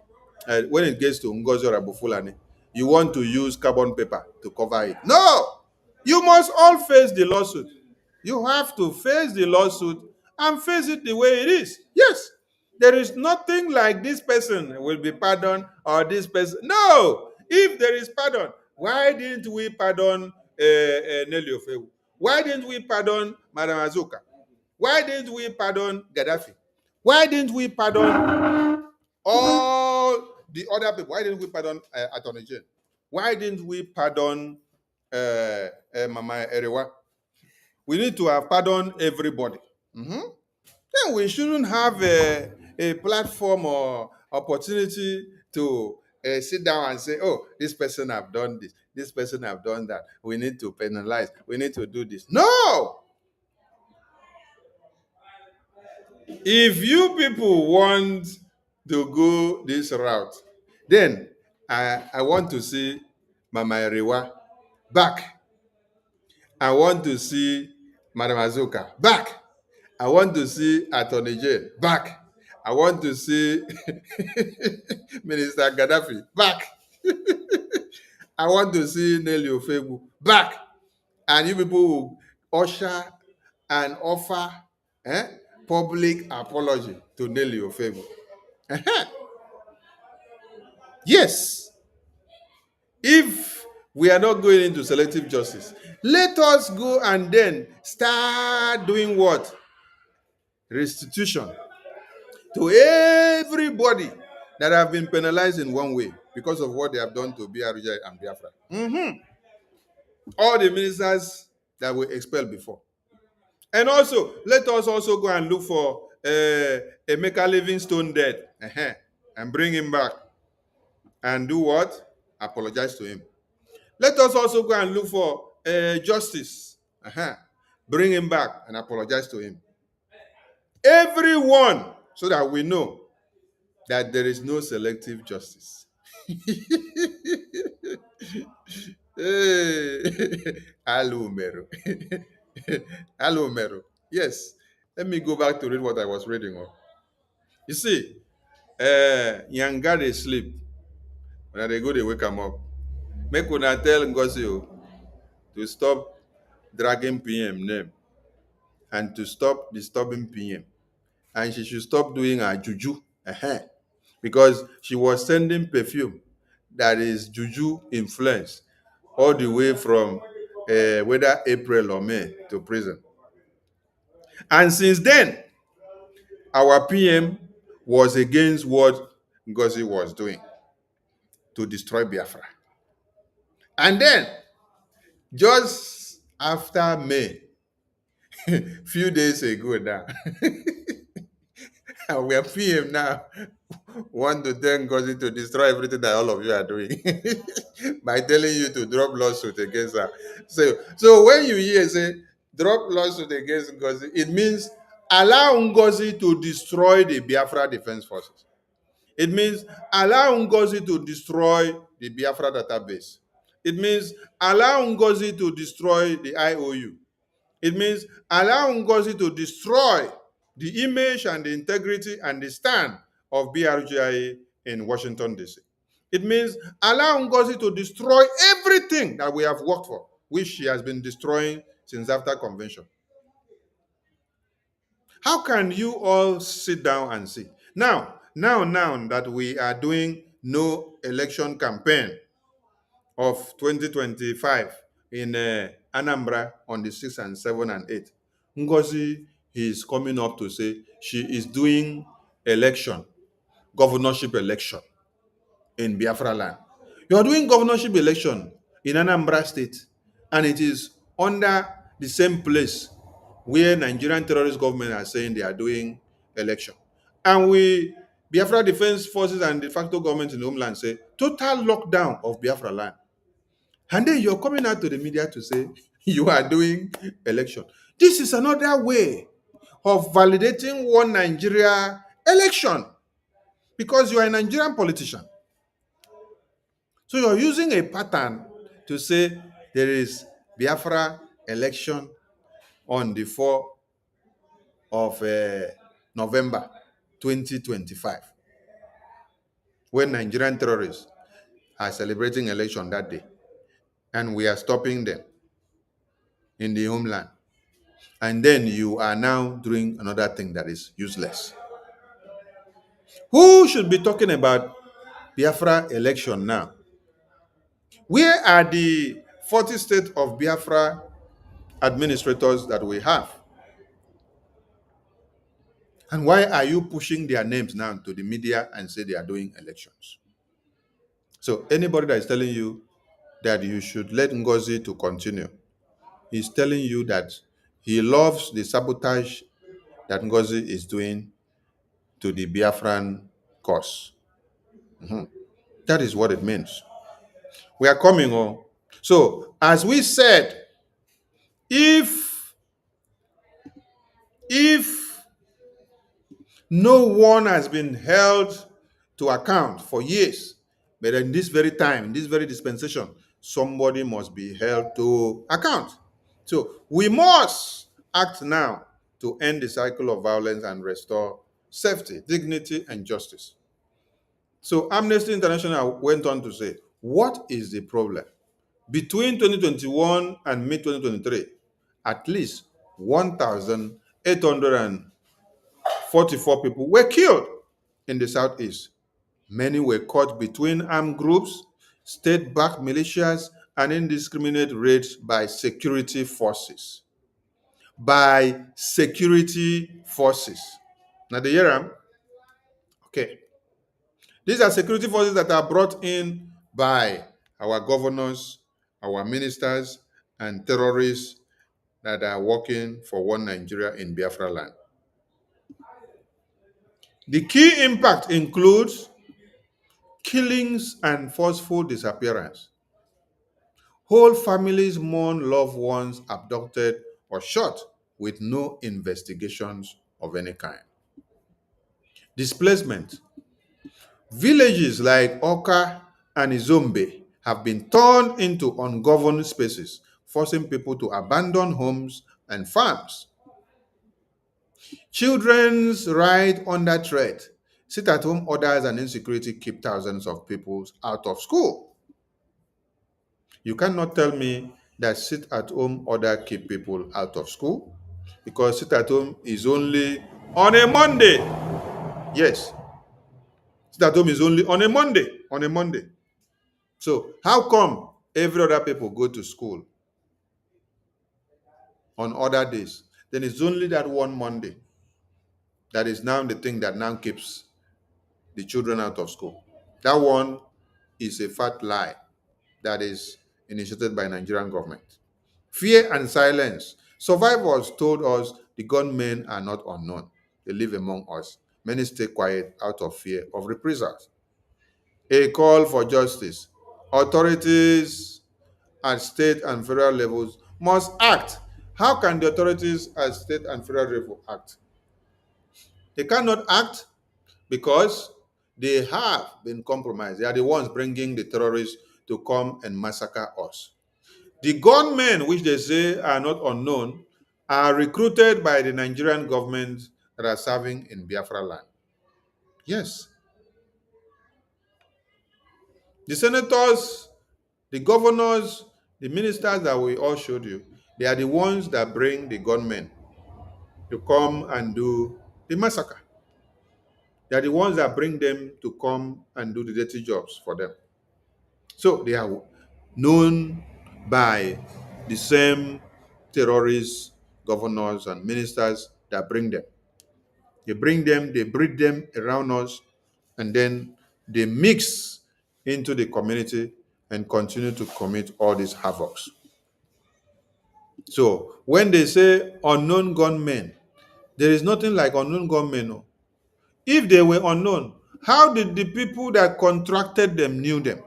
when it gets to Ngozi Fulani, you want to use carbon paper to cover it. No! You must all face the lawsuit. You have to face the lawsuit and face it the way it is. Yes. There is nothing like this person will be pardoned or this person. No! If there is pardon, why didn't we pardon Nelly Ofebu? Why didn't we pardon Madam Azuka? Why didn't we pardon Gaddafi? Why didn't we pardon all the other people? Why didn't we pardon Attorney General? Why didn't we pardon Mama Erewa? We need to have pardoned everybody. Then we shouldn't have a platform or opportunity to sit down and say, oh, this person have done this person have done that. We need to penalize. We need to do this. No! If you people want to go this route, then I want to see Mama Erewa back. I want to see Madam Azuka back. I want to see Attorney General back. I want to see Minister Gaddafi back. I want to see Nelly Ofebu back. And you people will usher and offer public apology to Nelly Ofebu. Yes. If we are not going into selective justice, let us go and then start doing what? Restitution. to everybody that have been penalized in one way because of what they have done to BRGIE and Biafra. All the ministers that were expelled before. And also, let us also go and look for Emeka Livingstone dead and bring him back and do what? Apologize to him. Let us also go and look for justice. Bring him back and apologize to him. Everyone, so that we know that there is no selective justice. Alumero. Alumero. Yes. Let me go back to read what I was reading. You see, Yanga they sleep. When they go, they wake them up. Make una tell NGOZI to stop dragging PM name and to stop disturbing PM. And she should stop doing her juju. Because she was sending perfume that is juju influence all the way from whether April or May to prison. And since then, our PM was against what NGOZI was doing to destroy Biafra. And then, just after May, few days ago now, we are PM now, want to tell NGOZI to destroy everything that all of you are doing by telling you to drop lawsuit against her. So when you hear say drop lawsuit against NGOZI, it means allow NGOZI to destroy the Biafra Defense Forces. It means allow NGOZI to destroy the Biafra database. It means allow NGOZI to destroy the IOU. It means allow NGOZI to destroy the image and the integrity and the stand of BRGIE in Washington, D.C. It means allow NGOZI to destroy everything that we have worked for, which she has been destroying since after convention. How can you all sit down and see? Now that we are doing no election campaign of 2025 in Anambra on the 6th and 7th and 8th, NGOZI is coming up to say she is doing governorship election in Biafra land. You are doing governorship election in Anambra State, and it is under the same place where Nigerian terrorist government are saying they are doing election. And we, Biafra Defense Forces and de facto government in the homeland say, total lockdown of Biafra land. And then you're coming out to the media to say you are doing election. This is another way of validating one Nigeria election because you are a Nigerian politician. So you're using a pattern to say there is Biafra election on the 4th of November 2025, when Nigerian terrorists are celebrating election that day, and we are stopping them in the homeland. And then you are now doing another thing that is useless. Who should be talking about Biafra election now? Where are the 40 states of Biafra administrators that we have? And why are you pushing their names now to the media and say they are doing elections? So anybody that is telling you that you should let NGOZI to continue is telling you that he loves the sabotage that NGOZI is doing to the Biafran cause. That is what it means. We are coming on. So, as we said, if no one has been held to account for years, but in this very time, in this very dispensation, somebody must be held to account. So we must act now to end the cycle of violence and restore safety, dignity, and justice. So Amnesty International went on to say, what is the problem? Between 2021 and mid-2023, at least 1,844 people were killed in the Southeast. Many were caught between armed groups, state-backed militias, and indiscriminate raids by security forces. By security forces. Now, the hear am? Okay. These are security forces that are brought in by our governors, our ministers, and terrorists that are working for one Nigeria in Biafra land. The key impact includes killings and forceful disappearance. Whole families mourn loved ones abducted or shot with no investigations of any kind. Displacement. Villages like Oka and Izombe have been turned into ungoverned spaces, forcing people to abandon homes and farms. Children's right under threat. Sit-at-home orders and insecurity keep thousands of people out of school. You cannot tell me that sit-at-home order keep people out of school, because sit-at-home is only on a Monday. Yes, sit-at-home is only on a Monday. On a Monday. So how come every other people go to school on other days? Then it's only that one Monday that is now the thing that now keeps the children out of school. That one is a fat lie that is initiated by Nigerian government. Fear and silence. Survivors told us the gunmen are not unknown. They live among us. Many stay quiet out of fear of reprisals. A call for justice. Authorities at state and federal levels must act. How can the authorities at state and federal level act? They cannot act because they have been compromised. They are the ones bringing the terrorists to come and massacre us. The gunmen, which they say are not unknown, are recruited by the Nigerian government that are serving in Biafra land. Yes. The senators, the governors, the ministers that we all showed you, they are the ones that bring the gunmen to come and do the massacre. They are the ones that bring them to come and do the dirty jobs for them. So they are known by the same terrorists, governors, and ministers that bring them. They bring them, they breed them around us, and then they mix into the community and continue to commit all these havocs. So when they say unknown gunmen, there is nothing like unknown gunmen. No. If they were unknown, how did the people that contracted them knew them?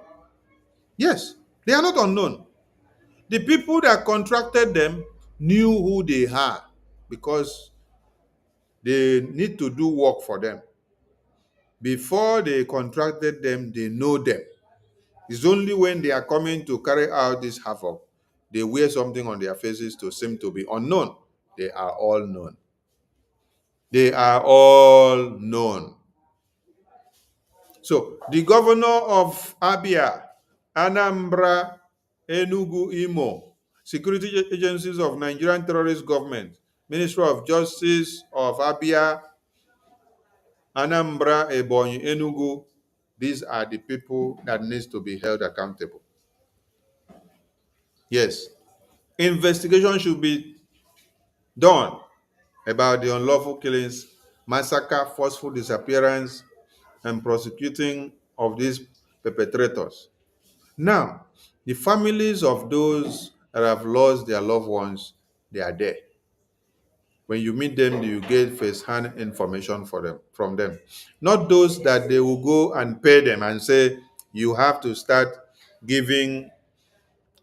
Yes, they are not unknown. The people that contracted them knew who they are because they need to do work for them. Before they contracted them, they know them. It's only when they are coming to carry out this havoc, they wear something on their faces to seem to be unknown. They are all known. They are all known. So the governor of Abia, Anambra, Enugu, Imo, security agencies of Nigerian terrorist government, Ministry of Justice of Abia, Anambra, Ebonyi, Enugu, these are the people that needs to be held accountable. Yes, investigation should be done about the unlawful killings, massacre, forceful disappearance, and prosecuting of these perpetrators. Now, the families of those that have lost their loved ones, they are there. When you meet them, you get first-hand information from them. Not those that they will go and pay them and say, you have to start giving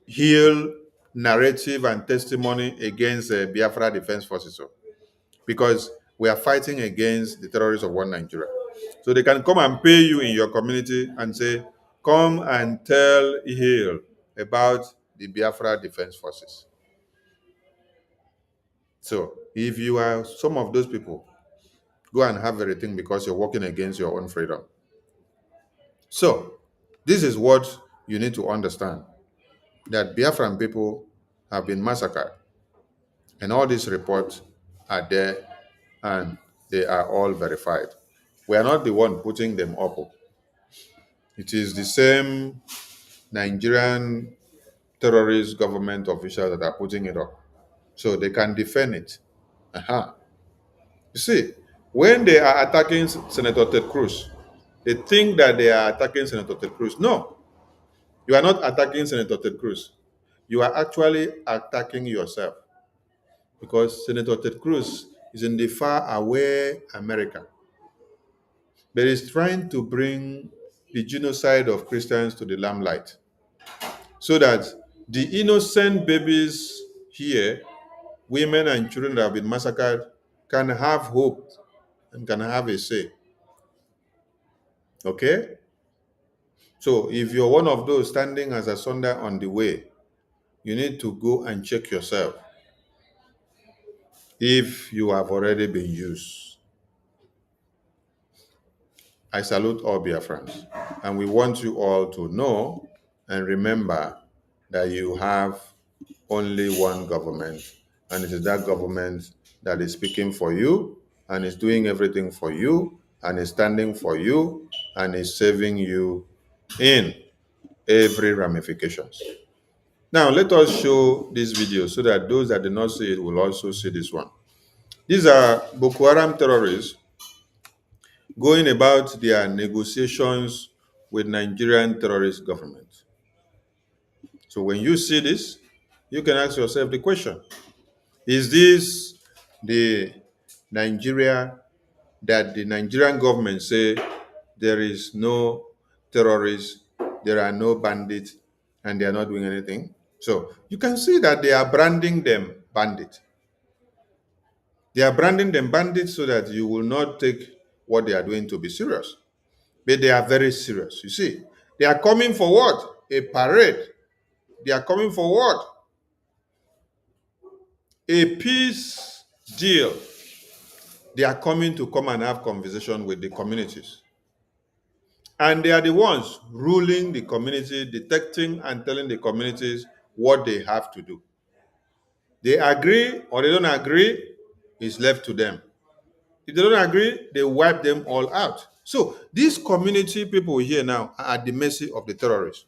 heal narrative and testimony against Biafra Defense Forces. Because we are fighting against the terrorists of one Nigeria. So they can come and pay you in your community and say, come and tell Heal about the Biafra Defense Forces. So if you are some of those people, go and have everything because you're working against your own freedom. So this is what you need to understand, that Biafran people have been massacred. And all these reports are there and they are all verified. We are not the one putting them up. It is the same Nigerian terrorist government officials that are putting it up. So they can defend it. You see, When they are attacking Senator Ted Cruz, they think that they are attacking Senator Ted Cruz. No, you are not attacking Senator Ted Cruz. You are actually attacking yourself, because Senator Ted Cruz is in the far away America, but is trying to bring the genocide of Christians to the limelight so that the innocent babies here, women and children that have been massacred, can have hope and can have a say. Okay? So if you're one of those standing as a Sunday on the way, you need to go and check yourself if you have already been used. I salute all Biafrans, and we want you all to know and remember that you have only one government, and it is that government that is speaking for you and is doing everything for you and is standing for you and is saving you in every ramifications. Now, let us show this video so that those that did not see it will also see this one. These are Boko Haram terrorists going about their negotiations with Nigerian terrorist government. So when you see this, you can ask yourself the question, is this the Nigeria that the Nigerian government say there is no terrorists, there are no bandits, and they are not doing anything? So you can see that they are branding them bandits. They are branding them bandits so that you will not take what they are doing to be serious. But they are very serious. You see, they are coming for what? A parade. They are coming for what? A peace deal. They are coming to come and have conversation with the communities. And they are the ones ruling the community, detecting and telling the communities what they have to do. They agree or they don't agree, it's left to them. If they don't agree, they wipe them all out. So these community people here now are at the mercy of the terrorists.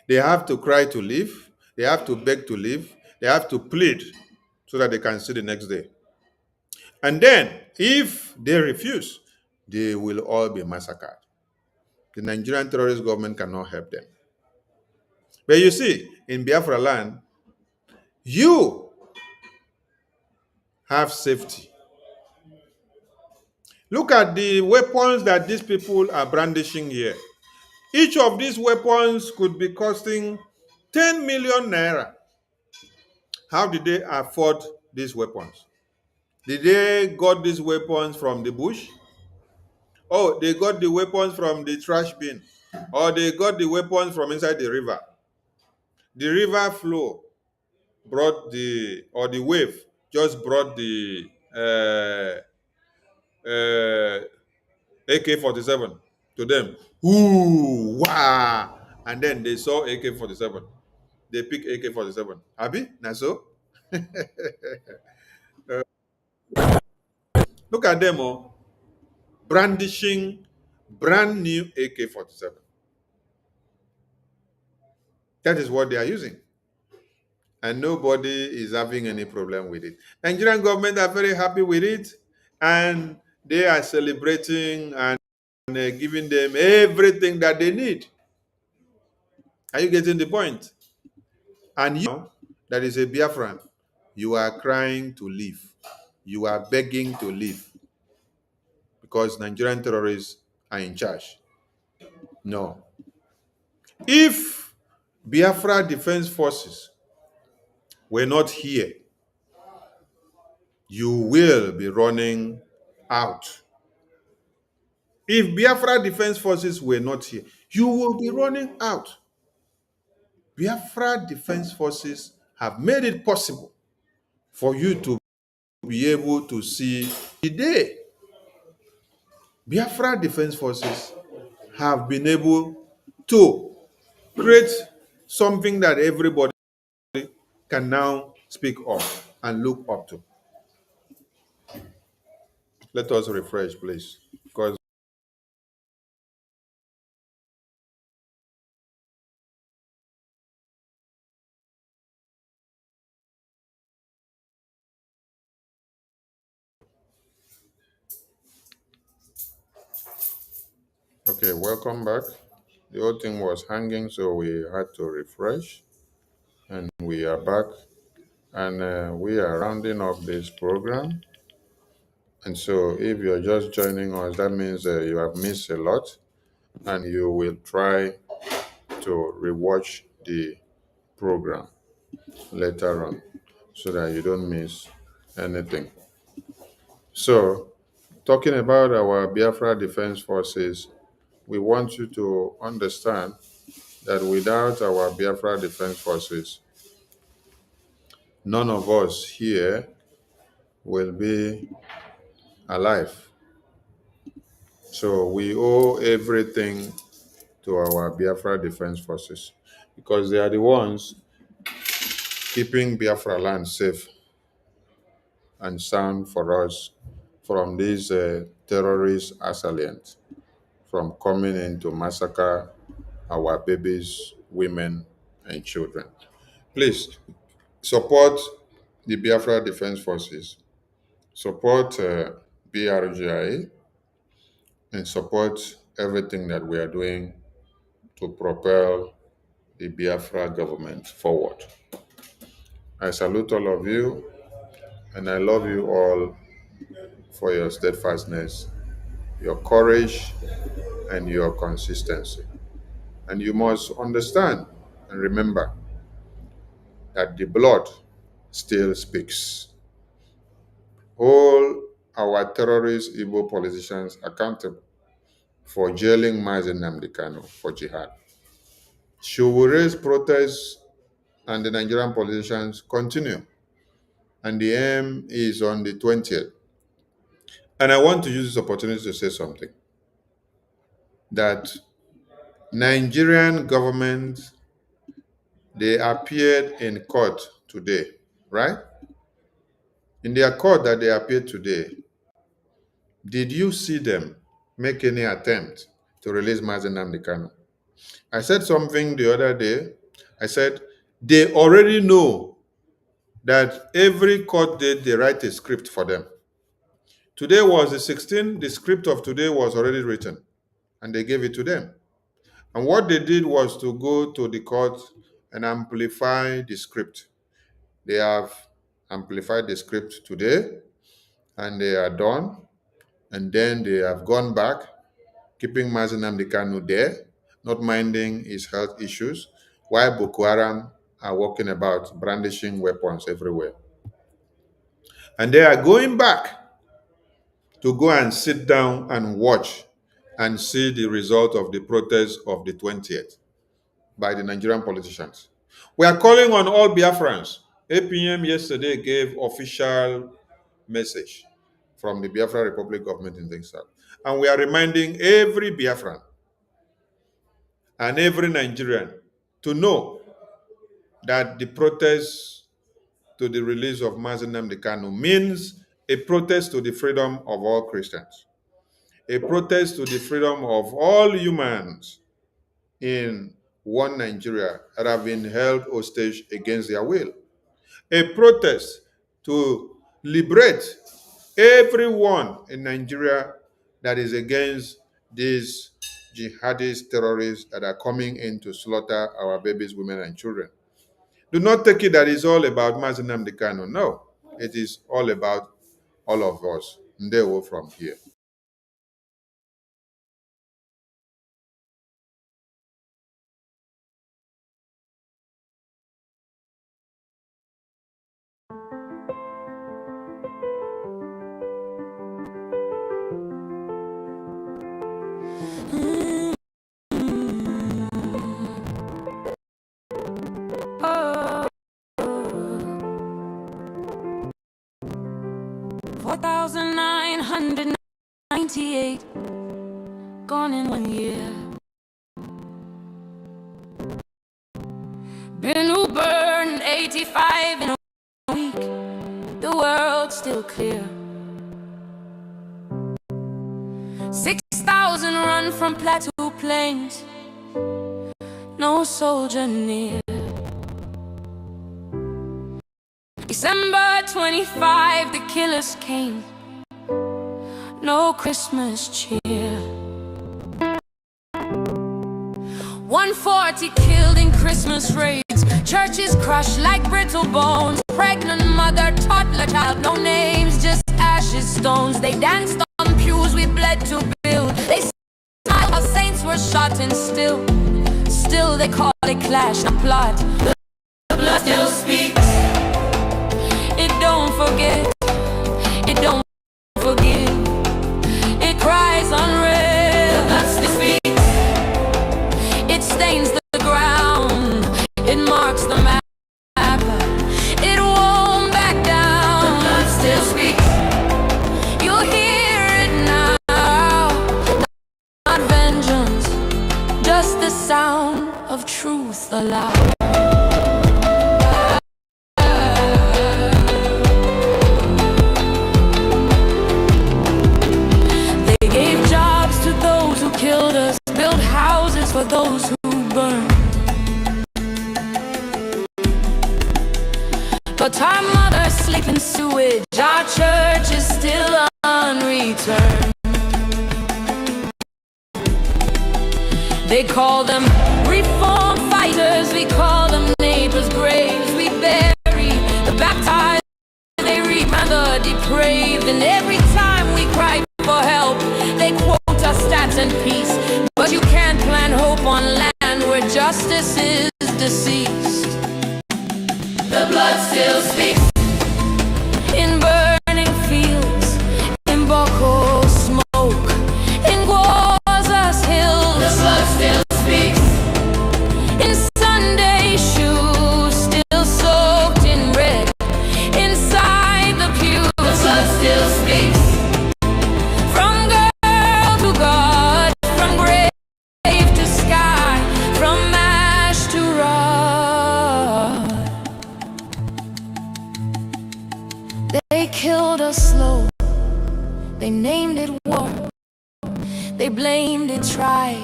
They have to cry to leave. They have to beg to leave. They have to plead so that they can see the next day. And then, if they refuse, they will all be massacred. The Nigerian terrorist government cannot help them. But you see, in Biafra land, you have safety. Look at the weapons that these people are brandishing here. Each of these weapons could be costing 10 million naira. How did they afford these weapons? Did they got these weapons from the bush? Oh, they got the weapons from the trash bin. Or they got the weapons from inside the river. The river flow brought the wave just brought the AK-47 to them. Ooh, wow. And then they saw AK-47. They pick AK-47. Abi, na so? Look at them all brandishing brand new AK-47. That is what they are using. And nobody is having any problem with it. Nigerian government are very happy with it, and they are celebrating and giving them everything that they need. Are you getting the point? And you, that is a Biafran, you are crying to leave. You are begging to leave because Nigerian terrorists are in charge. No. If Biafra Defense Forces were not here, you will be running out. If Biafra Defense Forces were not here, you will be running out. Biafra Defense Forces have made it possible for you to be able to see the day. Biafra Defense Forces have been able to create something that everybody can now speak of and look up to. Let us refresh, please, because Okay, welcome back. The whole thing was hanging, so we had to refresh, and we are back. And we are rounding up this program. And so, if you're just joining us, that means you have missed a lot, and you will try to rewatch the program later on so that you don't miss anything. So, talking about our Biafra Defense Forces, we want you to understand that without our Biafra Defense Forces, none of us here will be alive. So we owe everything to our Biafra Defense Forces because they are the ones keeping Biafra land safe and sound for us from these terrorist assailants from coming in to massacre our babies, women, and children. Please support the Biafra Defense Forces, support BRGIE, and support everything that we are doing to propel the Biafra government forward. I salute all of you, and I love you all for your steadfastness, your courage, and your consistency. And you must understand and remember that the blood still speaks. Hold our terrorist Igbo politicians accountable for jailing Mazen Nnamdi Kanu for jihad. Should we raise protests and the Nigerian politicians continue? And the aim is on the 20th. And I want to use this opportunity to say something. That Nigerian government, they appeared in court today, right? In their court that they appeared today, did you see them make any attempt to release Mazen Nnamdi Kanu? I said something the other day. I said, they already know that every court date, they write a script for them. Today was the 16th. The script of today was already written, and they gave it to them. And what they did was to go to the court and amplify the script. They have amplified the script today, and they are done. And then they have gone back, keeping Mazen Nnamdi Kanu there, not minding his health issues, while Boko Haram are walking about brandishing weapons everywhere. And they are going back to go and sit down and watch and see the result of the protest of the 20th by the Nigerian politicians. We are calling on all Biafrans. APM yesterday gave official message from the Biafra Republic government in the south. And we are reminding every Biafran and every Nigerian to know that the protest to the release of Mazen Nnamdi Kanu means a protest to the freedom of all Christians, a protest to the freedom of all humans in one Nigeria that have been held hostage against their will, a protest to liberate everyone in Nigeria that is against these jihadist terrorists that are coming in to slaughter our babies, women, and children. Do not take it that it's all about Mazen Nnamdi Kanu. No, it is all about all of us. Ndewo from here. Oh, 4,998 gone in 1 year. Been who burned 85 in a week. The world's still clear. 6,000 run from Plateau Plains. No soldier near. December 25, the killers came. No Christmas cheer. 40 killed in Christmas raids. Churches crushed like brittle bones. Pregnant mother, toddler child, no names, just ashes, stones. They danced on pews we bled to build. They smiled while saints were shot and still they call it clash and plot. The blood still speaks. It don't forget. It don't forgive. It cries unread. The blood still speaks. It stains the ground. It marks the map. It won't back down. The blood still speaks. You'll hear it now. Not vengeance, just the sound of truth aloud. They gave jobs to those who killed us, built houses for those who burned. But our mothers sleep in sewage, our church is still unreturned. They call them reform fighters, we call them neighbors' graves. We bury the baptized, they rebrand the depraved. And every time we cry for help, they quote our stats and peace. But you can't plant hope on land where justice is deceased. The blood still speaks. In burning fields, in Boko smoke, in hills, the blood still speaks. In Sunday shoes, still soaked in red, inside the pews, the blood still speaks. From girl to God, from grave to sky, from ash to rod. They killed us slow, they named it war. They blamed it tribe,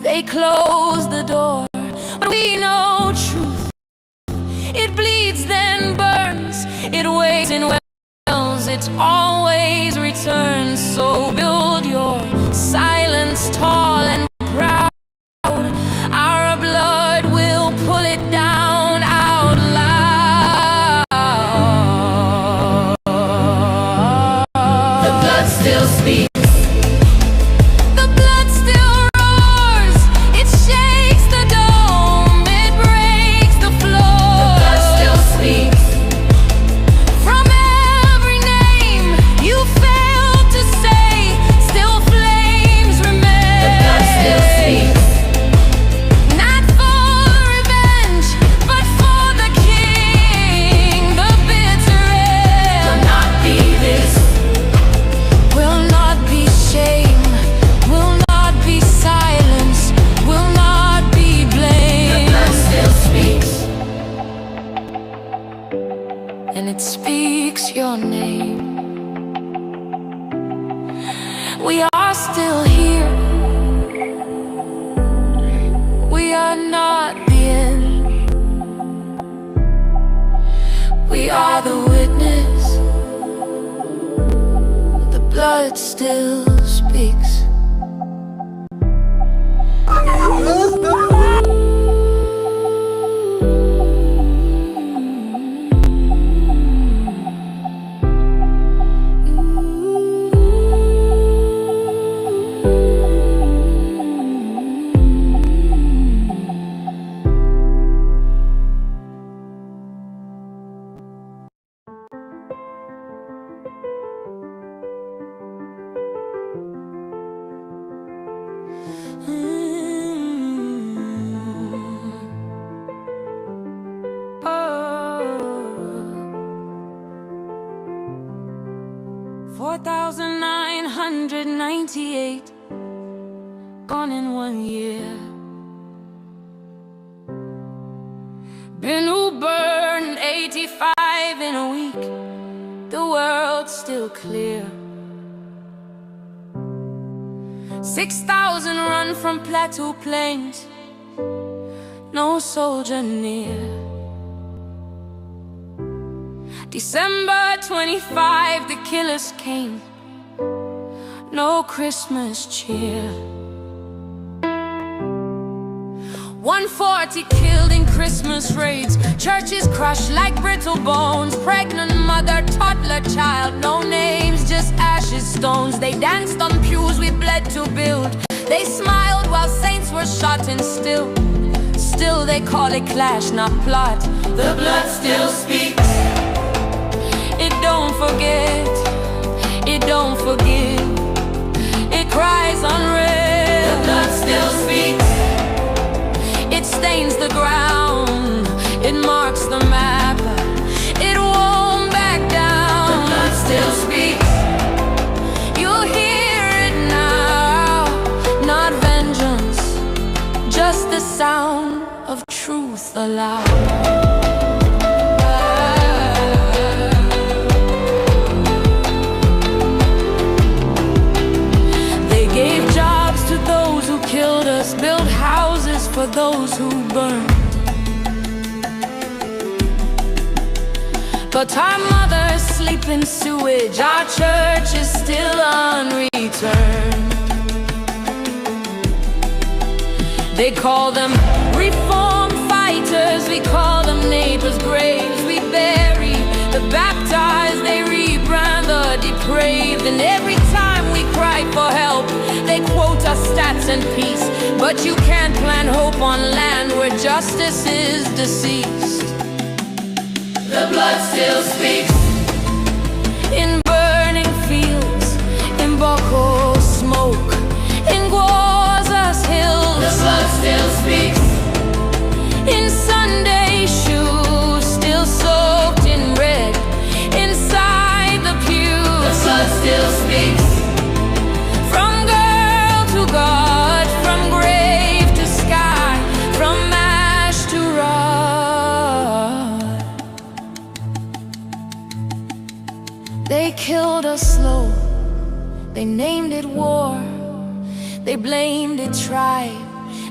they closed the door. But we know truth. It bleeds then burns, it waits in wells, it always returns. So build your silence tall and proud. Our blood will pull it down out loud. The blood still speaks. And it speaks your name. We are still here. We are not the end. We are the witness. The blood still speaks. $4,998 gone in 1 year. Been who burned 85 in a week. The world's still clear. 6,000 run from Plateau Plains. No soldier near. December 25, the killers came. No Christmas cheer. 140 killed in Christmas raids. Churches crushed like brittle bones. Pregnant mother, toddler child. No names, just ashes, stones. They danced on pews we bled to build. They smiled while saints were shot and still they call it clash, not plot. The blood still speaks. It don't forget. It don't forgive. It cries unreal. The blood still speaks. It stains the ground. It marks the map. It won't back down. The blood still speaks. You'll hear it now. Not vengeance, just the sound of truth aloud. Killed us, built houses for those who burned. But our mothers sleep in sewage. Our church is still unreturned. They call them reform fighters. We call them neighbors' graves. We bury the baptized. They rebrand the depraved. And every time we cry for help, they quote us stats and peace. But you can't plant hope on land where justice is deceased. The blood still speaks. In burning fields, in Boko smoke, in Gwaza's hills. The blood still speaks. In Sunday shoes, still soaked in red, inside the pews. The blood still speaks. From girl to God, from grave to sky, from ash to rod. They killed us slow. They named it war. They blamed it tribe.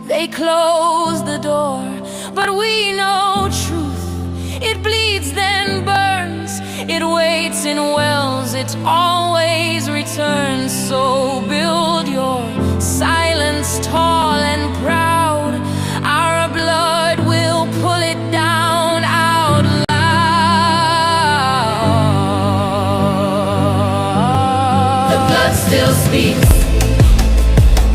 They closed the door. But we know truth. It bleeds then burns. It waits in wells. It always returns. So build your silence tall and proud. Our blood will pull it down out loud. The blood still speaks.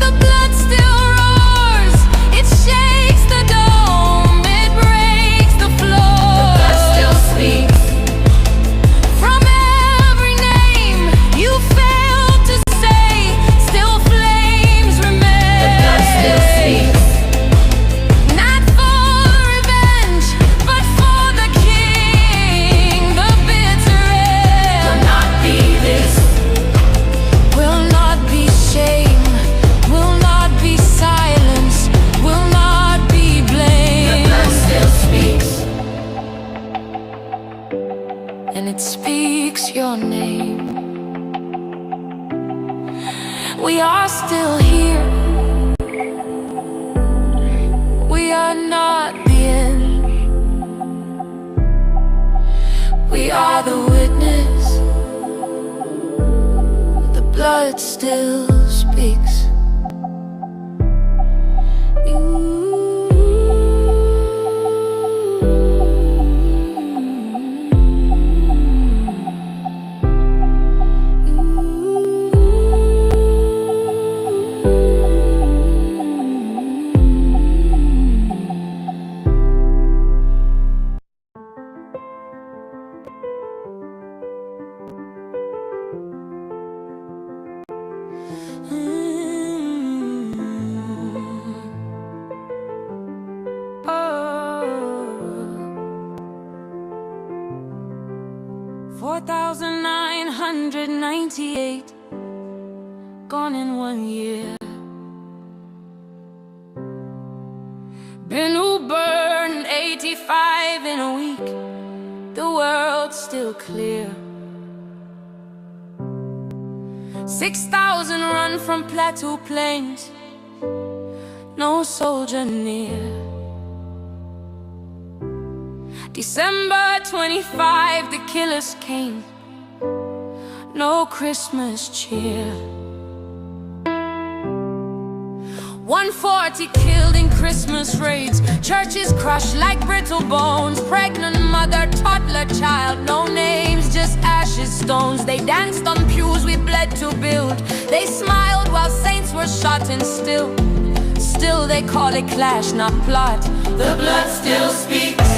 The blood still roars. It shakes the dome. It breaks the floor. The blood still speaks. From every name you failed to say, still flames remain. The blood still speaks. Not for revenge, but for the king. The bitter end will not be this. Will not be shame. Will not be silence. Will not be blame. The blood still speaks. And it speaks your name. We are still here. We are not the end. We are the witness. The blood still speaks. Oh, 4,998 gone in 1 year. Been who burned 85 in a week. The world's still clear. 6,000 run from Plateau Plains. No soldier near. December 25, the killers came. No Christmas cheer. 140 killed in Christmas raids, churches crushed like brittle bones, pregnant mother, toddler child, no names, just ashes, stones. They danced on pews we bled to build, they smiled while saints were shot and still they call it clash, not plot. The blood still speaks,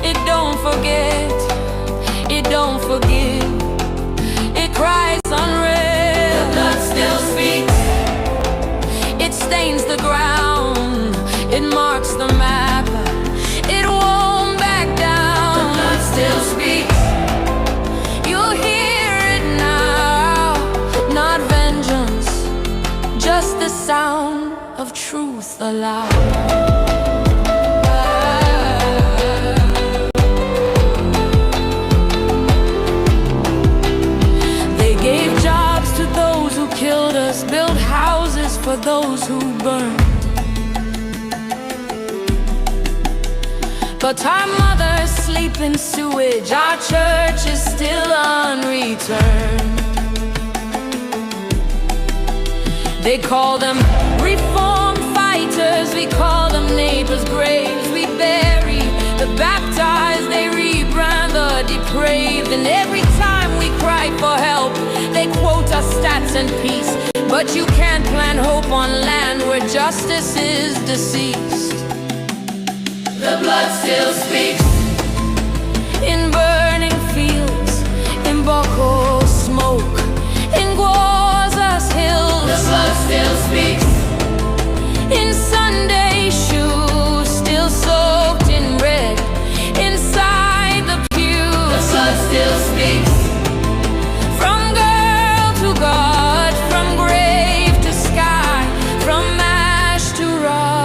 it don't forget, it don't forgive, it cries unreal. The blood still speaks, it stains the ground, it marks the map, it won't back down. The blood still speaks, you'll hear it now, not vengeance, just the sound of truth aloud. They gave jobs to those who killed us, built houses for those who burned. But our mothers sleep in sewage, our church is still unreturned. They call them reform fighters, we call them neighbors' graves. We bury the baptized, they rebrand the depraved. And every time we cry for help, they quote us stats and peace. But you can't plant hope on land where justice is deceased. The blood still speaks, in burning fields, in Boko smoke, in NGOZI's hills. The blood still speaks, in Sunday shoes, still soaked in red, inside the pews. The blood still speaks, from girl to God, from grave to sky, from ash to rod.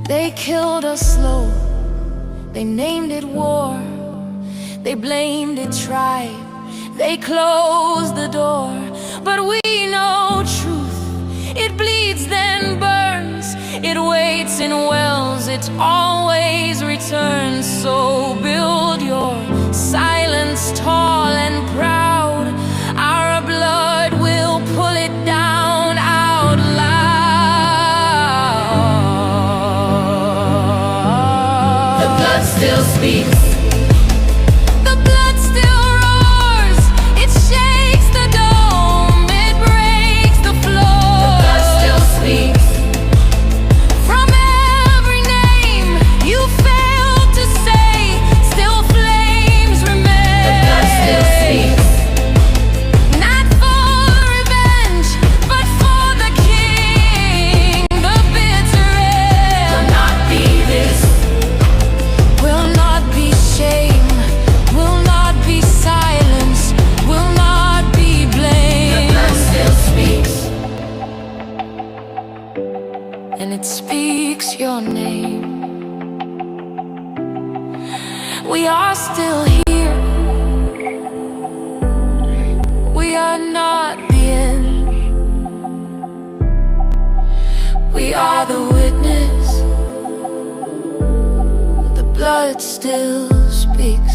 They killed us slow, they named it war, they blamed it tribe, they closed the door. But we know truth, it bleeds then burns, it waits in wells, it always returns. So build your silence tall and proud, our blood will pull it down out loud. The blood still speaks, and it speaks your name. We are still here, we are not the end. We are the witness, the blood still speaks.